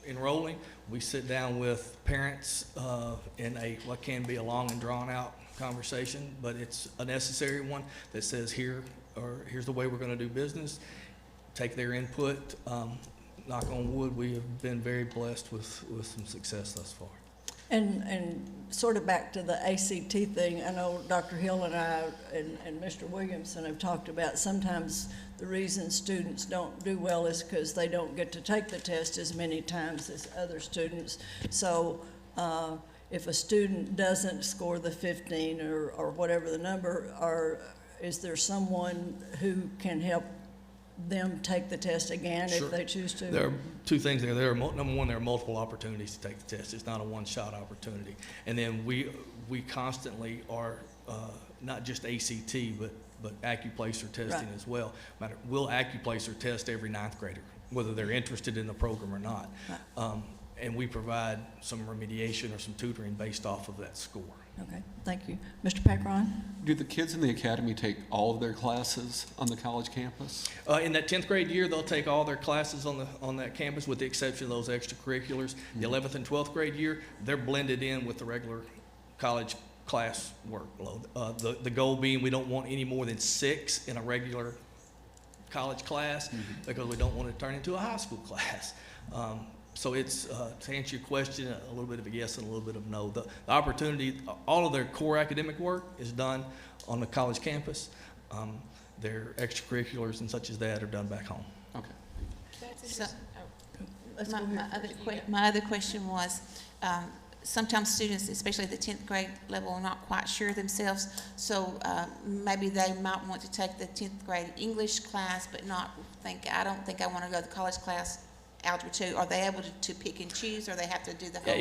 enrolling. We sit down with parents in what can be a long and drawn out conversation, but it's a necessary one that says here's the way we're going to do business. Take their input. Knock on wood, we have been very blessed with some success thus far. And sort of back to the ACT thing, I know Dr. Hill and I and Mr. Williamson have talked about sometimes the reason students don't do well is because they don't get to take the test as many times as other students. So if a student doesn't score the 15 or whatever the number, is there someone who can help them take the test again Sure. if they choose to? There are two things there. Number one, there are multiple opportunities to take the test. It's not a one-shot opportunity. And then we constantly are not just ACT, but AccuPlacer testing as well. We'll AccuPlacer test every 9th grader, whether they're interested in the program or not. And we provide some remediation or some tutoring based off of that score. Okay, thank you. Mr. Packron? Do the kids in the academy take all of their classes on the college campus? In that 10th grade year, they'll take all their classes on that campus with the exception of those extracurriculars. The 11th and 12th grade year, they're blended in with the regular college class workload. The goal being we don't want any more than 6 in a regular college class because we don't want it to turn into a high school class. So it's, to answer your question, a little bit of a yes and a little bit of no. The opportunity, all of their core academic work is done on the college campus. Their extracurriculars and such as that are done back home. Okay. So, my other question was, sometimes students, especially at the 10th grade level, are not quite sure themselves, so maybe they might want to take the 10th grade English class, but I don't think I want to go to the college class, Algebra 2. Are they able to pick and choose, or they have to do the whole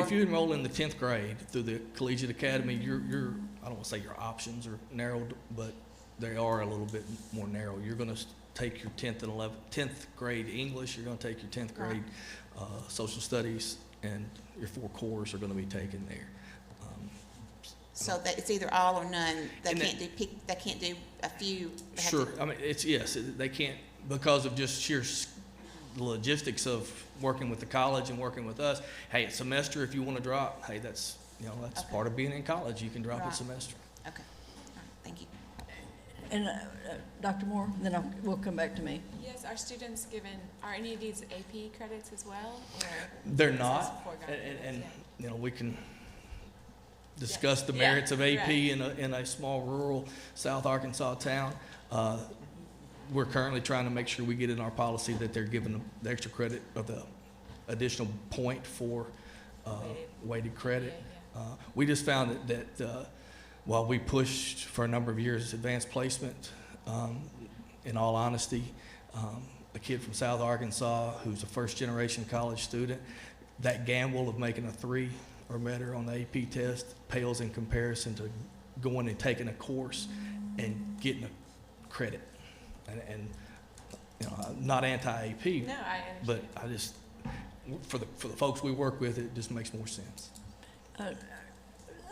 If you enroll in the 10th grade through the Collegiate Academy, your I don't want to say your options are narrowed, but they are a little bit more narrow. You're going to take your 10th and 10th grade English, you're going to take your 10th grade social studies, and your 4 cores are going to be taken there. So that it's either all or none. They can't do a few. Sure. I mean, they can't, because of just sheer the logistics of working with the college and working with us. Hey, a semester, if you want to drop, hey, that's part of being in college. You can drop a semester. Okay. All right. Thank you. And Dr. Moore, then we'll come back to me. Yes, are students given, are any of these AP credits as well? Or They're not, and we can discuss the merits of AP in a small rural South Arkansas town. We're currently trying to make sure we get in our policy that they're given the extra credit or the additional point for weighted credit. We just found that while we pushed for a number of years advanced placement, in all honesty, a kid from South Arkansas who's a first-generation college student, that gamble of making a 3 or better on the AP test pales in comparison to going and taking a course and getting a credit. And I'm not anti-AP, no, I but I just, for the folks we work with, it just makes more sense.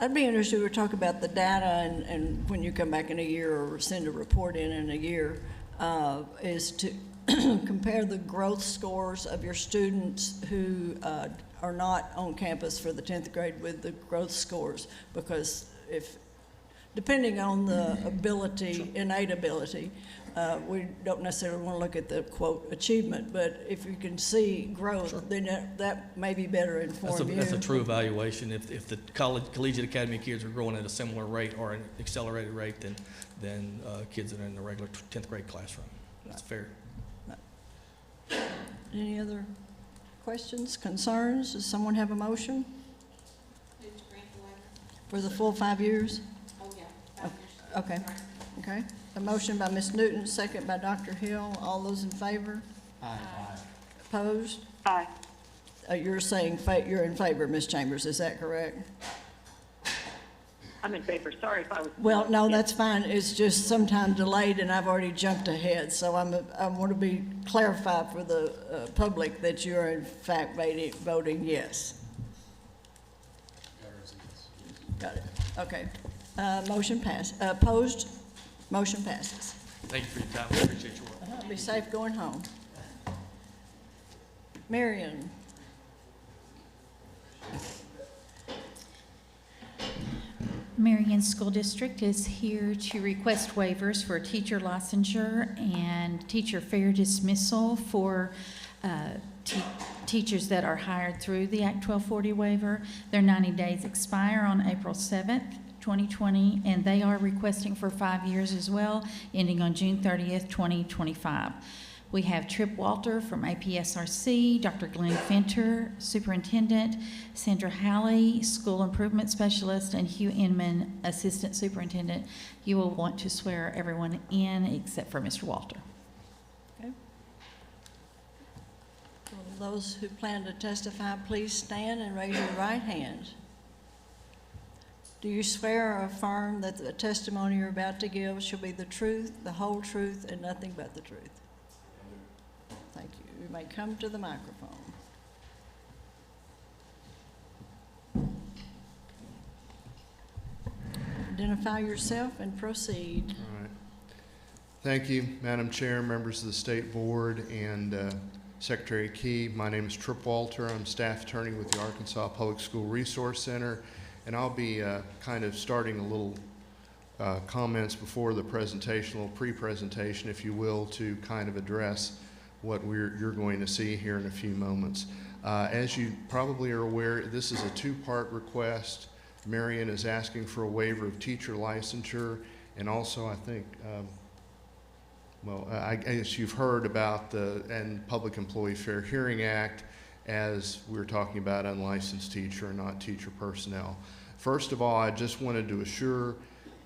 I'd be interested to talk about the data and when you come back in a year or send a report in a year, is to compare the growth scores of your students who are not on campus for the 10th grade with the growth scores, because depending on the ability, innate ability, we don't necessarily want to look at the, quote, achievement, but if you can see growth, then that may be better inform you. That's a true evaluation. If the collegiate academy kids are growing at a similar rate or an accelerated rate than kids that are in the regular 10th grade classroom. That's fair. Any other questions, concerns? Does someone have a motion? For the full 5 years? Oh, yeah. Okay, okay. A motion by Ms. Newton, second by Dr. Hill. All those in favor? Aye. Opposed? Aye. You're saying you're in favor, Ms. Chambers, is that correct? I'm in favor. Sorry if I was. Well, no, that's fine. It's just sometime delayed, and I've already jumped ahead. So I want to be clarified for the public that you're in fact voting yes. Got it. Okay. Motion passed. Opposed? Motion passes. Thank you for your time. I appreciate your work. Be safe going home. Marion. Marion School District is here to request waivers for teacher licensure and teacher fair dismissal for teachers that are hired through the Act 1240 waiver. Their 90 days expire on April 7th, 2020, and they are requesting for 5 years as well, ending on June 30th, 2025. We have Trip Walter from APSRC, Dr. Glenn Fenter, Superintendent, Sandra Halley, School Improvement Specialist, and Hugh Inman, Assistant Superintendent. You will want to swear everyone in except for Mr. Walter. Okay. Will those who plan to testify please stand and raise your right hand? Do you swear or affirm that the testimony you're about to give shall be the truth, the whole truth, and nothing but the truth? Thank you. You may come to the microphone. Identify yourself and proceed. All right. Thank you, Madam Chair, members of the State Board, and Secretary Key. My name is Trip Walter. I'm staff attorney with the Arkansas Public School Resource Center, and I'll be kind of starting a little comments before the presentation, a little pre-presentation, if you will, to kind of address what you're going to see here in a few moments. As you probably are aware, this is a two-part request. Marion is asking for a waiver of teacher licensure, and also I think, I guess you've heard about the Public Employee Fair Hearing Act as we're talking about unlicensed teacher and not teacher personnel. First of all, I just wanted to assure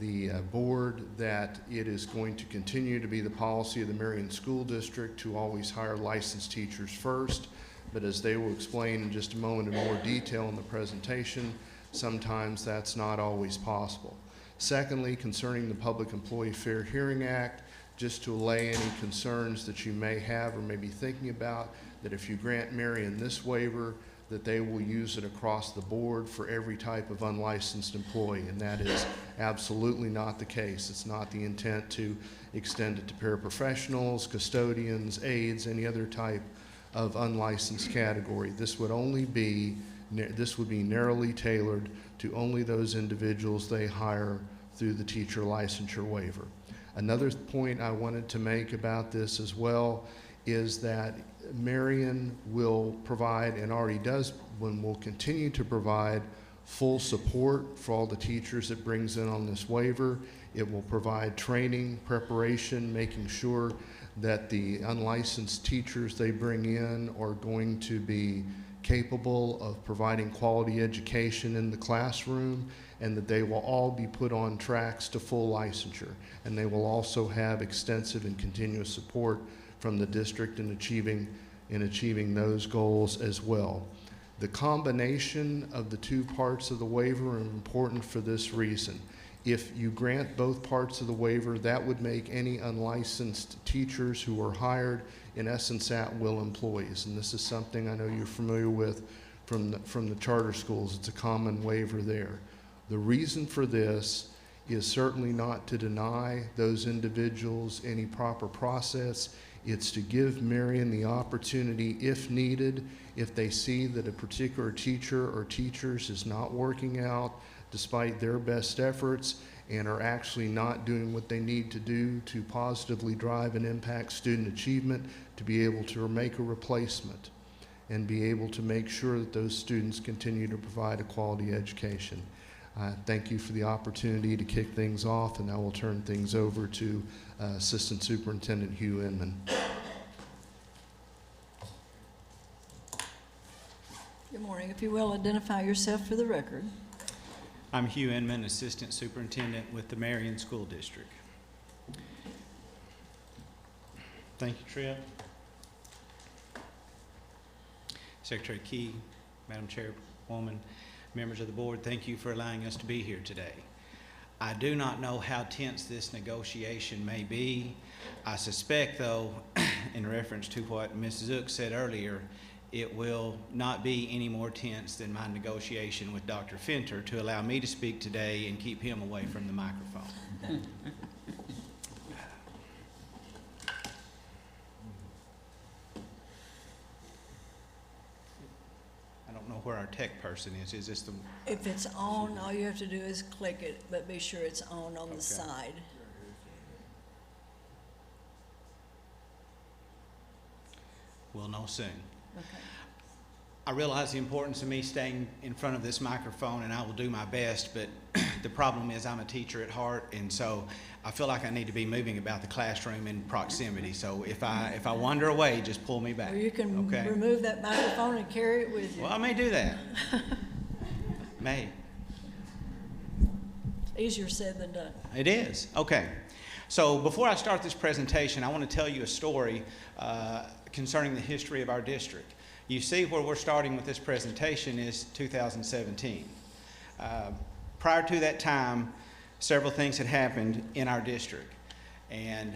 the board that it is going to continue to be the policy of the Marion School District to always hire licensed teachers first, but as they will explain in just a moment in more detail in the presentation, sometimes that's not always possible. Secondly, concerning the Public Employee Fair Hearing Act, just to allay any concerns that you may have or may be thinking about, that if you grant Marion this waiver, that they will use it across the board for every type of unlicensed employee, and that is absolutely not the case. It's not the intent to extend it to paraprofessionals, custodians, aides, any other type of unlicensed category. This would be narrowly tailored to only those individuals they hire through the teacher licensure waiver. Another point I wanted to make about this as well is that Marion will provide, and already does, and will continue to provide, full support for all the teachers it brings in on this waiver. It will provide training, preparation, making sure that the unlicensed teachers they bring in are going to be capable of providing quality education in the classroom, and that they will all be put on tracks to full licensure. And they will also have extensive and continuous support from the district in achieving those goals as well. The combination of the two parts of the waiver are important for this reason. If you grant both parts of the waiver, that would make any unlicensed teachers who are hired, in essence, at-will employees. And this is something I know you're familiar with from the charter schools. It's a common waiver there. The reason for this is certainly not to deny those individuals any proper process. It's to give Marion the opportunity, if needed, if they see that a particular teacher or teachers is not working out despite their best efforts and are actually not doing what they need to do to positively drive and impact student achievement, to be able to make a replacement and be able to make sure that those students continue to provide a quality education. Thank you for the opportunity to kick things off, and I will turn things over to Assistant Superintendent Hugh Inman. Okay, if you will, identify yourself for the record. I'm Hugh Inman, Assistant Superintendent with the Marion School District. Thank you, Tripp. Secretary Key, Madam Chairwoman, members of the board, thank you for allowing us to be here today. I do not know how tense this negotiation may be. I suspect, though, in reference to what Ms. Zook said earlier, it will not be any more tense than my negotiation with Dr. Fenter to allow me to speak today and keep him away from the microphone. I don't know where our tech person is. Is this the? If it's on, all you have to do is click it, but be sure it's on the side. We'll know soon. Okay. I realize the importance of me staying in front of this microphone, and I will do my best, but the problem is I'm a teacher at heart, and so I feel like I need to be moving about the classroom in proximity. So if I wander away, just pull me back. Or you can okay? remove that microphone and carry it with you. Well, I may do that. May. Easier said than done. It is. Okay. So before I start this presentation, I want to tell you a story concerning the history of our district. You see where we're starting with this presentation is 2017. Prior to that time, several things had happened in our district. And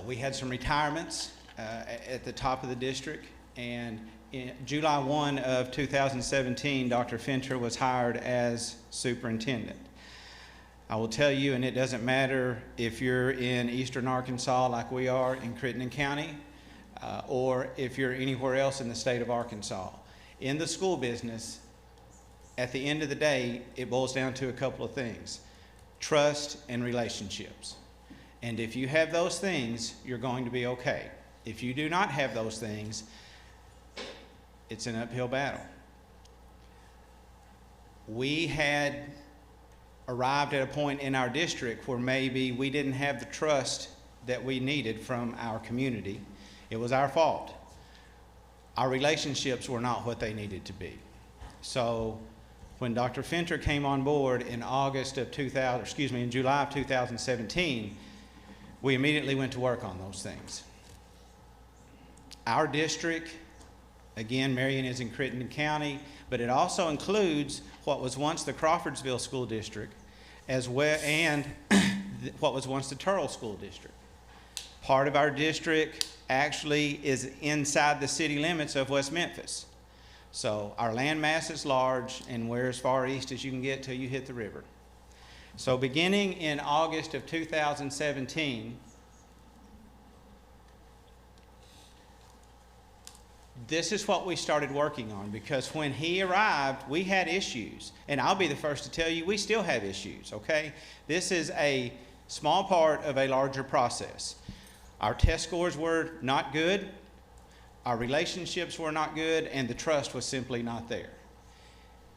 we had some retirements at the top of the district. And in July 1 of 2017, Dr. Fenter was hired as superintendent. I will tell you, and it doesn't matter if you're in eastern Arkansas like we are in Crittenden County, or if you're anywhere else in the state of Arkansas. In the school business, at the end of the day, it boils down to a couple of things: trust and relationships. And if you have those things, you're going to be okay. If you do not have those things, it's an uphill battle. We had arrived at a point in our district where maybe we didn't have the trust that we needed from our community. It was our fault. Our relationships were not what they needed to be. So when Dr. Fenter came on board in in July of 2017, we immediately went to work on those things. Our district, again, Marion is in Crittenden County, but it also includes what was once the Crawfordsville School District, as well, and what was once the Turrell School District. Part of our district actually is inside the city limits of West Memphis. So our land mass is large, and we're as far east as you can get till you hit the river. So beginning in August of 2017, this is what we started working on, because when he arrived, we had issues. And I'll be the first to tell you, we still have issues, okay? This is a small part of a larger process. Our test scores were not good, our relationships were not good, and the trust was simply not there.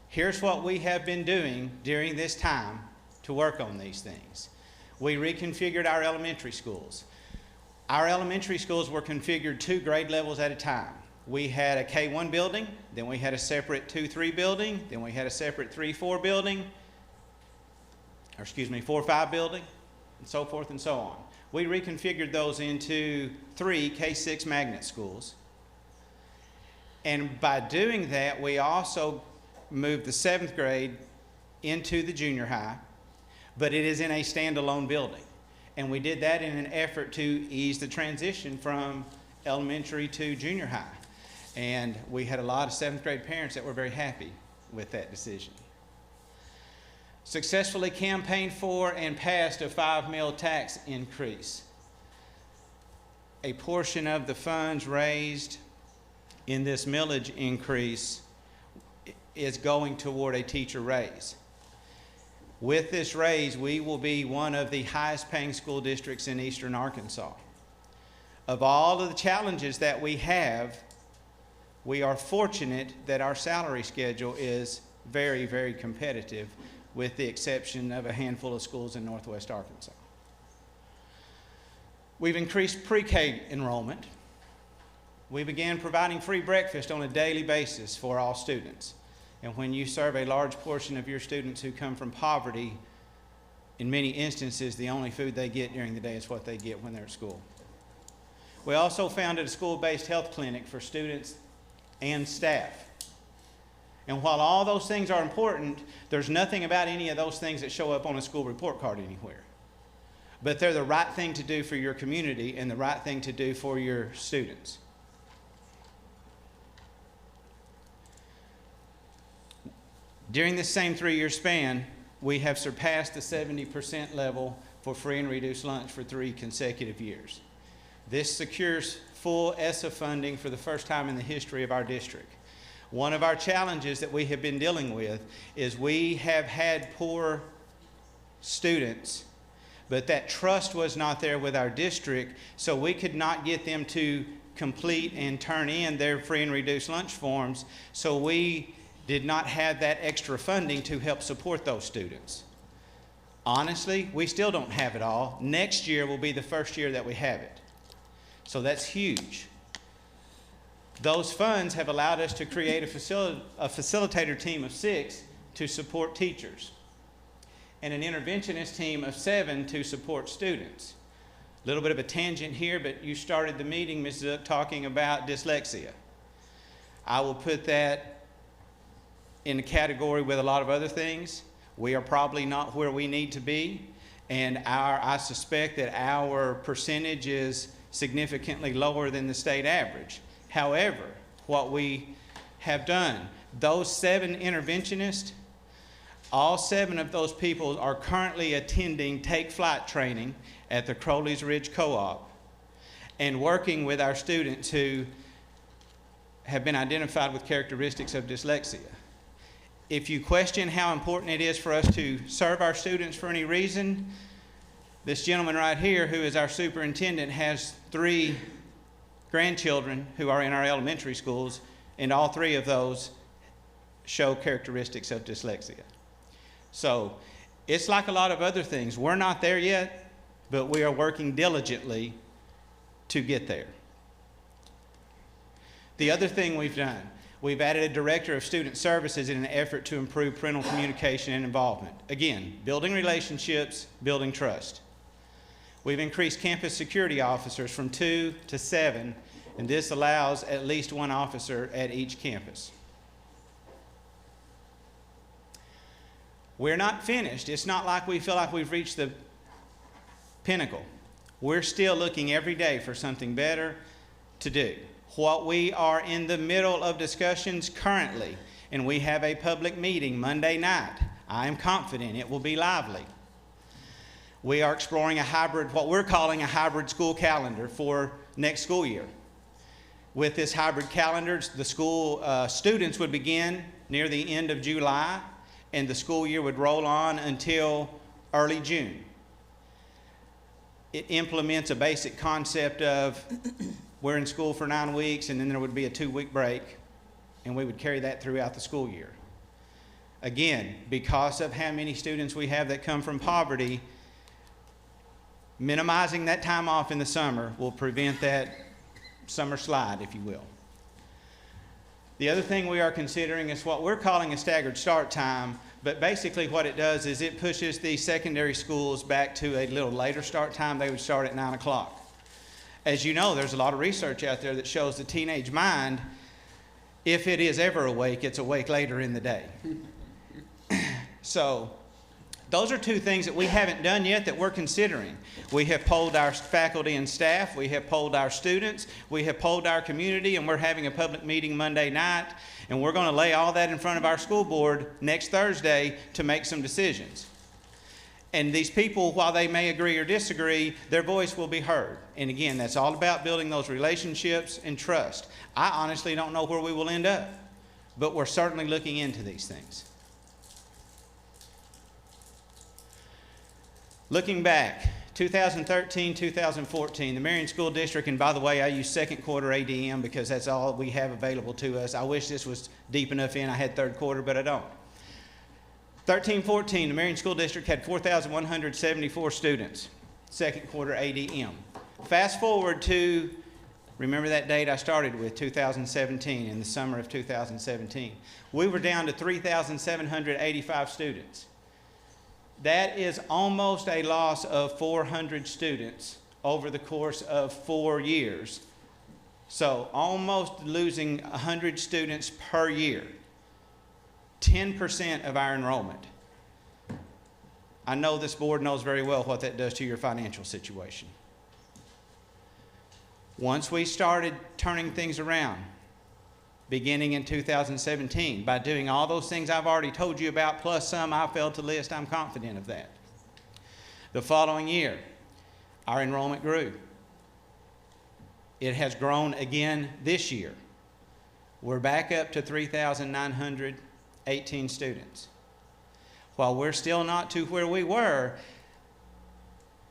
Here's what we have been doing during this time to work on these things. We reconfigured our elementary schools. Our elementary schools were configured 2 grade levels at a time. We had a K-1 building, then we had a separate 2-3 building, then we had a separate 3-4 building, 4-5 building, and so forth and so on. We reconfigured those into 3 K-6 magnet schools. And by doing that, we also moved the 7th grade into the junior high, but it is in a standalone building. And we did that in an effort to ease the transition from elementary to junior high. And we had a lot of 7th grade parents that were very happy with that decision. Successfully campaigned for and passed a 5 meal tax increase. A portion of the funds raised in this millage increase is going toward a teacher raise. With this raise, we will be one of the highest paying school districts in eastern Arkansas. Of all of the challenges that we have, we are fortunate that our salary schedule is very, very competitive, with the exception of a handful of schools in northwest Arkansas. We've increased pre-K enrollment. we began providing free breakfast on a daily basis for all students. And when you serve a large portion of your students who come from poverty, in many instances, the only food they get during the day is what they get when they're at school. We also founded a school-based health clinic for students and staff. And while all those things are important, there's nothing about any of those things that show up on a school report card anywhere. But they're the right thing to do for your community and the right thing to do for your students. During this same 3-year span, we have surpassed the 70% level for free and reduced lunch for 3 consecutive years. This secures full ESSA funding for the first time in the history of our district. One of our challenges that we have been dealing with is we have had poor students, but that trust was not there with our district, so we could not get them to complete and turn in their free and reduced lunch forms, so we did not have that extra funding to help support those students. Honestly, we still don't have it all. Next year will be the first year that we have it. So that's huge. Those funds have allowed us to create a facilitator team of 6 to support teachers and an interventionist team of 7 to support students. A little bit of a tangent here, but you started the meeting, Ms. Zook, talking about dyslexia. I will put that in a category with a lot of other things. We are probably not where we need to be, and I suspect that our percentage is significantly lower than the state average. However, what we have done, those 7 interventionists, all 7 of those people are currently attending Take Flight training at the Crowley's Ridge Co-op and working with our students who have been identified with characteristics of dyslexia. If you question how important it is for us to serve our students for any reason, this gentleman right here, who is our superintendent, has 3 grandchildren who are in our elementary schools, and all 3 of those show characteristics of dyslexia. So it's like a lot of other things. We're not there yet, but we are working diligently to get there. The other thing we've done, we've added a director of student services in an effort to improve parental communication and involvement. Again, building relationships, building trust. We've increased campus security officers from 2 to 7, and this allows at least 1 officer at each campus. We're not finished. It's not like we feel like we've reached the pinnacle. We're still looking every day for something better to do. What we are in the middle of discussions currently, and we have a public meeting Monday night. I am confident it will be lively. We are exploring a hybrid, what we're calling a hybrid school calendar for next school year. With this hybrid calendar, the school students would begin near the end of July, and the school year would roll on until early June. It implements a basic concept of we're in school for 9 weeks, and then there would be a 2-week break, and we would carry that throughout the school year. Again, because of how many students we have that come from poverty, minimizing that time off in the summer will prevent that summer slide, if you will. The other thing we are considering is what we're calling a staggered start time, but basically what it does is it pushes the secondary schools back to a little later start time. They would start at 9 o'clock. As you know, there's a lot of research out there that shows the teenage mind, if it is ever awake, it's awake later in the day. So those are 2 things that we haven't done yet that we're considering. We have polled our faculty and staff, we have polled our students, we have polled our community, and we're having a public meeting Monday night, and we're going to lay all that in front of our school board next Thursday to make some decisions. And these people, while they may agree or disagree, their voice will be heard. And again, that's all about building those relationships and trust. I honestly don't know where we will end up, but we're certainly looking into these things. Looking back, 2013, 2014, the Marion School District, and by the way, I use second quarter ADM because that's all we have available to us. I wish this was deep enough in. I had third quarter, but I don't. 13-14, the Marion School District had 4,174 students, second quarter ADM. Fast forward to Remember that date I started with, 2017, in the summer of 2017. We were down to 3,785 students. That is almost a loss of 400 students over the course of 4 years. So almost losing 100 students per year. 10% of our enrollment. I know this board knows very well what that does to your financial situation. Once we started turning things around, beginning in 2017, by doing all those things I've already told you about, plus some I failed to list, I'm confident of that. The following year, our enrollment grew. It has grown again this year. We're back up to 3,918 students. While we're still not to where we were,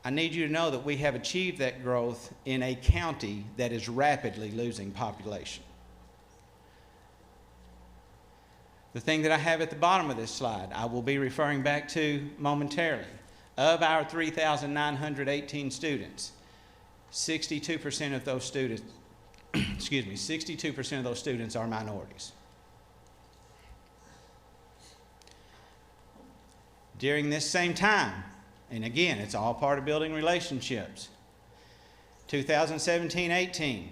I need you to know that we have achieved that growth in a county that is rapidly losing population. The thing that I have at the bottom of this slide, I will be referring back to momentarily. Of our 3,918 students, 62% of those students, 62% of those students are minorities. During this same time, and again, it's all part of building relationships, 2017-18,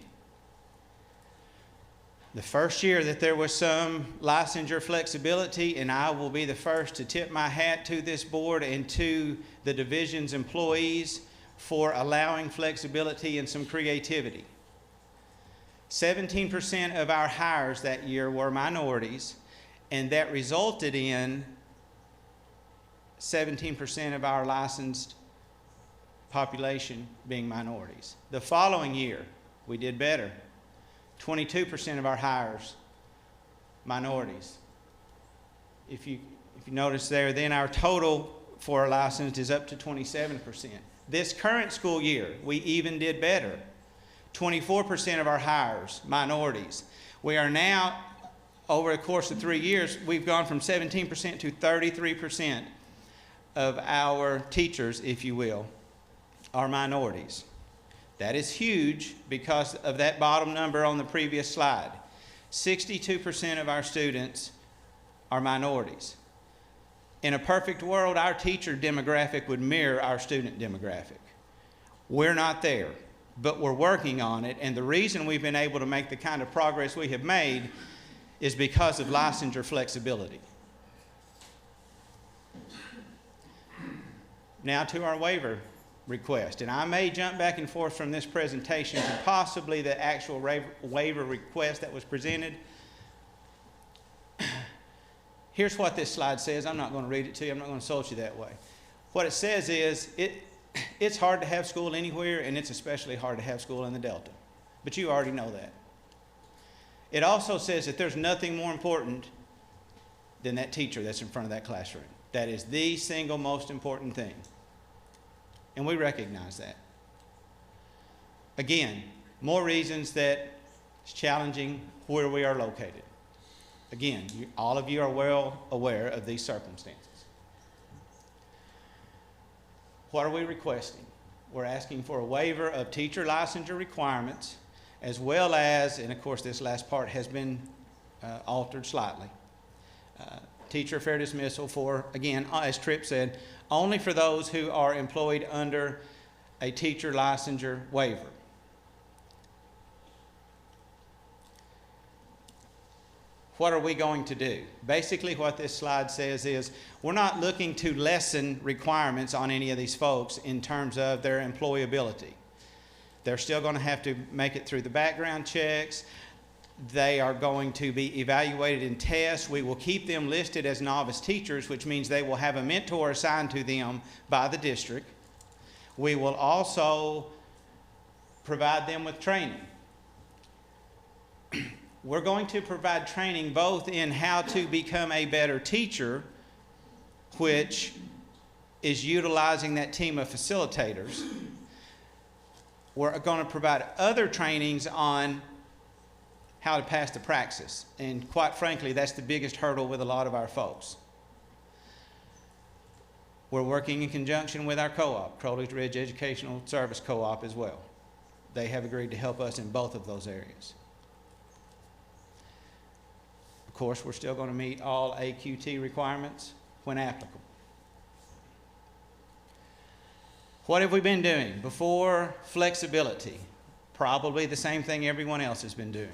the first year that there was some licensure flexibility, and I will be the first to tip my hat to this board and to the division's employees for allowing flexibility and some creativity. 17% of our hires that year were minorities, and that resulted in 17% of our licensed population being minorities. The following year, we did better. 22% of our hires, minorities. If you notice there, then our total for our licensed is up to 27%. This current school year, we even did better. 24% of our hires, minorities. We are now, over the course of 3 years, we've gone from 17% to 33% of our teachers, if you will, are minorities. That is huge because of that bottom number on the previous slide. 62% of our students are minorities. In a perfect world, our teacher demographic would mirror our student demographic. We're not there, but we're working on it, and the reason we've been able to make the kind of progress we have made is because of licensure flexibility. Now to our waiver request, and I may jump back and forth from this presentation to possibly the actual waiver request that was presented. Here's what this slide says. I'm not going to read it to you. I'm not going to insult you that way. What it says is it's hard to have school anywhere, and it's especially hard to have school in the Delta. But you already know that. It also says that there's nothing more important than that teacher that's in front of that classroom. That is the single most important thing. And we recognize that. Again, more reasons that it's challenging where we are located. Again, all of you are well aware of these circumstances. What are we requesting? We're asking for a waiver of teacher licensure requirements, as well as, and of course this last part has been altered slightly, teacher fair dismissal for, again, as Tripp said, only for those who are employed under a teacher licensure waiver. What are we going to do? Basically what this slide says is we're not looking to lessen requirements on any of these folks in terms of their employability. They're still going to have to make it through the background checks. They are going to be evaluated in tests. We will keep them listed as novice teachers, which means they will have a mentor assigned to them by the district. We will also provide them with training. We're going to provide training both in how to become a better teacher, which is utilizing that team of facilitators. We're going to provide other trainings on how to pass the praxis. And quite frankly, that's the biggest hurdle with a lot of our folks. We're working in conjunction with our co-op, Crowley's Ridge Educational Service Co-op as well. they have agreed to help us in both of those areas. Of course, we're still going to meet all AQT requirements when applicable. What have we been doing? Before flexibility, probably the same thing everyone else has been doing.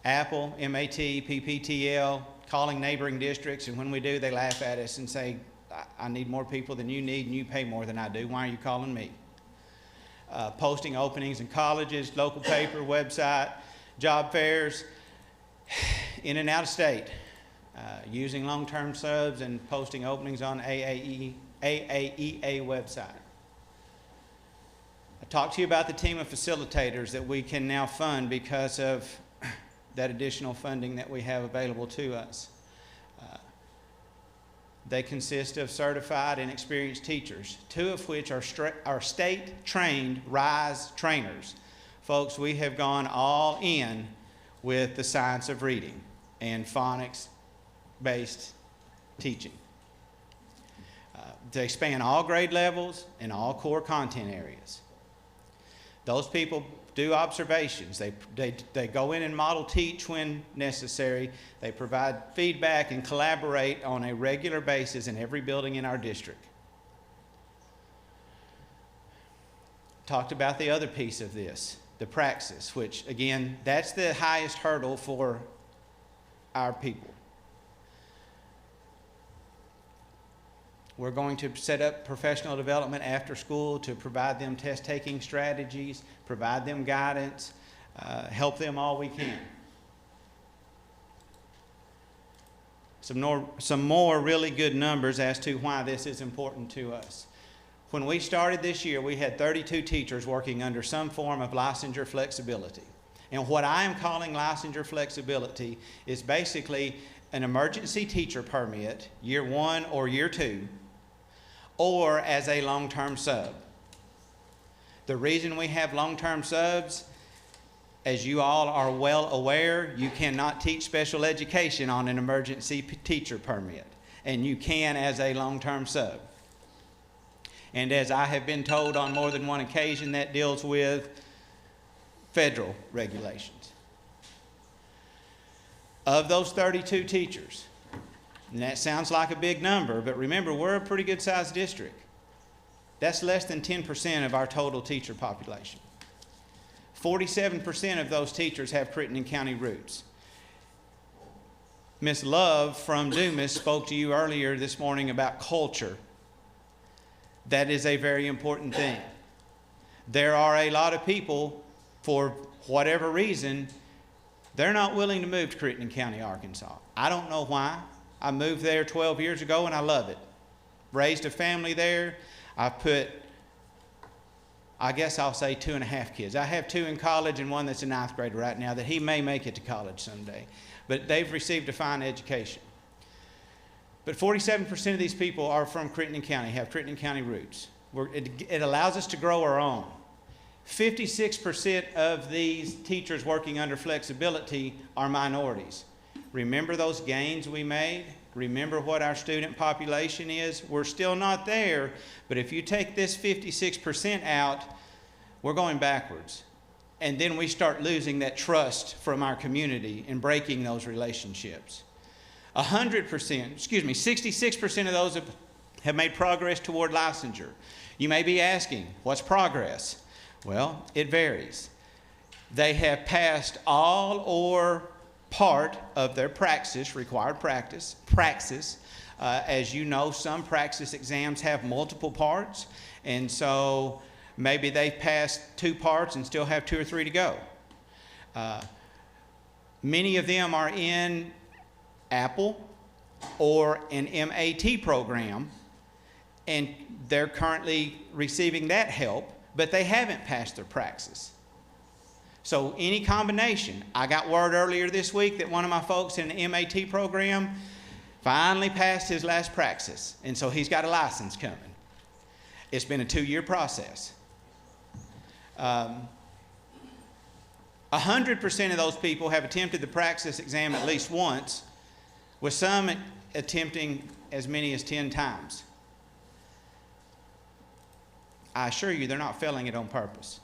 Apple, MAT, PPTL, calling neighboring districts, and when we do, they laugh at us and say, I need more people than you need, and you pay more than I do. Why are you calling me? Posting openings in colleges, local paper, website, job fairs, in and out of state, using long-term subs and posting openings on AAEA website. I talked to you about the team of facilitators that we can now fund because of that additional funding that we have available to us. They consist of certified and experienced teachers, 2 of which are state-trained RISE trainers. Folks, we have gone all in with the science of reading and phonics-based teaching. They span all grade levels and all core content areas. Those people do observations. They go in and model teach when necessary. They provide feedback and collaborate on a regular basis in every building in our district. Talked about the other piece of this, the praxis, which again, that's the highest hurdle for our people. We're going to set up professional development after school to provide them test-taking strategies, provide them guidance, help them all we can. Some more really good numbers as to why this is important to us. When we started this year, we had 32 teachers working under some form of licensure flexibility. And what I am calling licensure flexibility is basically an emergency teacher permit, year 1 or year 2, or as a long-term sub. The reason we have long-term subs, as you all are well aware, you cannot teach special education on an emergency teacher permit, and you can as a long-term sub. And as I have been told on more than one occasion, that deals with federal regulations. Of those 32 teachers, and that sounds like a big number, but remember, we're a pretty good sized district. That's less than 10% of our total teacher population. 47% of those teachers have Crittenden County roots. Ms. Love from Dumas spoke to you earlier this morning about culture. That is a very important thing. There are a lot of people, for whatever reason, they're not willing to move to Crittenden County, Arkansas. I don't know why. I moved there 12 years ago and I love it. Raised a family there. I've put, I guess I'll say 2.5 kids. I have 2 in college and one that's a 9th grader right now that he may make it to college someday. But they've received a fine education. But 47% of these people are from Crittenden County, have Crittenden County roots. It allows us to grow our own. 56% of these teachers working under flexibility are minorities. Remember those gains we made? Remember what our student population is? We're still not there, but if you take this 56% out, we're going backwards. And then we start losing that trust from our community and breaking those relationships. 66% of those have made progress toward licensure. You may be asking, what's progress? Well, it varies. They have passed all or part of their praxis, required praxis. As you know, some praxis exams have multiple parts, and so maybe they've passed 2 parts and still have 2 or 3 to go. Many of them are in Apple or an MAT program, and they're currently receiving that help, but they haven't passed their praxis. So any combination. I got word earlier this week that one of my folks in the MAT program finally passed his last praxis, and so he's got a license coming. It's been a 2-year process. 100% of those people have attempted the praxis exam at least once, with some attempting as many as 10 times. I assure you they're not failing it on purpose.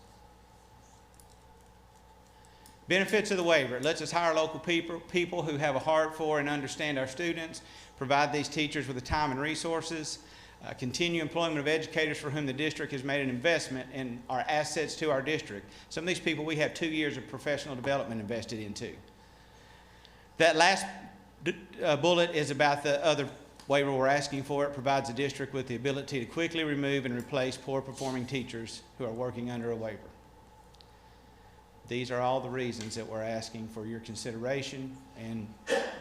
Benefits of the waiver. It lets us hire local people who have a heart for and understand our students, provide these teachers with the time and resources, continue employment of educators for whom the district has made an investment and are assets to our district. Some of these people we have 2 years of professional development invested into. That last bullet is about the other waiver we're asking for. It provides the district with the ability to quickly remove and replace poor performing teachers who are working under a waiver. These are all the reasons that we're asking for your consideration and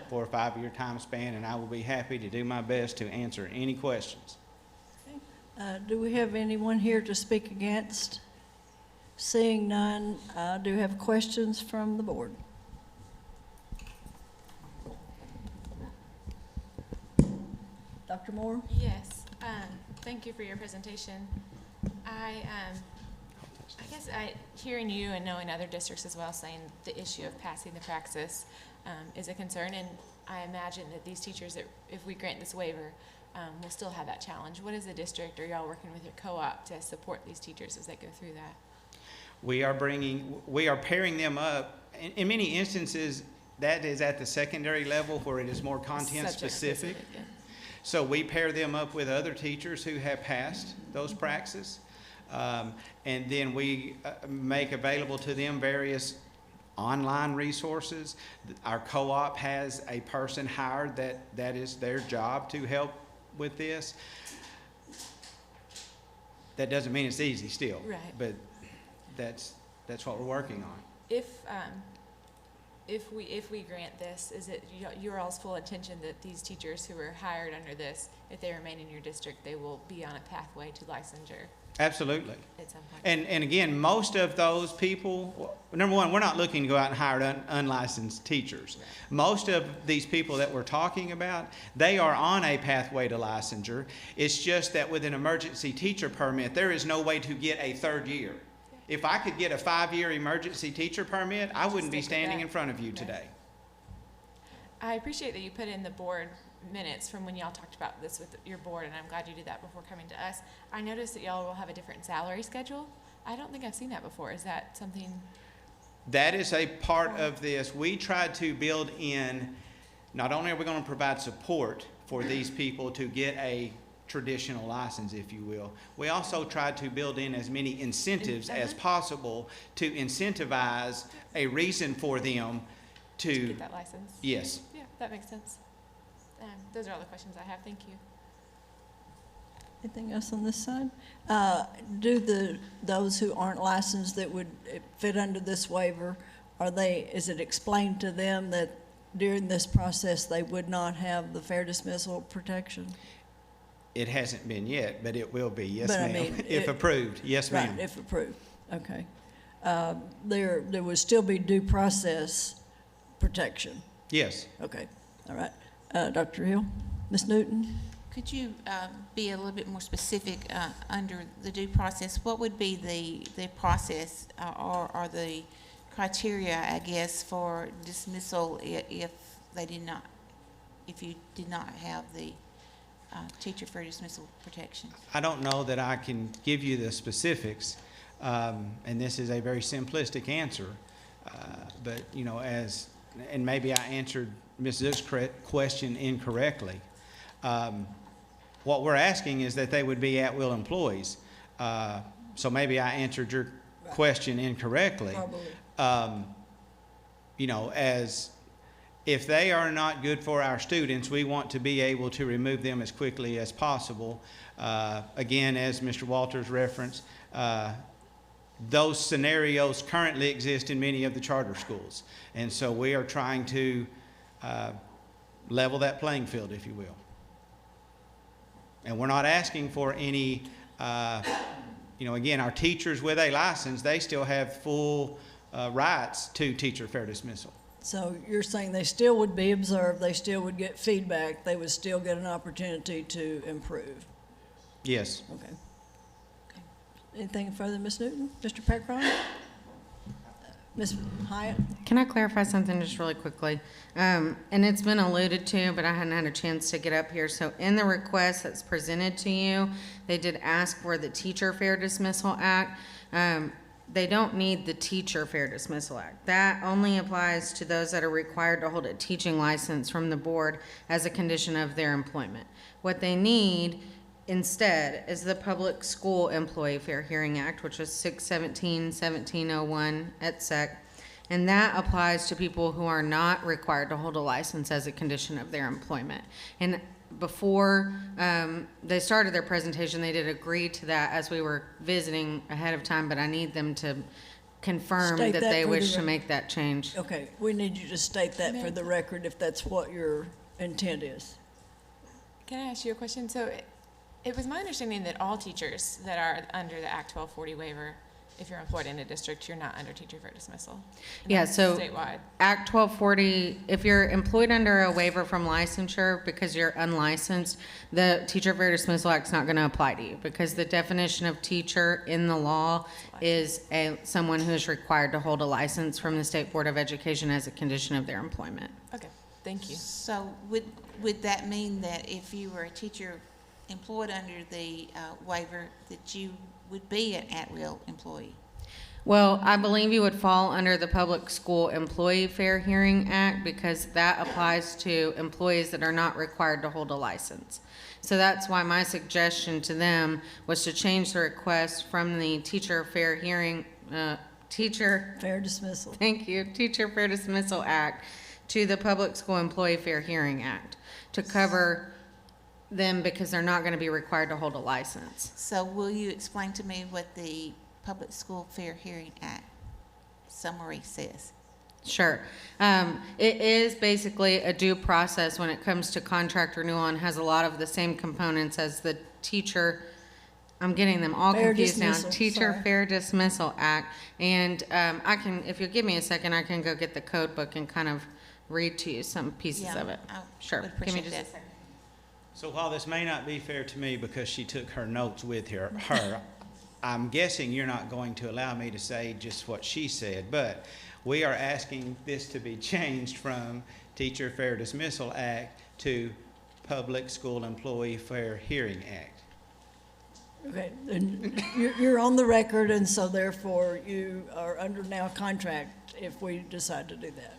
for a 5-year time span, and I will be happy to do my best to answer any questions. Do we have anyone here to speak against? Seeing none, do you have questions from the board? Dr. Moore? Yes, thank you for your presentation. I guess hearing you and knowing other districts as well saying the issue of passing the praxis is a concern, and I imagine that these teachers, that if we grant this waiver, will still have that challenge. What is the district, or y'all working with your co-op to support these teachers as they go through that? We are pairing them up. In many instances, that is at the secondary level where it is more content specific. Yeah. So we pair them up with other teachers who have passed those praxis. And then we make available to them various online resources. Our co-op has a person hired that is their job to help with this. That doesn't mean it's easy still. Right. But that's what we're working on. If we grant this, is it your all's full intention that these teachers who are hired under this, if they remain in your district, they will be on a pathway to licensure? Absolutely. At some point. And again, most of those people, number one, we're not looking to go out and hire unlicensed teachers. Right. Most of these people that we're talking about, they are on a pathway to licensure. It's just that with an emergency teacher permit, there is no way to get a 3rd year. If I could get a 5-year emergency teacher permit, I wouldn't be standing in front of you today. I appreciate that you put in the board minutes from when y'all talked about this with your board, and I'm glad you did that before coming to us. I noticed that y'all will have a different salary schedule. I don't think I've seen that before. Is that something? That is a part of this. We tried to build in, not only are we going to provide support for these people to get a traditional license, if you will, we also tried to build in as many incentives as possible to incentivize a reason for them to get that license. Yes. Yeah, that makes sense. Those are all the questions I have. Thank you. Anything else on this side? Do those who aren't licensed that would fit under this waiver, is it explained to them that during this process they would not have the fair dismissal protection? It hasn't been yet, but it will be. Yes, But I ma'am. mean, If approved. Yes, ma'am. Right, if approved. Okay. There would still be due process protection. Yes. Okay. All right. Dr. Hill? Ms. Newton? Could you be a little bit more specific under the due process? What would be the process or the criteria, I guess, for dismissal if you did not have the teacher fair dismissal protection? I don't know that I can give you the specifics, and this is a very simplistic answer, but and maybe I answered Ms. Zook's question incorrectly. What we're asking is that they would be at-will employees. So maybe I answered your question incorrectly. Probably. As if they are not good for our students, we want to be able to remove them as quickly as possible. Again, as Mr. Walters referenced, those scenarios currently exist in many of the charter schools. And so we are trying to level that playing field, if you will. And we're not asking for any, again, our teachers with a license, they still have full rights to teacher fair dismissal. So you're saying they still would be observed, they still would get feedback, they would still get an opportunity to improve? Yes. Okay. Anything further, Ms. Newton? Mr. Peckron? Ms. Hyatt? Can I clarify something just really quickly? And it's been alluded to, but I hadn't had a chance to get up here. So in the request that's presented to you, they did ask for the Teacher Fair Dismissal Act. they don't need the Teacher Fair Dismissal Act. That only applies to those that are required to hold a teaching license from the board as a condition of their employment. What they need instead is the Public School Employee Fair Hearing Act, which was 617-1701 et sec. And that applies to people who are not required to hold a license as a condition of their employment. And before they started their presentation, they did agree to that as we were visiting ahead of time, but I need them to confirm State that that they for the wish to rec- make that change. Okay, we need you to state that for the record if that's what your intent is. Can I ask you a question? So it was my understanding that all teachers that are under the Act 1240 waiver, if you're employed in a district, you're not under teacher fair dismissal. And Yeah, that's so statewide. Act 1240, if you're employed under a waiver from licensure because you're unlicensed, the Teacher Fair Dismissal Act's not going to apply to you because the definition of teacher in the law is someone who is required to hold a license from the State Board of Education as a condition of their employment. Okay, thank you. So would that mean that if you were a teacher employed under the waiver, that you would be an at-will employee? Well, I believe you would fall under the Public School Employee Fair Hearing Act because that applies to employees that are not required to hold a license. So that's why my suggestion to them was to change the request from the Teacher Fair Hearing, Fair Dismissal. Thank you, Teacher Fair Dismissal Act to the Public School Employee Fair Hearing Act to cover them because they're not going to be required to hold a license. So will you explain to me what the Public School Fair Hearing Act summary says? Sure. It is basically a due process when it comes to contract renewal and has a lot of the same components as the teacher, I'm getting them all Fair confused now, dismissal, Teacher sorry. Fair Dismissal Act. And I can, if you'll give me a second, I can go get the code book and kind of read to you some pieces Yeah, of it. I Sure. would Give me appreciate just a that. second. So while this may not be fair to me because she took her notes with her, I'm guessing you're not going to allow me to say just what she said, but we are asking this to be changed from Teacher Fair Dismissal Act to Public School Employee Fair Hearing Act. Okay, and you're on the record, and so therefore you are under now contract if we decide to do that.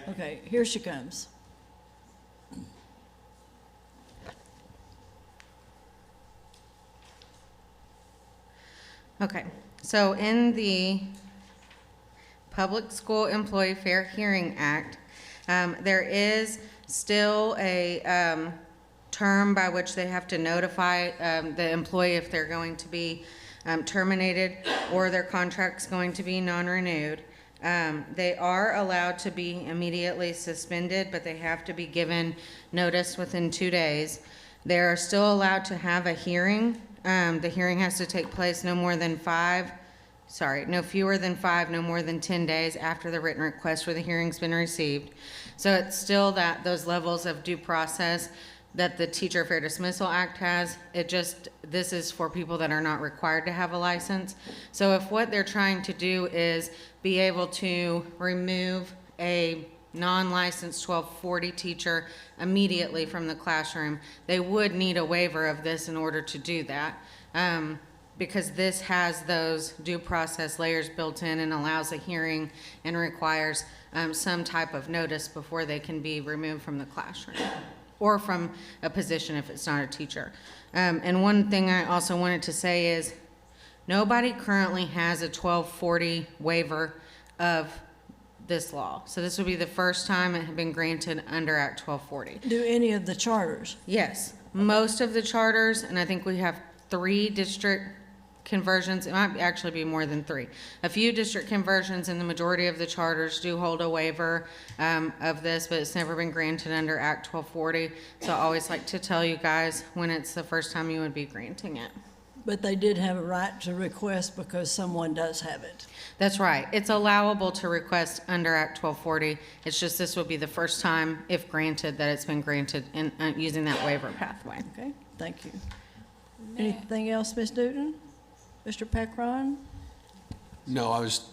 Okay, here she comes. Okay, so in the Public School Employee Fair Hearing Act, there is still a term by which they have to notify the employee if they're going to be terminated or their contract's going to be non-renewed. They are allowed to be immediately suspended, but they have to be given notice within 2 days. They're still allowed to have a hearing. The hearing has to take place no fewer than 5, no more than 10 days after the written request for the hearing's been received. So it's still those levels of due process that the Teacher Fair Dismissal Act has. This is for people that are not required to have a license. So if what they're trying to do is be able to remove a non-licensed 1240 teacher immediately from the classroom, they would need a waiver of this in order to do that, because this has those due process layers built in and allows a hearing and requires some type of notice before they can be removed from the classroom or from a position if it's not a teacher. And one thing I also wanted to say is nobody currently has a 1240 waiver of this law. So this would be the first time it had been granted under Act 1240. Do any of the charters? Yes, most of the charters, and I think we have 3 district conversions. It might actually be more than 3. A few district conversions and the majority of the charters do hold a waiver of this, but it's never been granted under Act 1240. So I always like to tell you guys when it's the first time you would be granting it. But they did have a right to request because someone does have it. That's right. It's allowable to request under Act 1240. It's just this would be the first time, if granted, that it's been granted in using that waiver pathway. Okay, thank you. Anything else, Ms. Newton? Mr. Pecron? No, I was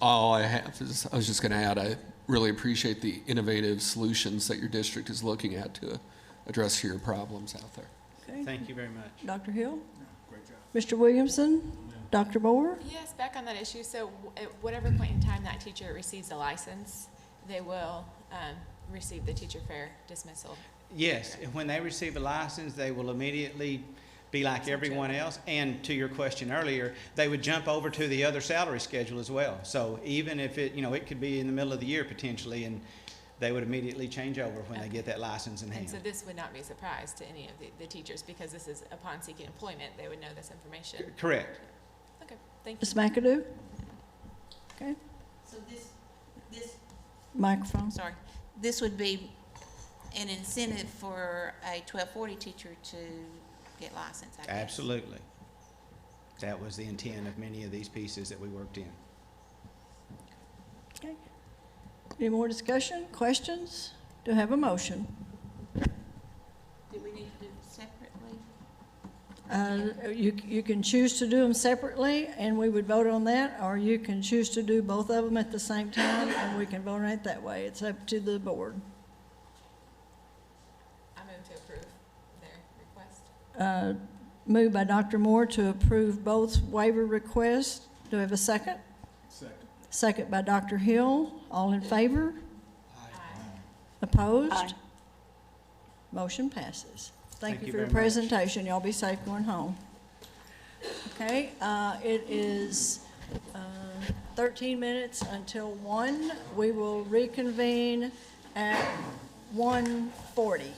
just going to add, I really appreciate the innovative solutions that your district is looking at to address your problems out there. Okay. Thank you very much. Dr. Hill? Great job. Mr. Williamson? Dr. Moore? Yes, back on that issue, so at whatever point in time that teacher receives a license, they will receive the teacher fair dismissal. Yes, and when they receive a license, they will immediately be like everyone else. And to your question earlier, they would jump over to the other salary schedule as well. So even if it, it could be in the middle of the year potentially, and they would immediately change over when they get that license in hand. And so this would not be a surprise to any of the teachers, because this is upon seeking employment, they would know this information. Correct. Okay, thank you. Ms. McAdoo? Okay, So this, microphone. sorry, this would be an incentive for a 1240 teacher to get licensed, I guess. Absolutely. That was the intent of many of these pieces that we worked in. Okay. Any more discussion, questions? Do I have a motion? Do we need to do it separately? You can choose to do them separately, and we would vote on that, or you can choose to do both of them at the same time, and we can vote on it that way. It's up to the board. I move to approve their request. Moved by Dr. Moore to approve both waiver requests. Do I have a second? Second. Second by Dr. Hill. All in favor? Opposed? Motion passes. Thank you for your very much. presentation. Y'all be safe going home. Okay, it is 13 minutes until 1. We will reconvene at 1:40.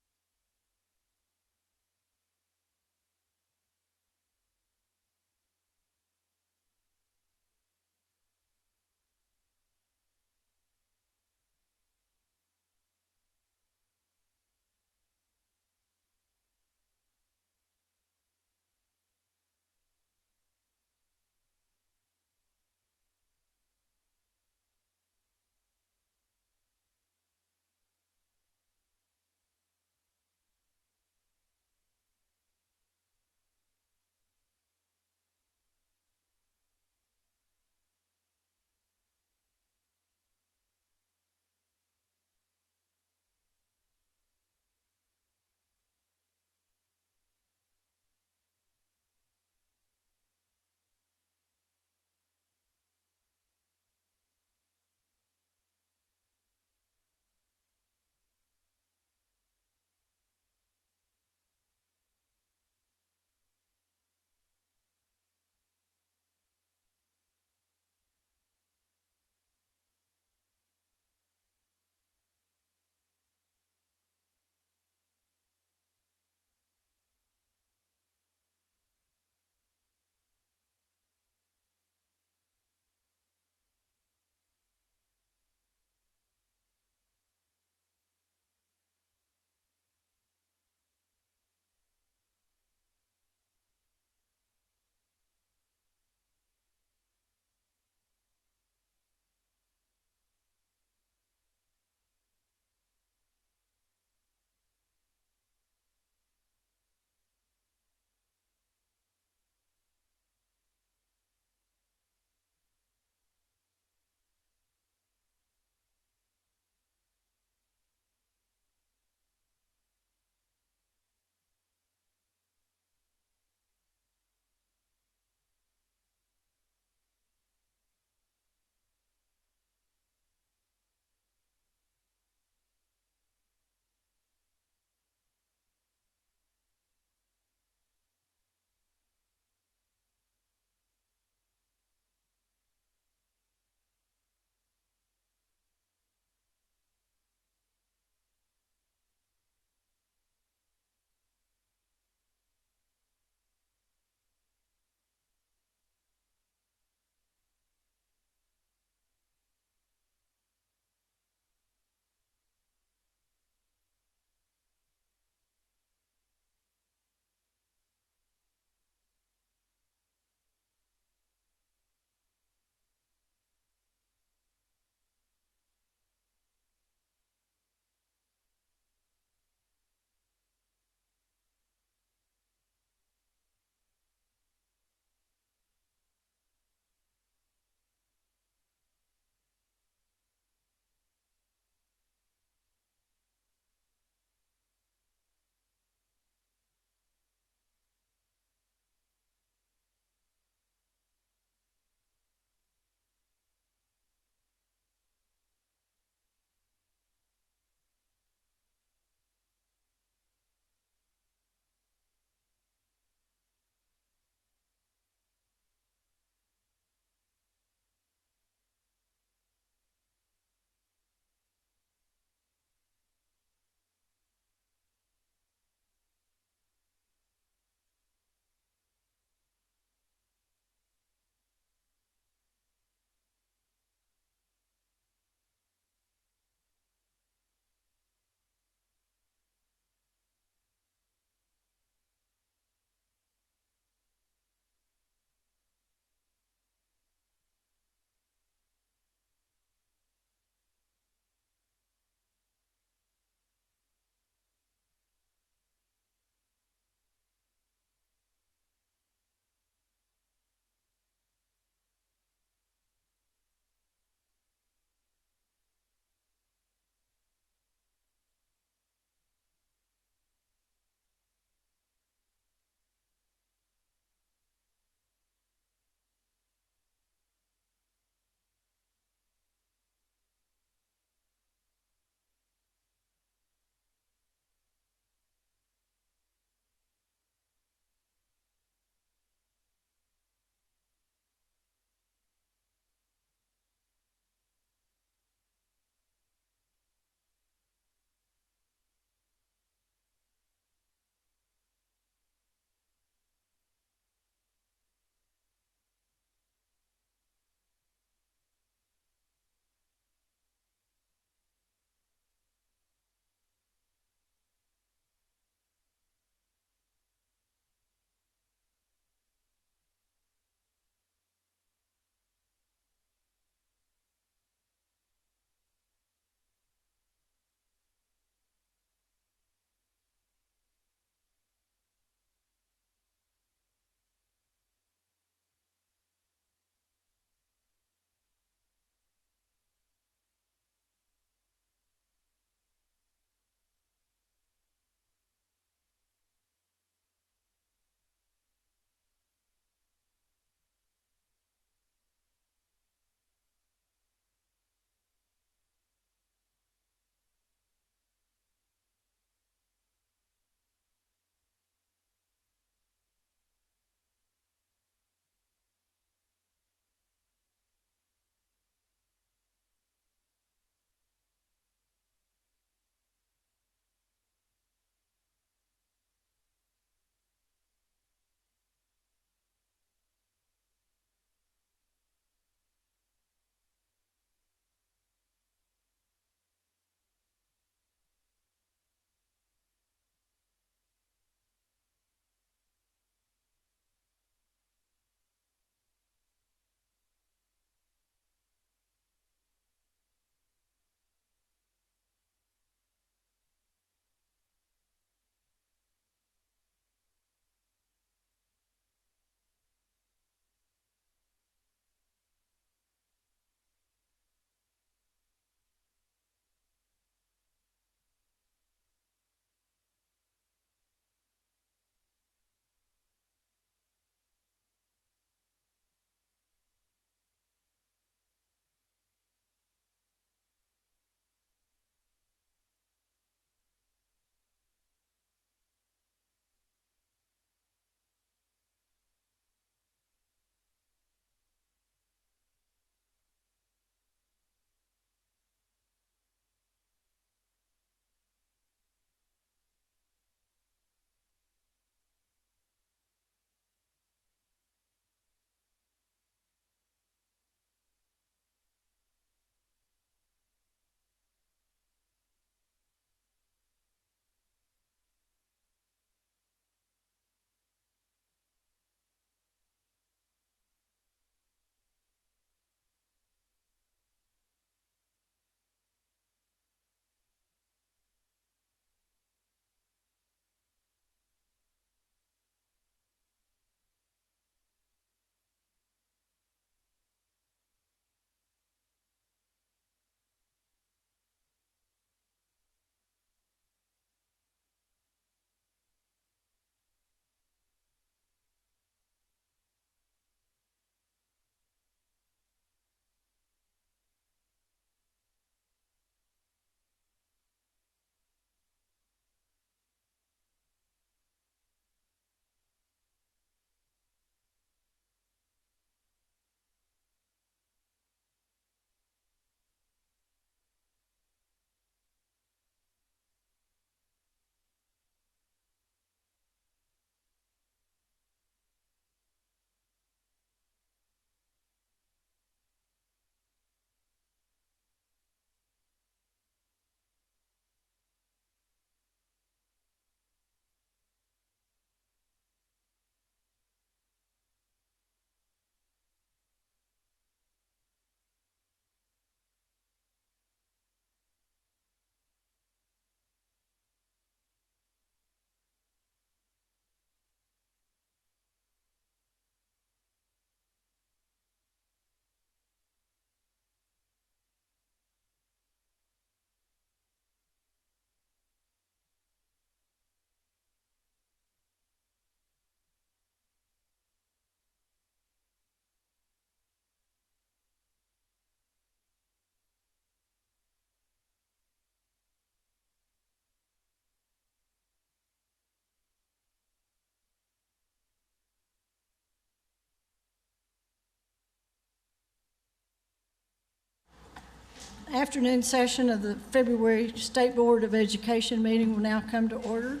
afternoon session of the February State Board of Education meeting will now come to order.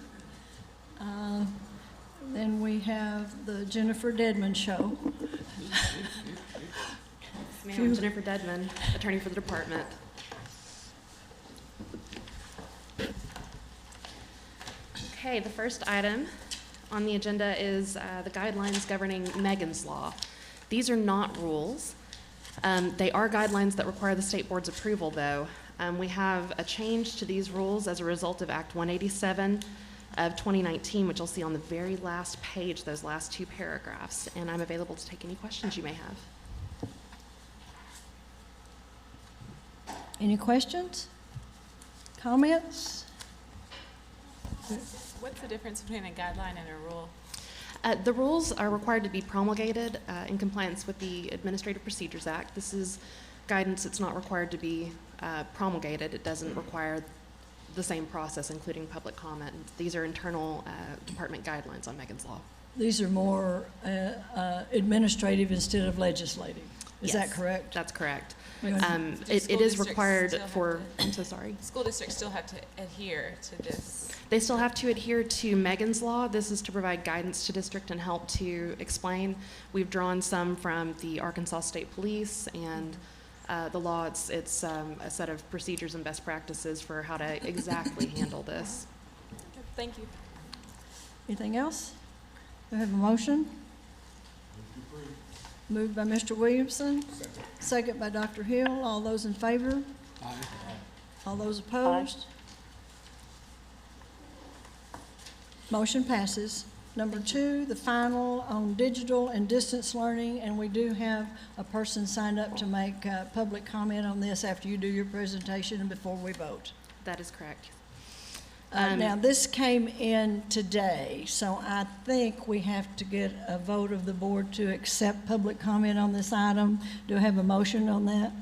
Then we have the Jennifer Dedman Show. Yes, ma'am. Jennifer Dedman, attorney for the department. Okay, the first item on the agenda is the guidelines governing Megan's Law. These are not rules. They are guidelines that require the state board's approval, though. We have a change to these rules as a result of Act 187 of 2019, which you'll see on the very last page, those last two paragraphs, and I'm available to take any questions you may have. Any questions? Comments? What's the difference between a guideline and a rule? The rules are required to be promulgated in compliance with the Administrative Procedures Act. This is guidance. It's not required to be promulgated. It doesn't require the same process, including public comment. These are internal department guidelines on Megan's Law. These are more administrative instead of legislative. Is that Yes, correct? That's correct. Do It school is districts required still have for, to- I'm so sorry. School districts still have to adhere to this. They still have to adhere to Megan's Law. This is to provide guidance to district and help to explain. We've drawn some from the Arkansas State Police and the law. It's a set of procedures and best practices for how to exactly handle this. Thank you. Anything else? Do I have a motion? Moved by Mr. Williamson, second by Dr. Hill. All those in favor? Aye. All those opposed? Motion passes. Number 2, the final on digital and distance learning, and we do have a person signed up to make public comment on this after you do your presentation and before we vote. That is correct. Now, this came in today, so I think we have to get a vote of the board to accept public comment on this item. Do I have a motion on that?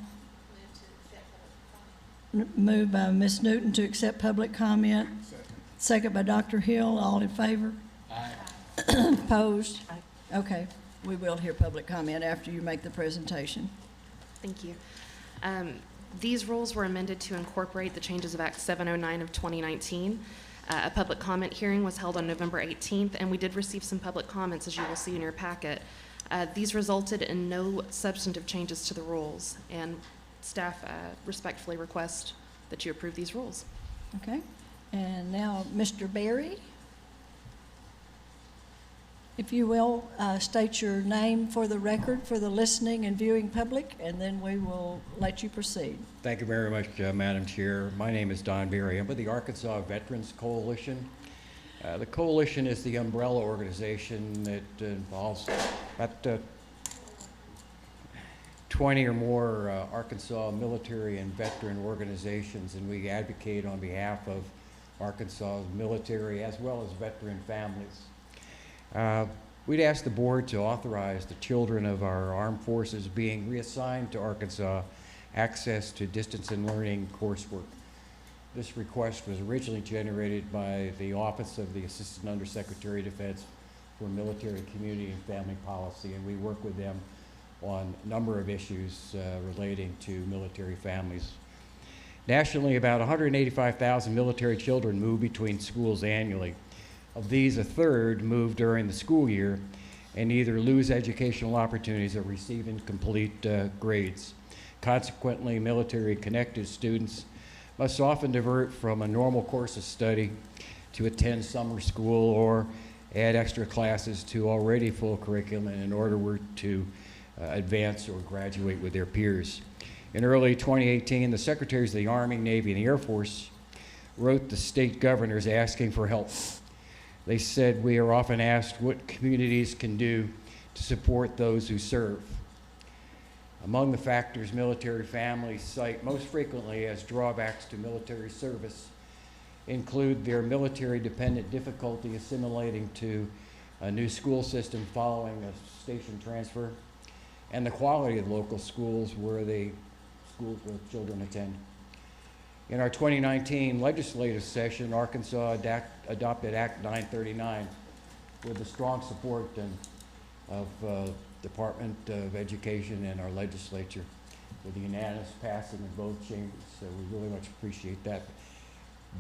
Moved by Ms. Newton to accept public comment. Second by Dr. Hill. All in favor? Aye. Opposed? Okay, we will hear public comment after you make the presentation. Thank you. These rules were amended to incorporate the changes of Act 709 of 2019. A public comment hearing was held on November 18th, and we did receive some public comments, as you will see in your packet. These resulted in no substantive changes to the rules, and staff respectfully request that you approve these rules. Okay, and now Mr. Berry. If you will, state your name for the record for the listening and viewing public, and then we will let you proceed. Thank you very much, Madam Chair. My name is Don Berry. I'm with the Arkansas Veterans Coalition. The coalition is the umbrella organization that involves about 20 or more Arkansas military and veteran organizations, and we advocate on behalf of Arkansas's military as well as veteran families. We'd ask the board to authorize the children of our armed forces being reassigned to Arkansas access to distance and learning coursework. This request was originally generated by the Office of the Assistant Undersecretary of Defense for Military, Community, and Family Policy, and we work with them on a number of issues relating to military families. Nationally, about 185,000 military children move between schools annually. Of these, a third move during the school year and either lose educational opportunities or receive incomplete grades. Consequently, military-connected students must often divert from a normal course of study to attend summer school or add extra classes to already full curriculum in order to advance or graduate with their peers. In early 2018, the Secretaries of the Army, Navy, and the Air Force wrote the state governors asking for help. They said, "We are often asked what communities can do to support those who serve." Among the factors military families cite most frequently as drawbacks to military service include their military-dependent difficulty assimilating to a new school system following a station transfer, and the quality of the local schools where the children attend. In our 2019 legislative session, Arkansas adopted Act 939 with the strong support of Department of Education and our legislature. with a unanimous passing in both chambers, so we really much appreciate that.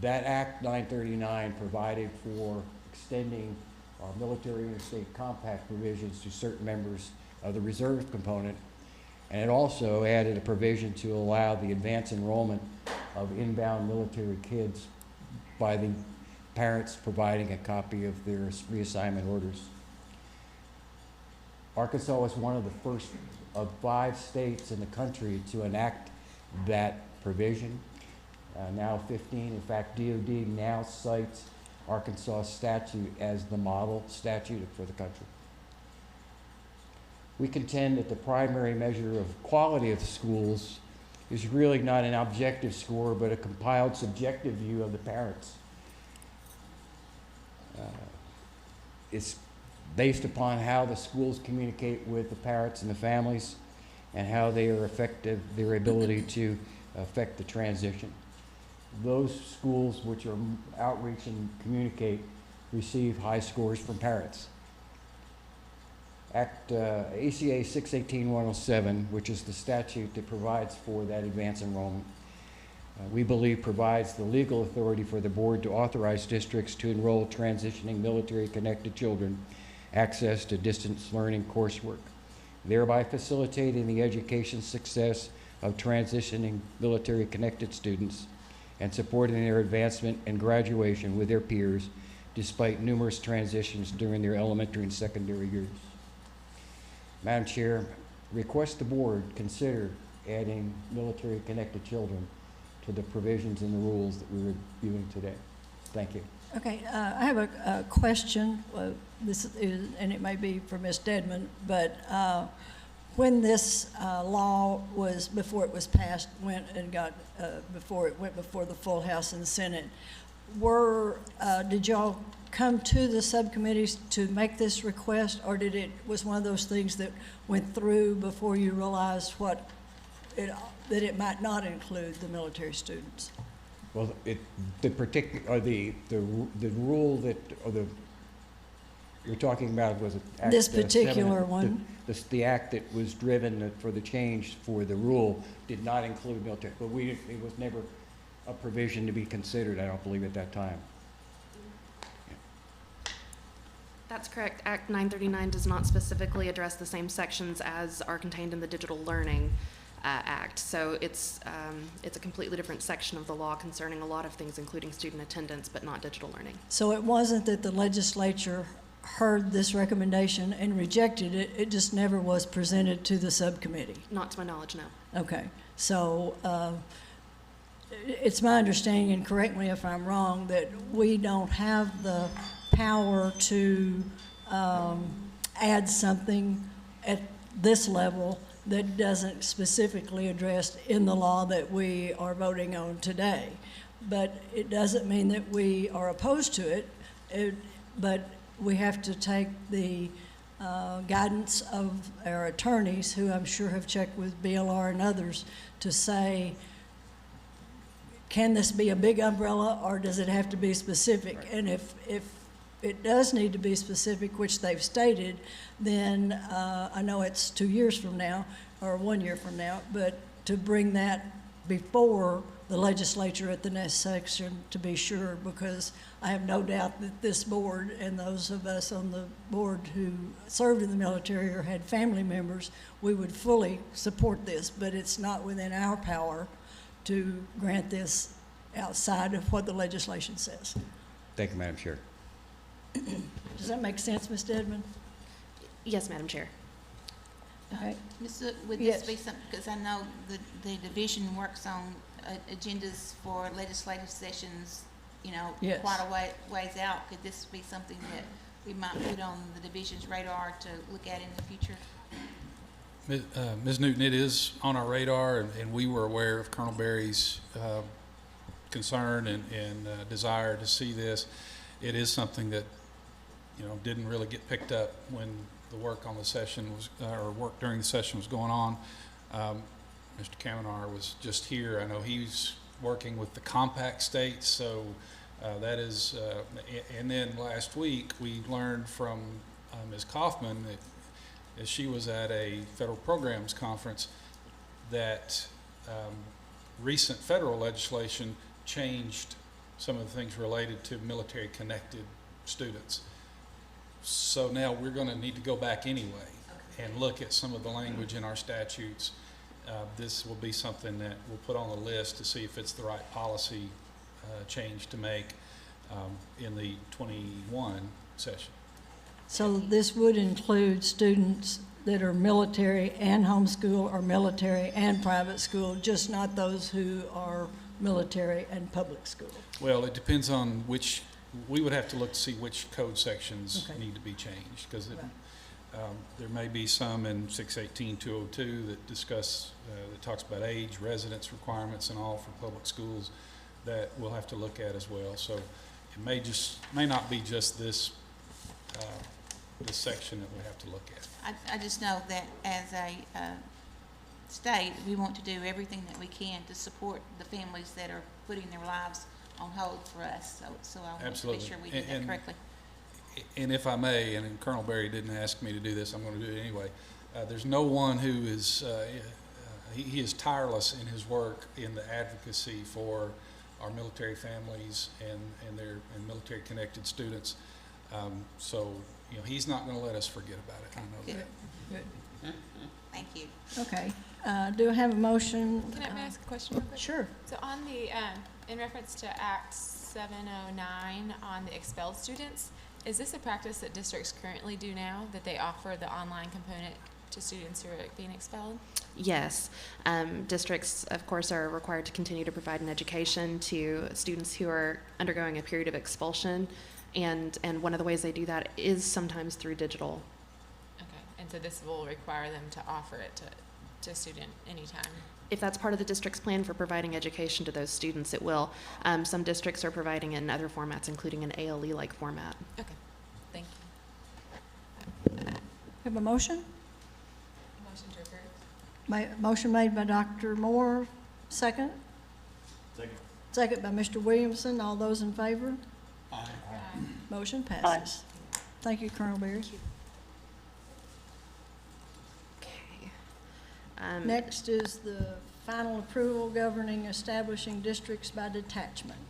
That Act 939 provided for extending our military interstate compact provisions to certain members of the reserve component, and it also added a provision to allow the advanced enrollment of inbound military kids by the parents providing a copy of their reassignment orders. Arkansas was one of the first of 5 states in the country to enact that provision. Now 15, in fact, DOD now cites Arkansas statute as the model statute for the country. We contend that the primary measure of quality of the schools is really not an objective score, but a compiled subjective view of the parents. It's based upon how the schools communicate with the parents and the families and how they are effective, their ability to affect the transition. Those schools which are outreach and communicate receive high scores from parents. ACA 618-107, which is the statute that provides for that advanced enrollment, we believe provides the legal authority for the board to authorize districts to enroll transitioning military-connected children access to distance learning coursework, thereby facilitating the education success of transitioning military-connected students and supporting their advancement and graduation with their peers despite numerous transitions during their elementary and secondary years. Madam Chair, request the board consider adding military-connected children to the provisions in the rules that we're reviewing today. Thank you. Okay, I have a question. This is, and it may be for Ms. Dedman, but when this law was, before it was passed, went and got, before it went before the full House and Senate, did y'all come to the subcommittees to make this request, or was one of those things that went through before you realized that it might not include the military students? Well, the rule that, or the, you're talking about was it Act This particular one. The act that was driven for the change for the rule did not include military, but it was never a provision to be considered, I don't believe, at that time. That's correct. Act 939 does not specifically address the same sections as are contained in the Digital Learning Act. So it's a completely different section of the law concerning a lot of things, including student attendance, but not digital learning. So it wasn't that the legislature heard this recommendation and rejected it, it just never was presented to the subcommittee? Not to my knowledge, no. Okay, so it's my understanding, and correct me if I'm wrong, that we don't have the power to add something at this level that doesn't specifically address in the law that we are voting on today. But it doesn't mean that we are opposed to it, but we have to take the guidance of our attorneys, who I'm sure have checked with BLR and others, to say, can this be a big umbrella, or does it have to be specific? Right. And if it does need to be specific, which they've stated, then I know it's 2 years from now, or 1 year from now, but to bring that before the legislature at the next section to be sure, because I have no doubt that this board and those of us on the board who served in the military or had family members, we would fully support this, but it's not within our power to grant this outside of what the legislation says. Thank you, Madam Chair. Does that make sense, Ms. Dedman? Yes, Madam Chair. Okay. Would this be something, because I know the division works on agendas for legislative sessions, Yes. quite a ways out. Could this be something that we might put on the division's radar to look at in the future? Ms. Newton, it is on our radar, and we were aware of Colonel Berry's concern and desire to see this. It is something that, didn't really get picked up when the work on the session was, or work during the session was going on. Mr. Kamenar was just here. I know he's working with the compact states, so that is, and then last week we learned from Ms. Kaufman that as she was at a federal programs conference, that recent federal legislation changed some of the things related to military-connected students. So now we're going to need to go back anyway and look at some of the language in our statutes. This will be something that we'll put on the list to see if it's the right policy change to make in the 21 session. So this would include students that are military and homeschool or military and private school, just not those who are military and public school. Well, it depends on which, we would have to look to see which code sections need to be changed, because there may be some in 618-202 that discuss, that talks about age, residence requirements and all for public schools that we'll have to look at as well. So it may not be just this section that we have to look at. I just know that as a state, we want to do everything that we can to support the families that are putting their lives on hold for us. So I want to make sure we do that correctly. And if I may, and Colonel Berry didn't ask me to do this, I'm going to do it anyway. There's no one who is, he is tireless in his work in the advocacy for our military families and military connected students. So, you know, he's not going to let us forget about it. I know that. Good. Thank you. Okay. Do I have a motion? Can I ask a question real quick? Sure. So on the, in reference to Act 709 on the expelled students, is this a practice that districts currently do now, that they offer the online component to students who are being expelled? Yes. Districts, of course, are required to continue to provide an education to students who are undergoing a period of expulsion, and one of the ways they do that is sometimes through digital. Okay, and so this will require them to offer it to a student anytime? If that's part of the district's plan for providing education to those students, it will. Some districts are providing it in other formats, including an ALE-like format. Okay, thank you. Have a motion? Motion to approve. Motion made by Dr. Moore, second? Second. Second by Mr. Williamson. All those in favor? Aye. Motion passes. Thank you, Colonel Berry. Next is the final approval governing establishing districts by detachment.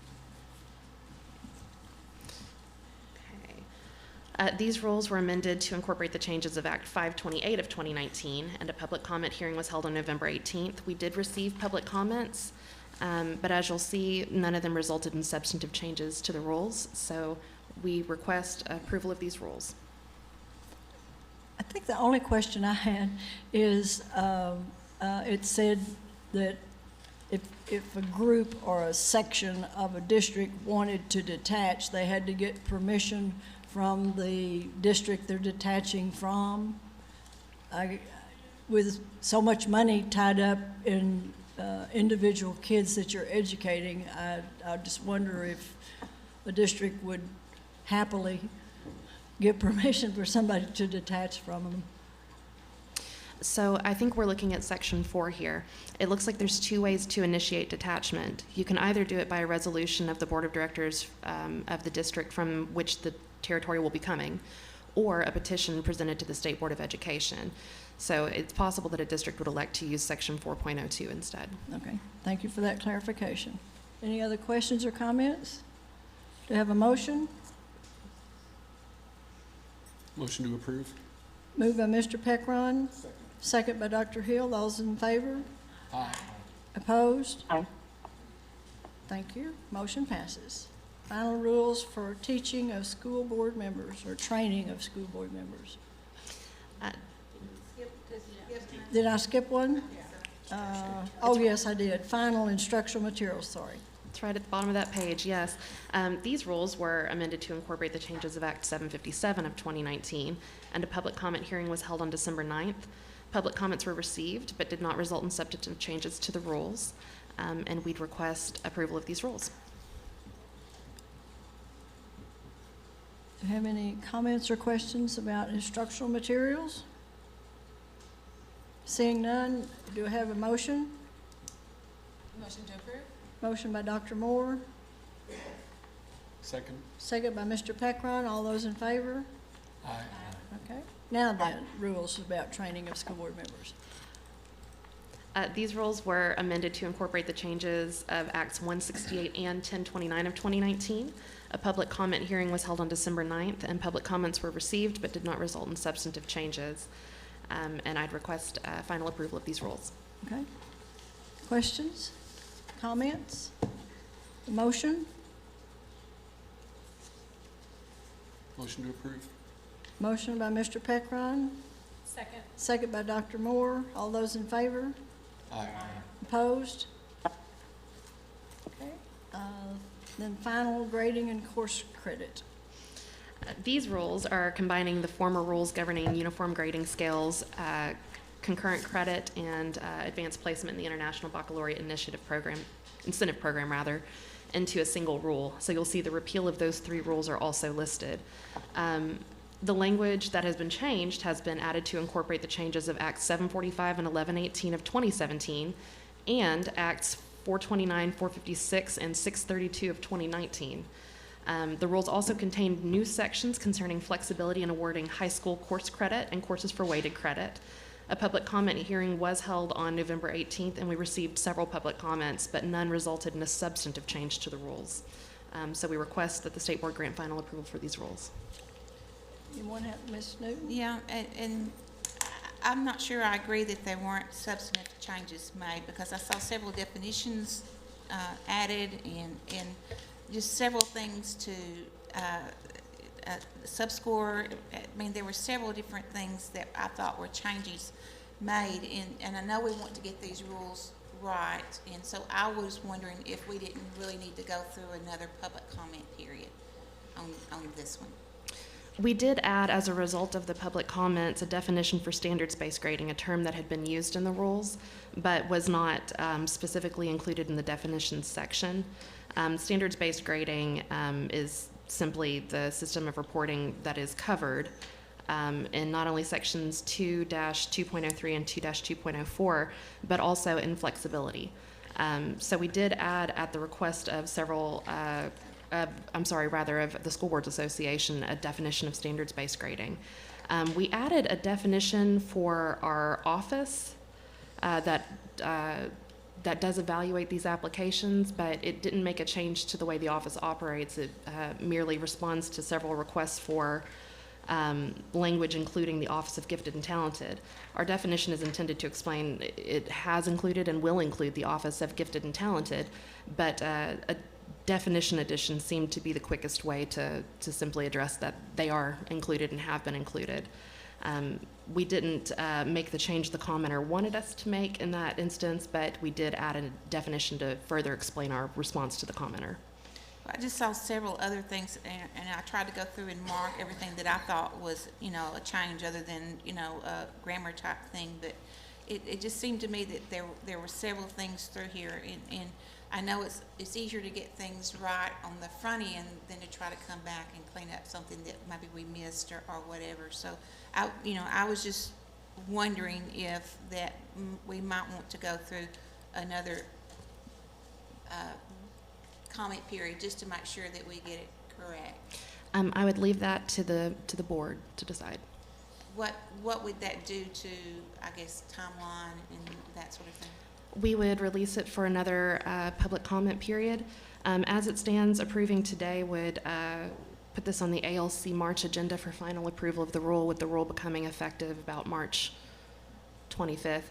These rules were amended to incorporate the changes of Act 528 of 2019, and a public comment hearing was held on November 18th. We did receive public comments, but as you'll see, none of them resulted in substantive changes to the rules, so we request approval of these rules. I think the only question I had is, it said that if a group or a section of a district wanted to detach, they had to get permission from the district they're detaching from. With so much money tied up in individual kids that you're educating, I just wonder if a district would happily get permission for somebody to detach from them. So I think we're looking at Section 4 here. It looks like there's two ways to initiate detachment. You can either do it by a resolution of the Board of Directors of the district from which the territory will be coming, or a petition presented to the State Board of Education. So it's possible that a district would elect to use Section 4.02 instead. Okay, thank you for that clarification. Any other questions or comments? Do you have a motion? Motion to approve. Moved by Mr. Peckron. Second by Dr. Hill. Those in favor? Aye. Opposed? Aye. Thank you. Motion passes. Final rules for teaching of school board members or training of school board members. Did I skip one? Oh, yes, I did. Final instructional materials, sorry. It's right at the bottom of that page, yes. These rules were amended to incorporate the changes of Act 757 of 2019, and a public comment hearing was held on December 9th. Public comments were received, but did not result in substantive changes to the rules, and we'd request approval of these rules. Do you have any comments or questions about instructional materials? Seeing none, do I have a motion? Motion to approve. Motion by Dr. Moore, Second. second by Mr. Peckron. All those in favor? Aye. Okay. Now then, rules about training of school board members. These rules were amended to incorporate the changes of Acts 168 and 1029 of 2019. A public comment hearing was held on December 9th, and public comments were received but did not result in substantive changes. And I'd request final approval of these rules. Okay. Questions? Comments? Motion? Motion to approve. Motion by Mr. Peckron, Second. second by Dr. Moore. All those in favor? Aye. Opposed? Okay. Then final grading and course credit. These rules are combining the former rules governing uniform grading scales, concurrent credit, and advanced placement in the International Baccalaureate Incentive Program, into a single rule. So you'll see the repeal of those 3 rules are also listed. The language that has been changed has been added to incorporate the changes of Acts 745 and 1118 of 2017 and Acts 429, 456, and 632 of 2019. The rules also contained new sections concerning flexibility in awarding high school course credit and courses for weighted credit. A public comment hearing was held on November 18th, and we received several public comments, but none resulted in a substantive change to the rules. So we request that the State Board grant final approval for these rules. You want to have Ms. Newton? Yeah, and I'm not sure I agree that there weren't substantive changes made, because I saw several definitions added and just several things to subscore. I mean, there were several different things that I thought were changes made, and I know we want to get these rules right, and so I was wondering if we didn't really need to go through another public comment period on this one. We did add, as a result of the public comments, a definition for standards-based grading, a term that had been used in the rules, but was not specifically included in the definitions section. Standards-based grading is simply the system of reporting that is covered in not only sections 2-2.03 and 2-2.04, but also in flexibility. So we did add, at the request of several of the School Boards Association, a definition of standards-based grading. We added a definition for our office that does evaluate these applications, but it didn't make a change to the way the office operates. It merely responds to several requests for language including the Office of Gifted and Talented. Our definition is intended to explain it has included and will include the Office of Gifted and Talented, but a definition addition seemed to be the quickest way to simply address that they are included and have been included. We didn't make the change the commenter wanted us to make in that instance, but we did add a definition to further explain our response to the commenter. I just saw several other things, and I tried to go through and mark everything that I thought was, a change other than, a grammar type thing, but it just seemed to me that there were several things through here, and I know it's easier to get things right on the front end than to try to come back and clean up something that maybe we missed or whatever. So I was just wondering if that we might want to go through another comment period just to make sure that we get it correct. I would leave that to the board to decide. What would that do to, I guess, timeline and that sort of thing? We would release it for another public comment period. As it stands, approving today would put this on the ALC March agenda for final approval of the rule, with the rule becoming effective about March 25th.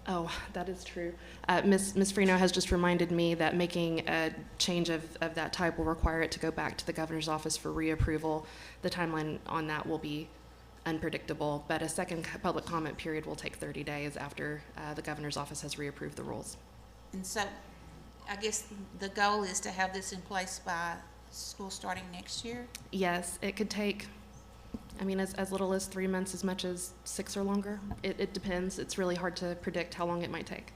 Oh, that is true. Ms. Freno has just reminded me that making a change of that type will require it to go back to the governor's office for reapproval. The timeline on that will be unpredictable, but a second public comment period will take 30 days after the governor's office has reapproved the rules. And so I guess the goal is to have this in place by school starting next year? Yes, it could take, as little as 3 months, as much as 6 or longer. It depends. It's really hard to predict how long it might take.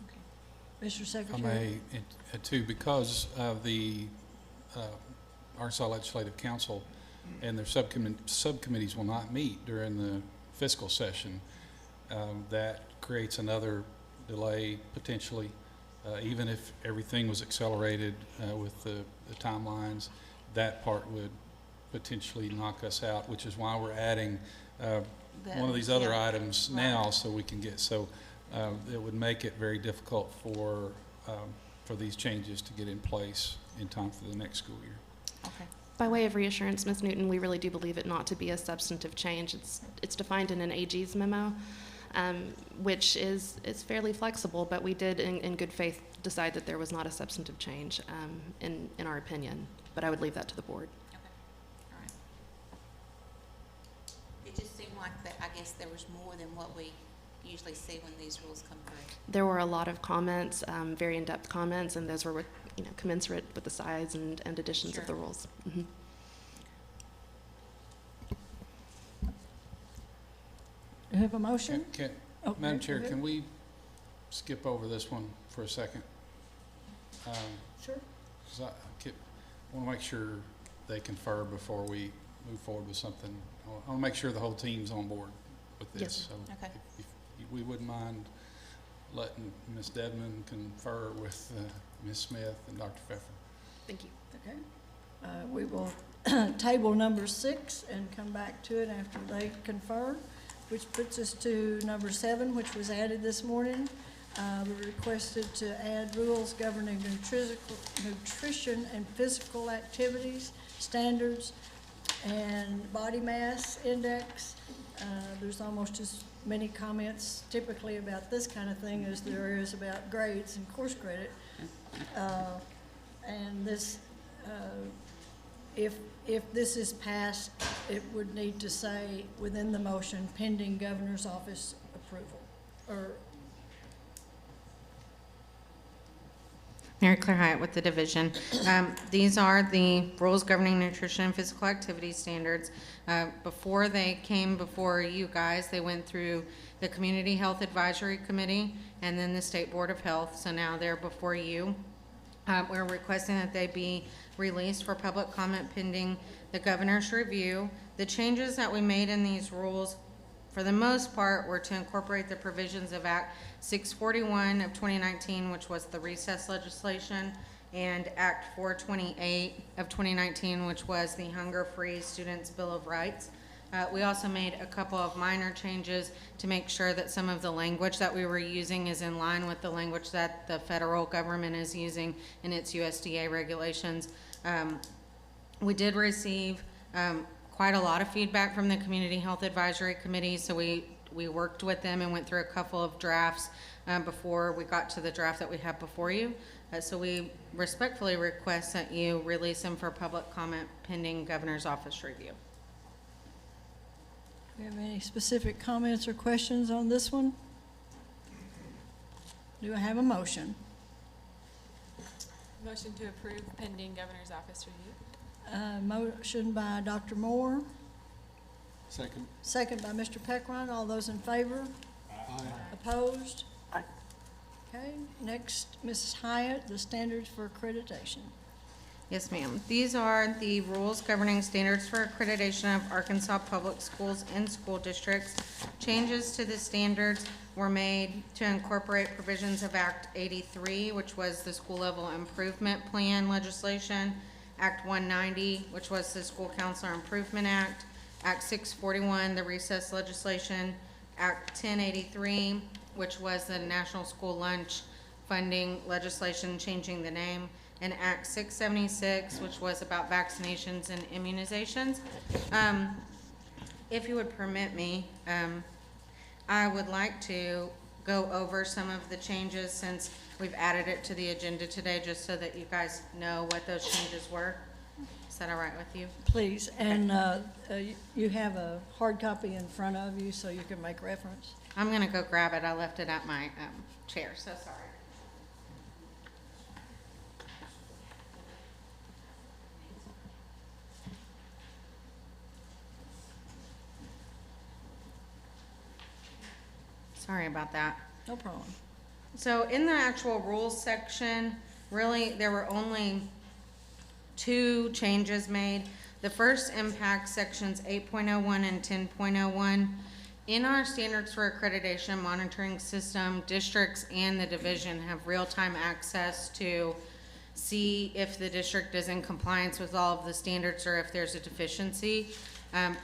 Okay. Mr. Secretary? I may, too, because of the Arkansas Legislative Council and their subcommittees will not meet during the fiscal session, that creates another delay potentially. Even if everything was accelerated with the timelines, that part would potentially knock us out, which is why we're adding one of these other items now, so we can get, so it would make it very difficult for these changes to get in place in time for the next school year. Okay. By way of reassurance, Ms. Newton, we really do believe it not to be a substantive change. It's defined in an AG's memo, which is fairly flexible, but we did, in good faith, decide that there was not a substantive change in our opinion. But I would leave that to the board. Okay. All right. It just seemed like that, I guess there was more than what we usually see when these rules come through. There were a lot of comments, very in-depth comments, and those were commensurate with the size and additions of the rules. Mm-hmm. You have a motion? Oh, Madam Chair, go ahead. can we skip over this one for a second? Sure. 'Cause I want to make sure they confer before we move forward with something. I want to make sure the whole team's on board with this. Yes, sir. So Okay. if we wouldn't mind letting Ms. Dedman confer with Ms. Smith and Dr. Pfeffer. Thank you. Okay. We will table number 6 and come back to it after they confer, which puts us to number 7, which was added this morning. We requested to add rules governing nutrition and physical activities, standards, and body mass index. There's almost as many comments typically about this kind of thing as there is about grades and course credit. And this, if this is passed, it would need to say within the motion pending governor's office approval, or Mary Claire Hyatt with the division. These are the rules governing nutrition and physical activity standards. Before they came before you guys, they went through the Community Health Advisory Committee and then the State Board of Health, so now they're before you. We're requesting that they be released for public comment pending the governor's review. The changes that we made in these rules, for the most part, were to incorporate the provisions of Act 641 of 2019, which was the recess legislation, and Act 428 of 2019, which was the Hunger-Free Students' Bill of Rights. We also made a couple of minor changes to make sure that some of the language that we were using is in line with the language that the federal government is using in its USDA regulations. We did receive quite a lot of feedback from the Community Health Advisory Committee, so we worked with them and went through a couple of drafts before we got to the draft that we have before you. So we respectfully request that you release them for public comment pending governor's office review. do you have any specific comments or questions on this one? Do I have a motion? Motion to approve pending governor's office review. Motion by Dr. Moore, Second. second by Mr. Peckron. All those in favor? Opposed? Okay, next, Mrs. Hyatt, the standards for accreditation. Yes, ma'am. These are the rules governing standards for accreditation of Arkansas public schools and school districts. Changes to the standards were made to incorporate provisions of Act 83, which was the school level improvement plan legislation, Act 190, which was the School Counselor Improvement Act, Act 641, the recess legislation, Act 1083, which was the National School Lunch Funding legislation, changing the name, and Act 676, which was about vaccinations and immunizations. If you would permit me, I would like to go over some of the changes since we've added it to the agenda today, just so that you guys know what those changes were. Is that all right with you? Please, and you have a hard copy in front of you so you can make reference. I'm gonna go grab it. I left it at my chair, so sorry. Sorry about that. No problem. So in the actual rules section, really, there were only 2 changes made. The first impacts sections 8.01 and 10.01. In our standards for accreditation monitoring system, districts and the division have real-time access to see if the district is in compliance with all of the standards or if there's a deficiency.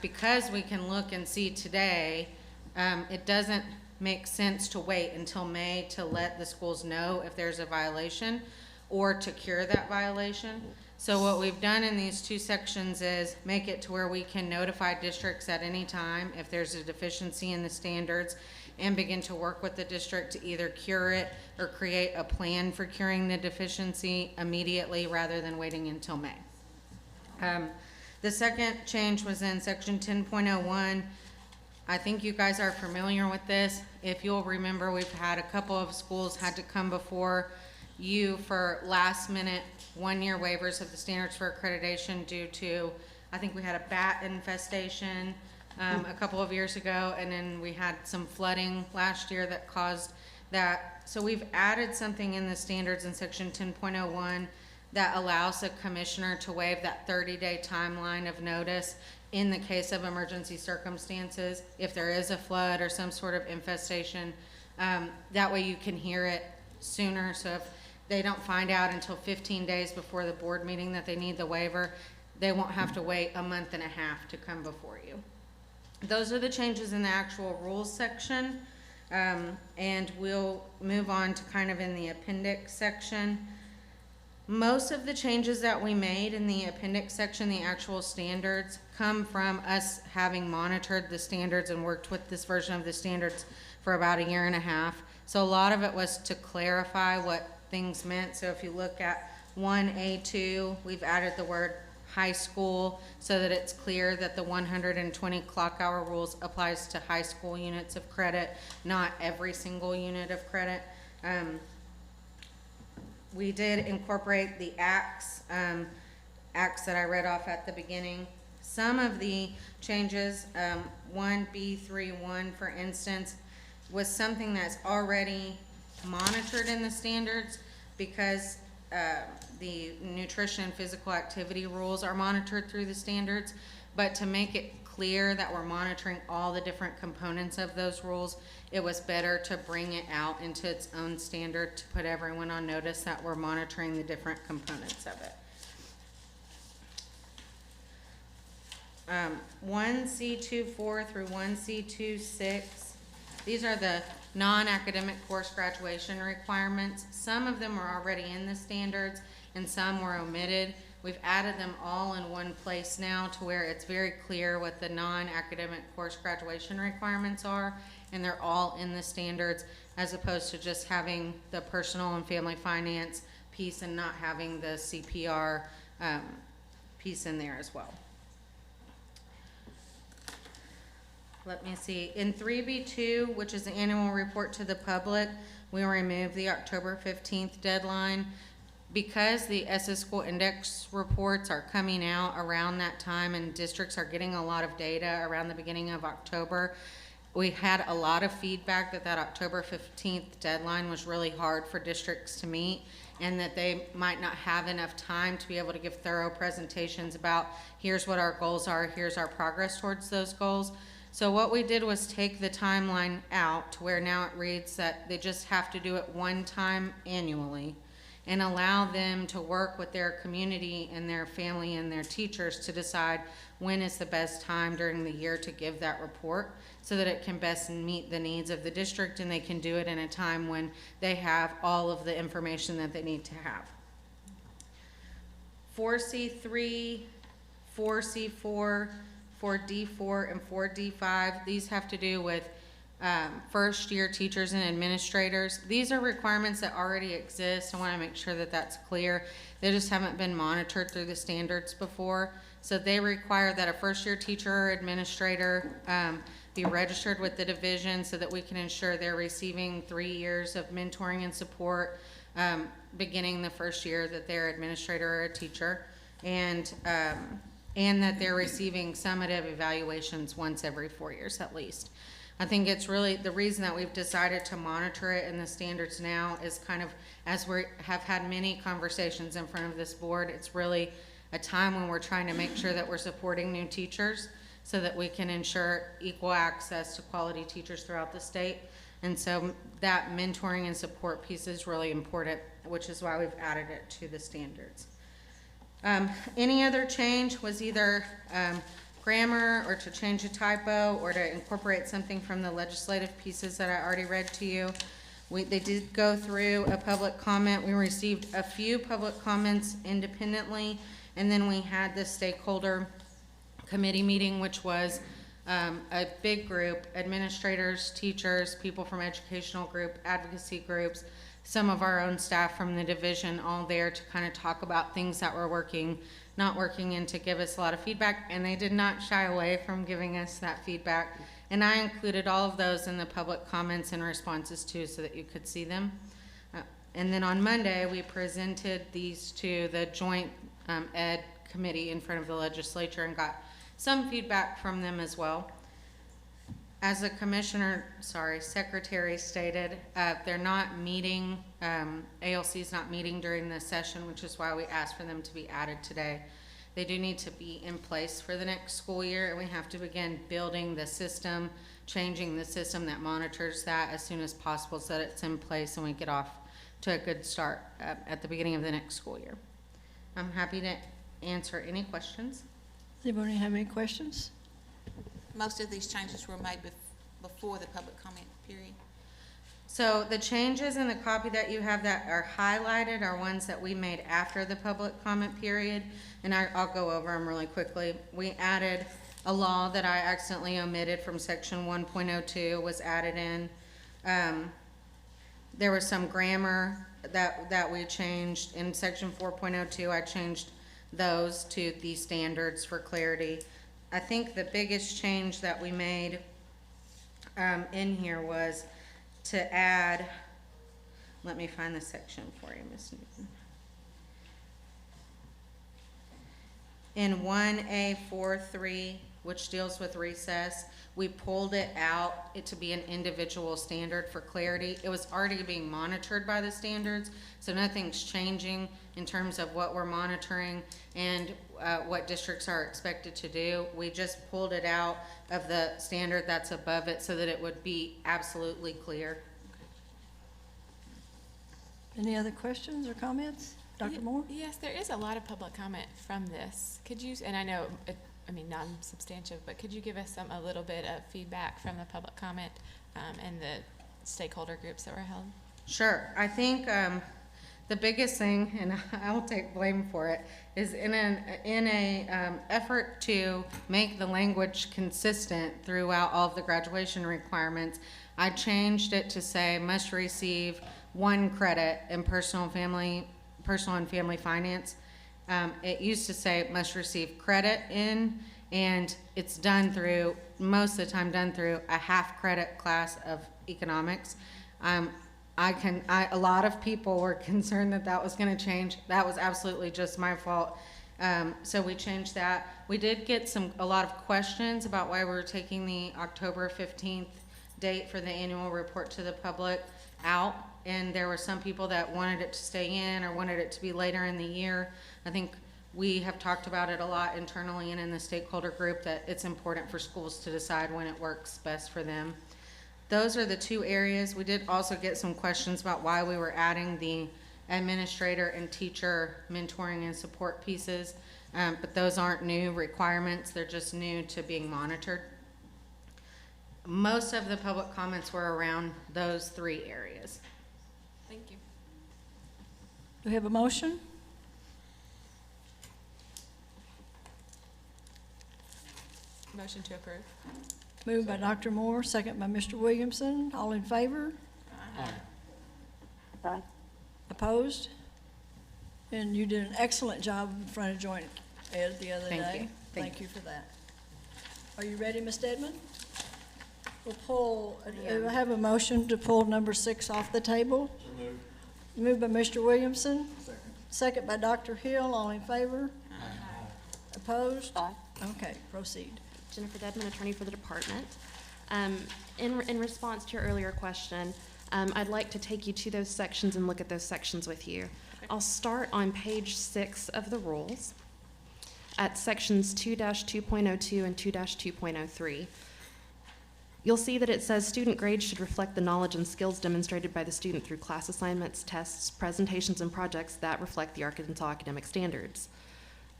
Because we can look and see today, it doesn't make sense to wait until May to let the schools know if there's a violation or to cure that violation. So what we've done in these two sections is make it to where we can notify districts at any time if there's a deficiency in the standards and begin to work with the district to either cure it or create a plan for curing the deficiency immediately rather than waiting until May. The second change was in section 10.01. I think you guys are familiar with this. If you'll remember, we've had a couple of schools had to come before you for last minute one-year waivers of the standards for accreditation due to, I think we had a bat infestation a couple of years ago, and then we had some flooding last year that caused that. So we've added something in the standards in section 10.01 that allows a commissioner to waive that 30-day timeline of notice in the case of emergency circumstances, if there is a flood or some sort of infestation. That way you can hear it sooner. So if they don't find out until 15 days before the board meeting that they need the waiver, they won't have to wait a month and a half to come before you. Those are the changes in the actual rules section. And we'll move on to kind of in the appendix section. Most of the changes that we made in the appendix section, the actual standards, come from us having monitored the standards and worked with this version of the standards for about a year and a half. So a lot of it was to clarify what things meant. So if you look at 1A2, we've added the word high school so that it's clear that the 120 clock hour rules applies to high school units of credit, not every single unit of credit. We did incorporate the acts that I read off at the beginning. Some of the changes, 1B31 for instance, was something that's already monitored in the standards because the nutrition and physical activity rules are monitored through the standards. But to make it clear that we're monitoring all the different components of those rules, it was better to bring it out into its own standard to put everyone on notice that we're monitoring the different components of it. 1C24 through 1C26, these are the non-academic course graduation requirements. Some of them are already in the standards and some were omitted. We've added them all in one place now to where it's very clear what the non-academic course graduation requirements are, and they're all in the standards, as opposed to just having the personal and family finance piece and not having the CPR piece in there as well. Let me see. In 3B2, which is the annual report to the public, we removed the October 15th deadline. Because the SS School Index reports are coming out around that time and districts are getting a lot of data around the beginning of October, we had a lot of feedback that October 15th deadline was really hard for districts to meet and that they might not have enough time to be able to give thorough presentations about here's what our goals are, here's our progress towards those goals. So what we did was take the timeline out to where now it reads that they just have to do it one time annually and allow them to work with their community and their family and their teachers to decide when is the best time during the year to give that report so that it can best meet the needs of the district and they can do it in a time when they have all of the information that they need to have. 4C3, 4C4, 4D4, and 4D5, these have to do with first year teachers and administrators. These are requirements that already exist. I want to make sure that that's clear. They just haven't been monitored through the standards before. So they require that a first year teacher or administrator be registered with the division so that we can ensure they're receiving 3 years of mentoring and support beginning the first year that they're administrator or a teacher, and that they're receiving summative evaluations once every 4 years at least. I think it's really the reason that we've decided to monitor it in the standards now is kind of as we have had many conversations in front of this board, it's really a time when we're trying to make sure that we're supporting new teachers so that we can ensure equal access to quality teachers throughout the state. And so that mentoring and support piece is really important, which is why we've added it to the standards. Any other change was either grammar or to change a typo or to incorporate something from the legislative pieces that I already read to you. They did go through a public comment. We received a few public comments independently, and then we had the stakeholder committee meeting, which was a big group, administrators, teachers, people from educational group, advocacy groups, some of our own staff from the division, all there to kind of talk about things that were working, not working, and to give us a lot of feedback, and they did not shy away from giving us that feedback. And I included all of those in the public comments and responses too, so that you could see them. And then on Monday, we presented these to the joint ed committee in front of the legislature and got some feedback from them as well. As the secretary stated, they're not meeting, ALC's not meeting during this session, which is why we asked for them to be added today. They do need to be in place for the next school year, and we have to begin building the system, changing the system that monitors that as soon as possible so that it's in place and we get off to a good start at the beginning of the next school year. I'm happy to answer any questions. Does anybody have any questions? Most of these changes were made before the public comment period. So the changes in the copy that you have that are highlighted are ones that we made after the public comment period, and I'll go over them really quickly. We added a law that I accidentally omitted from section 1.02 was added in. There was some grammar that we changed. In section 4.02, I changed those to the standards for clarity. I think the biggest change that we made in here was to add, let me find the section for you, Ms. Newton. In 1A43, which deals with recess, we pulled it out to be an individual standard for clarity. It was already being monitored by the standards, so nothing's changing in terms of what we're monitoring and what districts are expected to do. We just pulled it out of the standard that's above it so that it would be absolutely clear. Any other questions or comments? Dr. Moore? Yes, there is a lot of public comment from this. Could you, and I know, non-substantive, but could you give us a little bit of feedback from the public comment and the stakeholder groups that were held? Sure. I think the biggest thing, and I'll take blame for it, is in a effort to make the language consistent throughout all of the graduation requirements, I changed it to say must receive 1 credit in personal and family finance. It used to say must receive credit in, and it's done through, most of the time done through a half credit class of economics. A lot of people were concerned that was going to change. That was absolutely just my fault. So we changed that. We did get a lot of questions about why we were taking the October 15th date for the annual report to the public out. And there were some people that wanted it to stay in or wanted it to be later in the year. I think we have talked about it a lot internally and in the stakeholder group that it's important for schools to decide when it works best for them. Those are the 2 areas. We did also get some questions about why we were adding the administrator and teacher mentoring and support pieces, but those aren't new requirements. They're just new to being monitored. Most of the public comments were around those 3 areas. Thank you. Do we have a motion? Motion to approve. Moved by Dr. Moore, second by Mr. Williamson. All in favor? Aye. Opposed? And you did an excellent job in front of joint ed the other Thank day. you. Thank you for that. Are you ready, Ms. Dedman? We'll pull, I have a motion to pull number 6 off the table. Moved by Mr. Williamson. Second by Dr. Hill. All in favor? Opposed? Okay, proceed. Jennifer Dedman, attorney for the department. In response to your earlier question, I'd like to take you to those sections and look at those sections with you. I'll start on page 6 of the rules at sections 2-2.02 and 2-2.03. You'll see that it says student grades should reflect the knowledge and skills demonstrated by the student through class assignments, tests, presentations, and projects that reflect the Arkansas academic standards.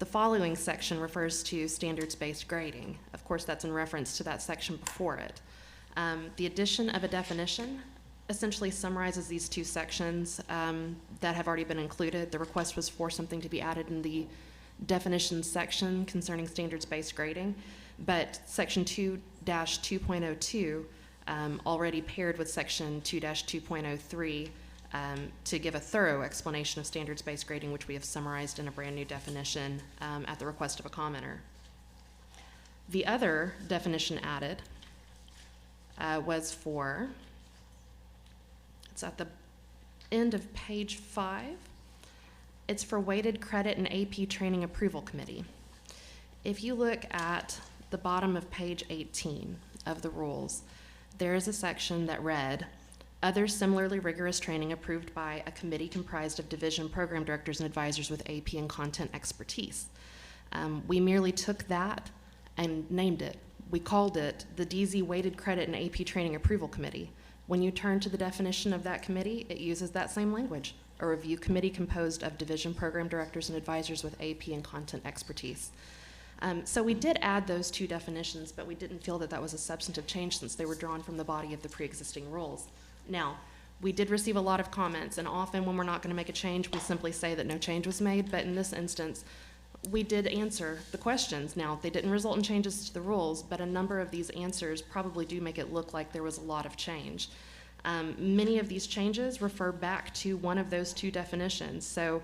The following section refers to standards-based grading. Of course, that's in reference to that section before it. The addition of a definition essentially summarizes these two sections that have already been included. The request was for something to be added in the definitions section concerning standards-based grading, but section 2-2.02 already paired with section 2-2.03 to give a thorough explanation of standards-based grading, which we have summarized in a brand new definition at the request of a commenter. The other definition added was for, it's at the end of page 5. It's for weighted credit and AP training approval committee. If you look at the bottom of page 18 of the rules, there is a section that read, other similarly rigorous training approved by a committee comprised of division program directors and advisors with AP and content expertise. We merely took that and named it. We called it the DZ Weighted Credit and AP Training Approval Committee. When you turn to the definition of that committee, it uses that same language, a review committee composed of division program directors and advisors with AP and content expertise. So we did add those two definitions, but we didn't feel that that was a substantive change since they were drawn from the body of the pre-existing rules. Now, we did receive a lot of comments, and often when we're not going to make a change, we simply say that no change was made, but in this instance, we did answer the questions. Now, they didn't result in changes to the rules, but a number of these answers probably do make it look like there was a lot of change. Many of these changes refer back to one of those two definitions. So,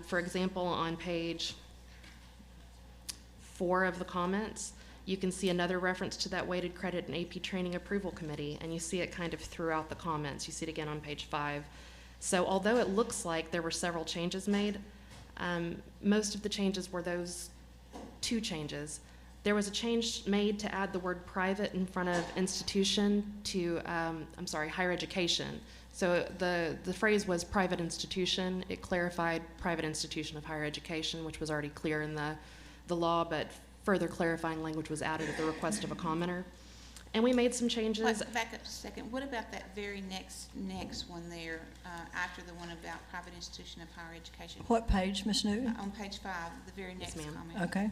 for example, on page 4 of the comments, you can see another reference to that weighted credit and AP training approval committee, and you see it kind of throughout the comments. You see it again on page 5. So although it looks like there were several changes made, most of the changes were those two changes. There was a change made to add the word private in front of institution to, higher education. So the phrase was private institution. It clarified private institution of higher education, which was already clear in the law, but further clarifying language was added at the request of a commenter. And we made some changes. Back up a second. What about that very next one there, after the one about private institution of higher education? What page, Ms. Newton? On page 5, the very next comment. Okay.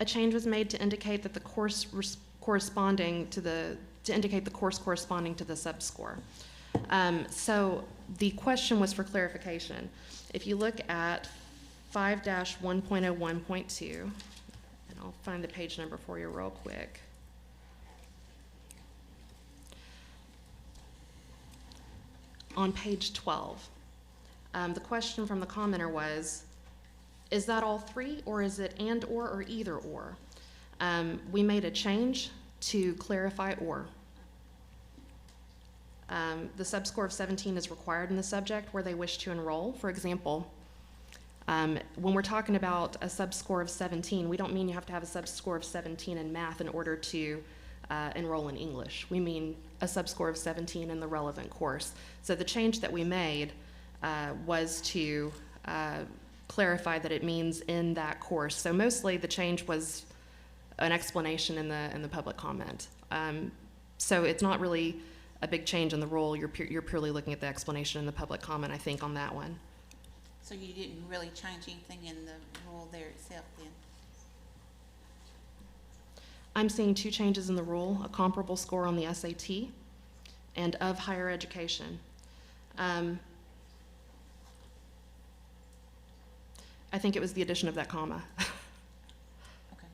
A change was made to indicate that the course corresponding to the subscore. So the question was for clarification. If you look at 5-1.01.2, and I'll find the page number for you real quick. On page 12, the question from the commenter was, is that all three, or is it and or either or? We made a change to clarify or. The subscore of 17 is required in the subject where they wish to enroll. For example, when we're talking about a subscore of 17, we don't mean you have to have a subscore of 17 in math in order to enroll in English. We mean a subscore of 17 in the relevant course. So the change that we made was to clarify that it means in that course. So mostly the change was an explanation in the public comment. So it's not really a big change in the rule. You're purely looking at the explanation in the public comment, I think, on that one. So you didn't really change anything in the rule there itself then? I'm seeing two changes in the rule, a comparable score on the SAT and of higher education. I think it was the addition of that comma. Okay.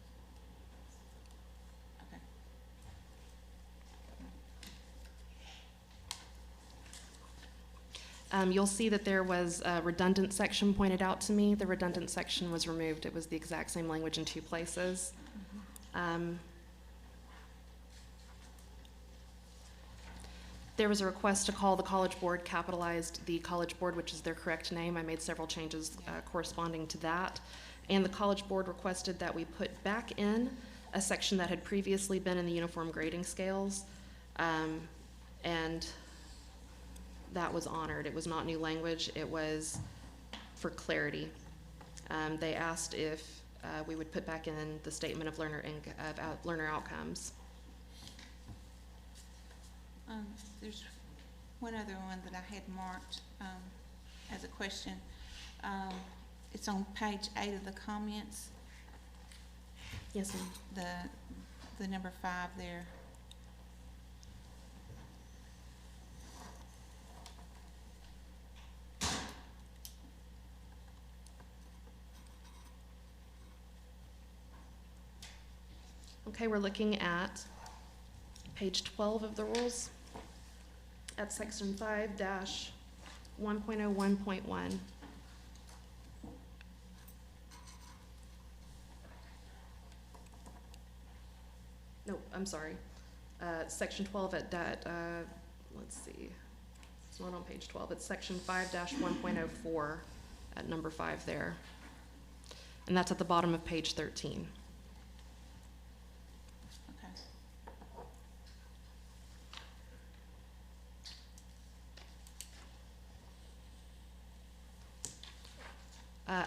Okay. You'll see that there was a redundant section pointed out to me. The redundant section was removed. It was the exact same language in two places. There was a request to call the College Board, capitalized the College Board, which is their correct name. I made several changes corresponding to that. And the College Board requested that we put back in a section that had previously been in the uniform grading scales. And that was honored. It was not new language. It was for clarity. They asked if we would put back in the statement of learner outcomes. There's one other one that I had marked as a question. It's on page 8 of the comments, Yes, ma'am. the number 5 there. Okay, we're looking at page 12 of the rules at section 5-1.01.1. No, I'm sorry. Section 12 at let's see. It's not on page 12. It's section 5-1.04 at number 5 there. And that's at the bottom of page 13. Okay.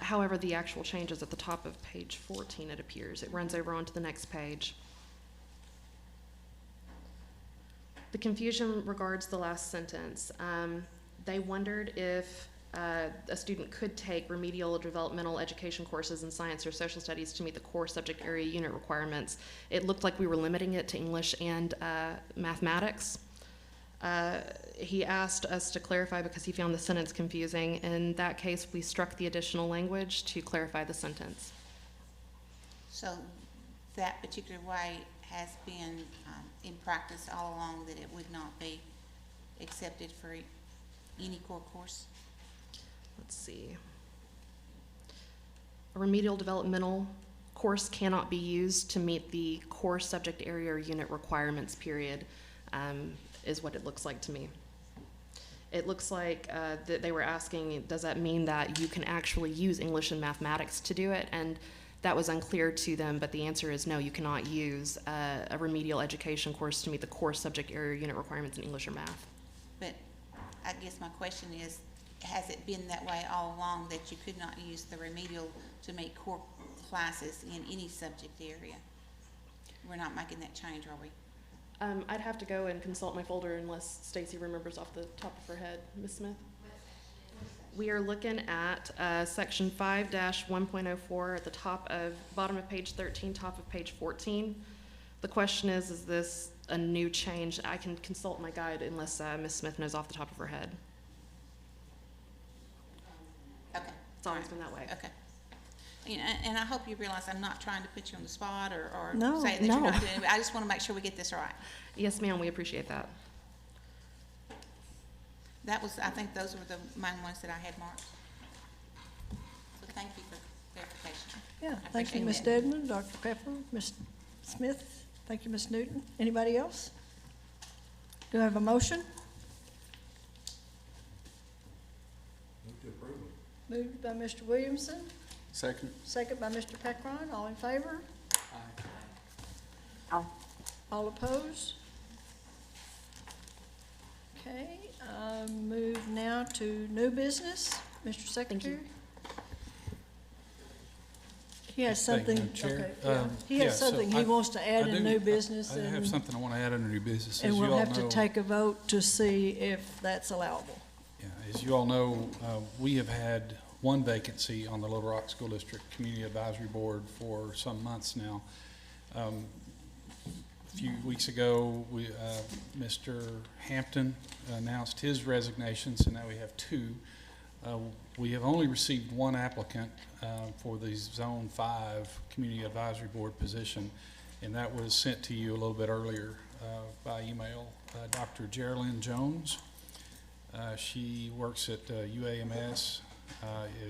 However, the actual change is at the top of page 14, it appears. It runs over onto the next page. The confusion regards the last sentence. They wondered if a student could take remedial or developmental education courses in science or social studies to meet the core subject area unit requirements. It looked like we were limiting it to English and mathematics. He asked us to clarify because he found the sentence confusing. In that case, we struck the additional language to clarify the sentence. So that particular way has been in practice all along, that it would not be accepted for any core course? Let's see. A remedial developmental course cannot be used to meet the core subject area or unit requirements, period, is what it looks like to me. It looks like that they were asking, does that mean that you can actually use English and mathematics to do it? And that was unclear to them, but the answer is no, you cannot use a remedial education course to meet the core subject area or unit requirements in English or math. But I guess my question is, has it been that way all along, that you could not use the remedial to make core classes in any subject area? We're not making that change, are we? I'd have to go and consult my folder unless Stacy remembers off the top of her head. Ms. Smith? We are looking at section 5-1.04 at the bottom of page 13, top of page 14. The question is this a new change? I can consult my guide unless Ms. Smith knows off the top of her head. Okay. It's always been that way. Okay. You know, and I hope you realize I'm not trying to put you on the spot or No, say that you're no. not doing it, but I just want to make sure we get this right. Yes, ma'am, we appreciate that. That was, I think those were the main ones that I had marked. So thank you for clarification. Yeah, I thank you, appreciate Ms. that. Dedman, Dr. Pepper, Ms. Smith. Thank you, Ms. Newton. Anybody else? Do I have a motion? Move to approve. Moved by Mr. Williamson, Second. second by Mr. Peckron. All in favor? Aye. All opposed? Okay, move now to new business. Mr. Secretary? He has Thank you, something, Madam Chair. okay, yeah. He yeah, has so something he I- wants to add I in do- new business. I have something I want to add under new business. And As you we'll all have to know- take a vote to see if that's allowable. Yeah, as you all know, we have had one vacancy on the Little Rock School District Community Advisory Board for some months now. A few weeks ago, Mr. Hampton announced his resignation, so now we have two. We have only received one applicant for the Zone 5 Community Advisory Board position, and that was sent to you a little bit earlier by email. Dr. Geraldine Jones. She works at UAMS,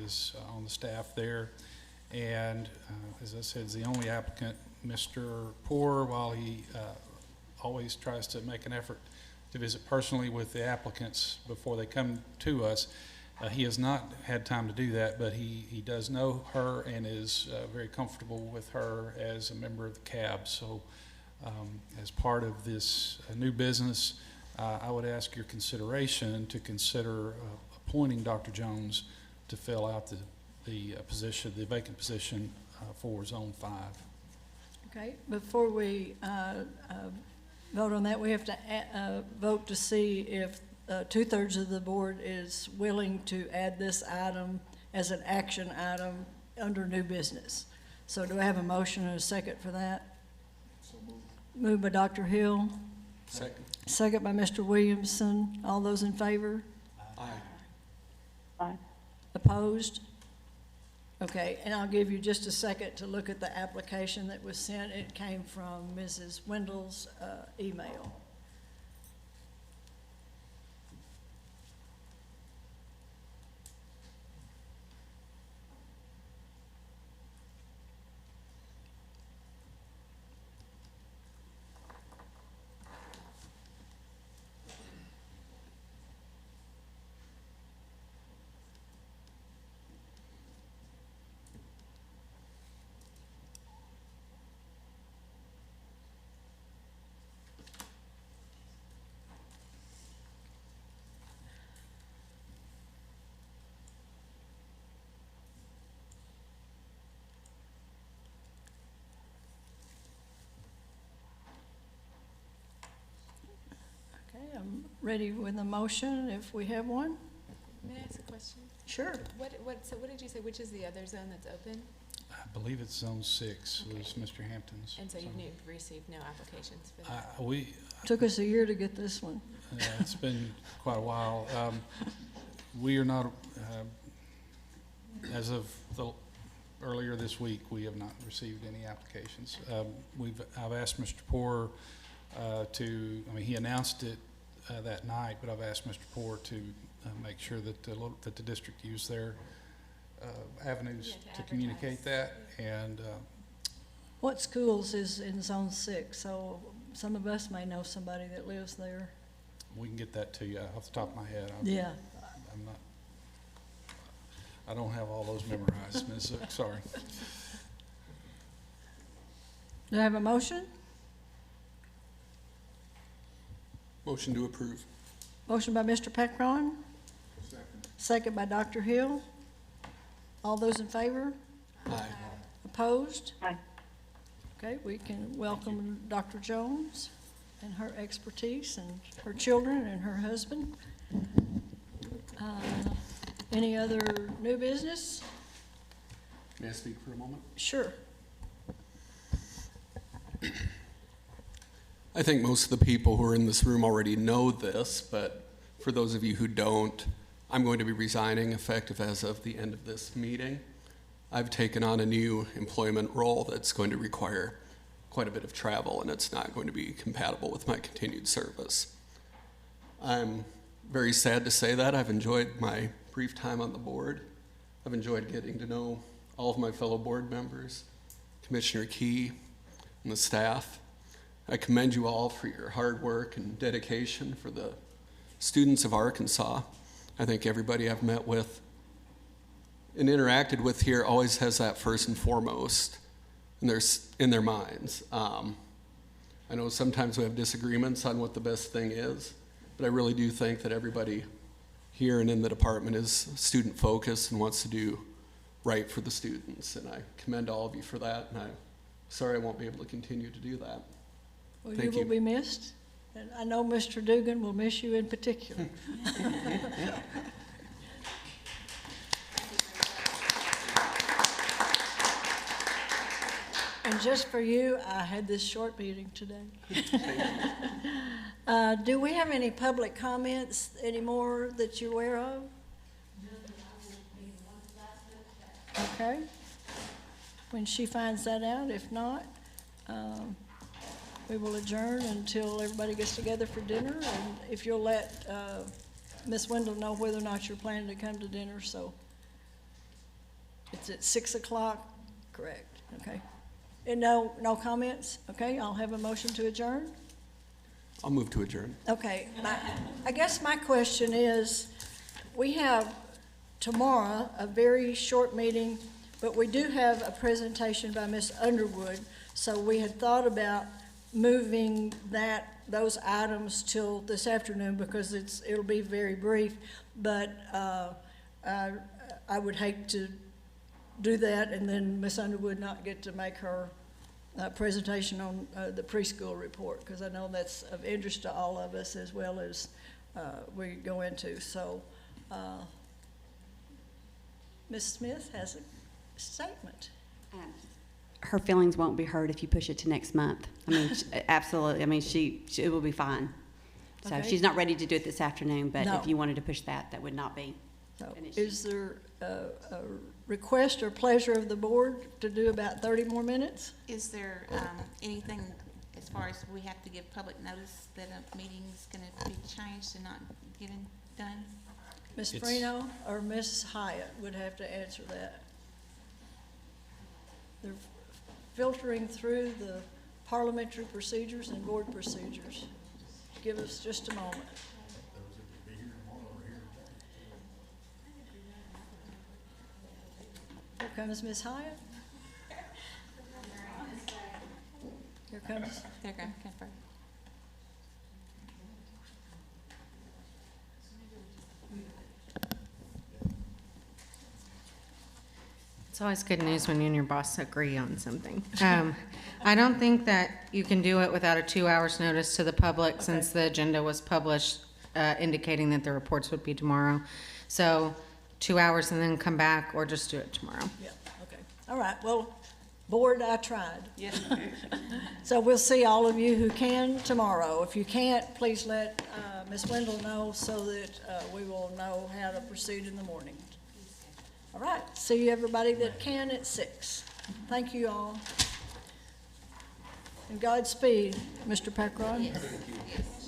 is on the staff there, and as I said, is the only applicant. Mr. Poor, while he always tries to make an effort to visit personally with the applicants before they come to us, he has not had time to do that, but he does know her and is very comfortable with her as a member of the CAB. So as part of this new business, I would ask your consideration to consider appointing Dr. Jones to fill out the position, the vacant position for Zone 5. Okay, before we vote on that, we have to vote to see if 2/3 of the board is willing to add this item as an action item under new business. So do I have a motion and a second for that? Moved by Dr. Hill. Second. Second by Mr. Williamson. All those in favor? Aye. Opposed? Okay, and I'll give you just a second to look at the application that was sent. It came from Mrs. Wendell's email. Okay, I'm ready with a motion if we have one. May I ask a question? Sure. So what did you say, which is the other zone that's open? I believe it's Zone 6 was Mr. Hampton's. And so you've received no applications for that? Took us a year to get this one. It's been quite a while. We are not, as of earlier this week, we have not received any applications. I've asked Mr. Poore he announced it that night, but I've asked Mr. Poore to make sure that the district use their avenues to communicate that. And What schools is in Zone 6? So some of us may know somebody that lives there. we can get that to you off the top of my head. Yeah. I don't have all those memorized, Ms. Zook, sorry. Do I have a motion? Motion to approve. Motion by Mr. Pecron. Second by Dr. Hill. All those in favor? Aye. Opposed? Aye. Okay, we can welcome Dr. Jones and her expertise and her children and her husband. Any other new business? May I speak for a moment? Sure. I think most of the people who are in this room already know this, but for those of you who don't, I'm going to be resigning effective as of the end of this meeting. I've taken on a new employment role that's going to require quite a bit of travel, and it's not going to be compatible with my continued service. I'm very sad to say that. I've enjoyed my brief time on the board. I've enjoyed getting to know all of my fellow board members, Commissioner Key, and the staff. I commend you all for your hard work and dedication for the students of Arkansas. I think everybody I've met with and interacted with here always has that first and foremost in their minds. I know sometimes we have disagreements on what the best thing is, but I really do think that everybody here and in the department is student focused and wants to do right for the students, and I commend all of you for that, and I'm sorry I won't be able to continue to do that. Well, Thank you will be missed, and I know Mr. Dugan will miss you in particular. And just for you, I had this short meeting today. Do we have any public comments anymore that you're aware of? Okay. When she finds that out, if not, we will adjourn until everybody gets together for dinner. And if you'll let Ms. Wendell know whether or not you're planning to come to dinner, so it's at 6 o'clock, correct? Okay. And no comments? Okay, I'll have a motion to adjourn. I'll move to adjourn. Okay, I guess my question is, we have tomorrow a very short meeting, but we do have a presentation by Ms. Underwood, so we had thought about moving those items till this afternoon because it'll be very brief, but I would hate to do that and then Ms. Underwood not get to make her presentation on the preschool report, because I know that's of interest to all of us as well as we go into. So Ms. Smith has a statement. Her feelings won't be hurt if you push it to next month. I mean, absolutely. I mean, it will be fine. So Okay. she's not ready to do it this afternoon, but No. if you wanted to push that, that would not be So an issue. is there a request or pleasure of the board to do about 30 more minutes? Is there anything, as far as we have to give public notice that a meeting's going to be changed and not getting done? Ms. It's- Freno or Ms. Hyatt would have to answer that. They're filtering through the parliamentary procedures and board procedures. Give us just a moment. Here comes Ms. Hyatt. Here comes. There you go, confirm. It's always good news when you and your boss agree on something. I don't think that you can do it without a 2 hours notice to the public since the agenda was published indicating that the reports would be tomorrow. So 2 hours and then come back, or just do it tomorrow. Yeah, okay. All right, well, board, I tried. Yes. So we'll see all of you who can tomorrow. If you can't, please let Ms. Wendell know so that we will know how to proceed in the morning. All right, see everybody that can at 6. Thank you all. And Godspeed, Mr. Pacron. Yes.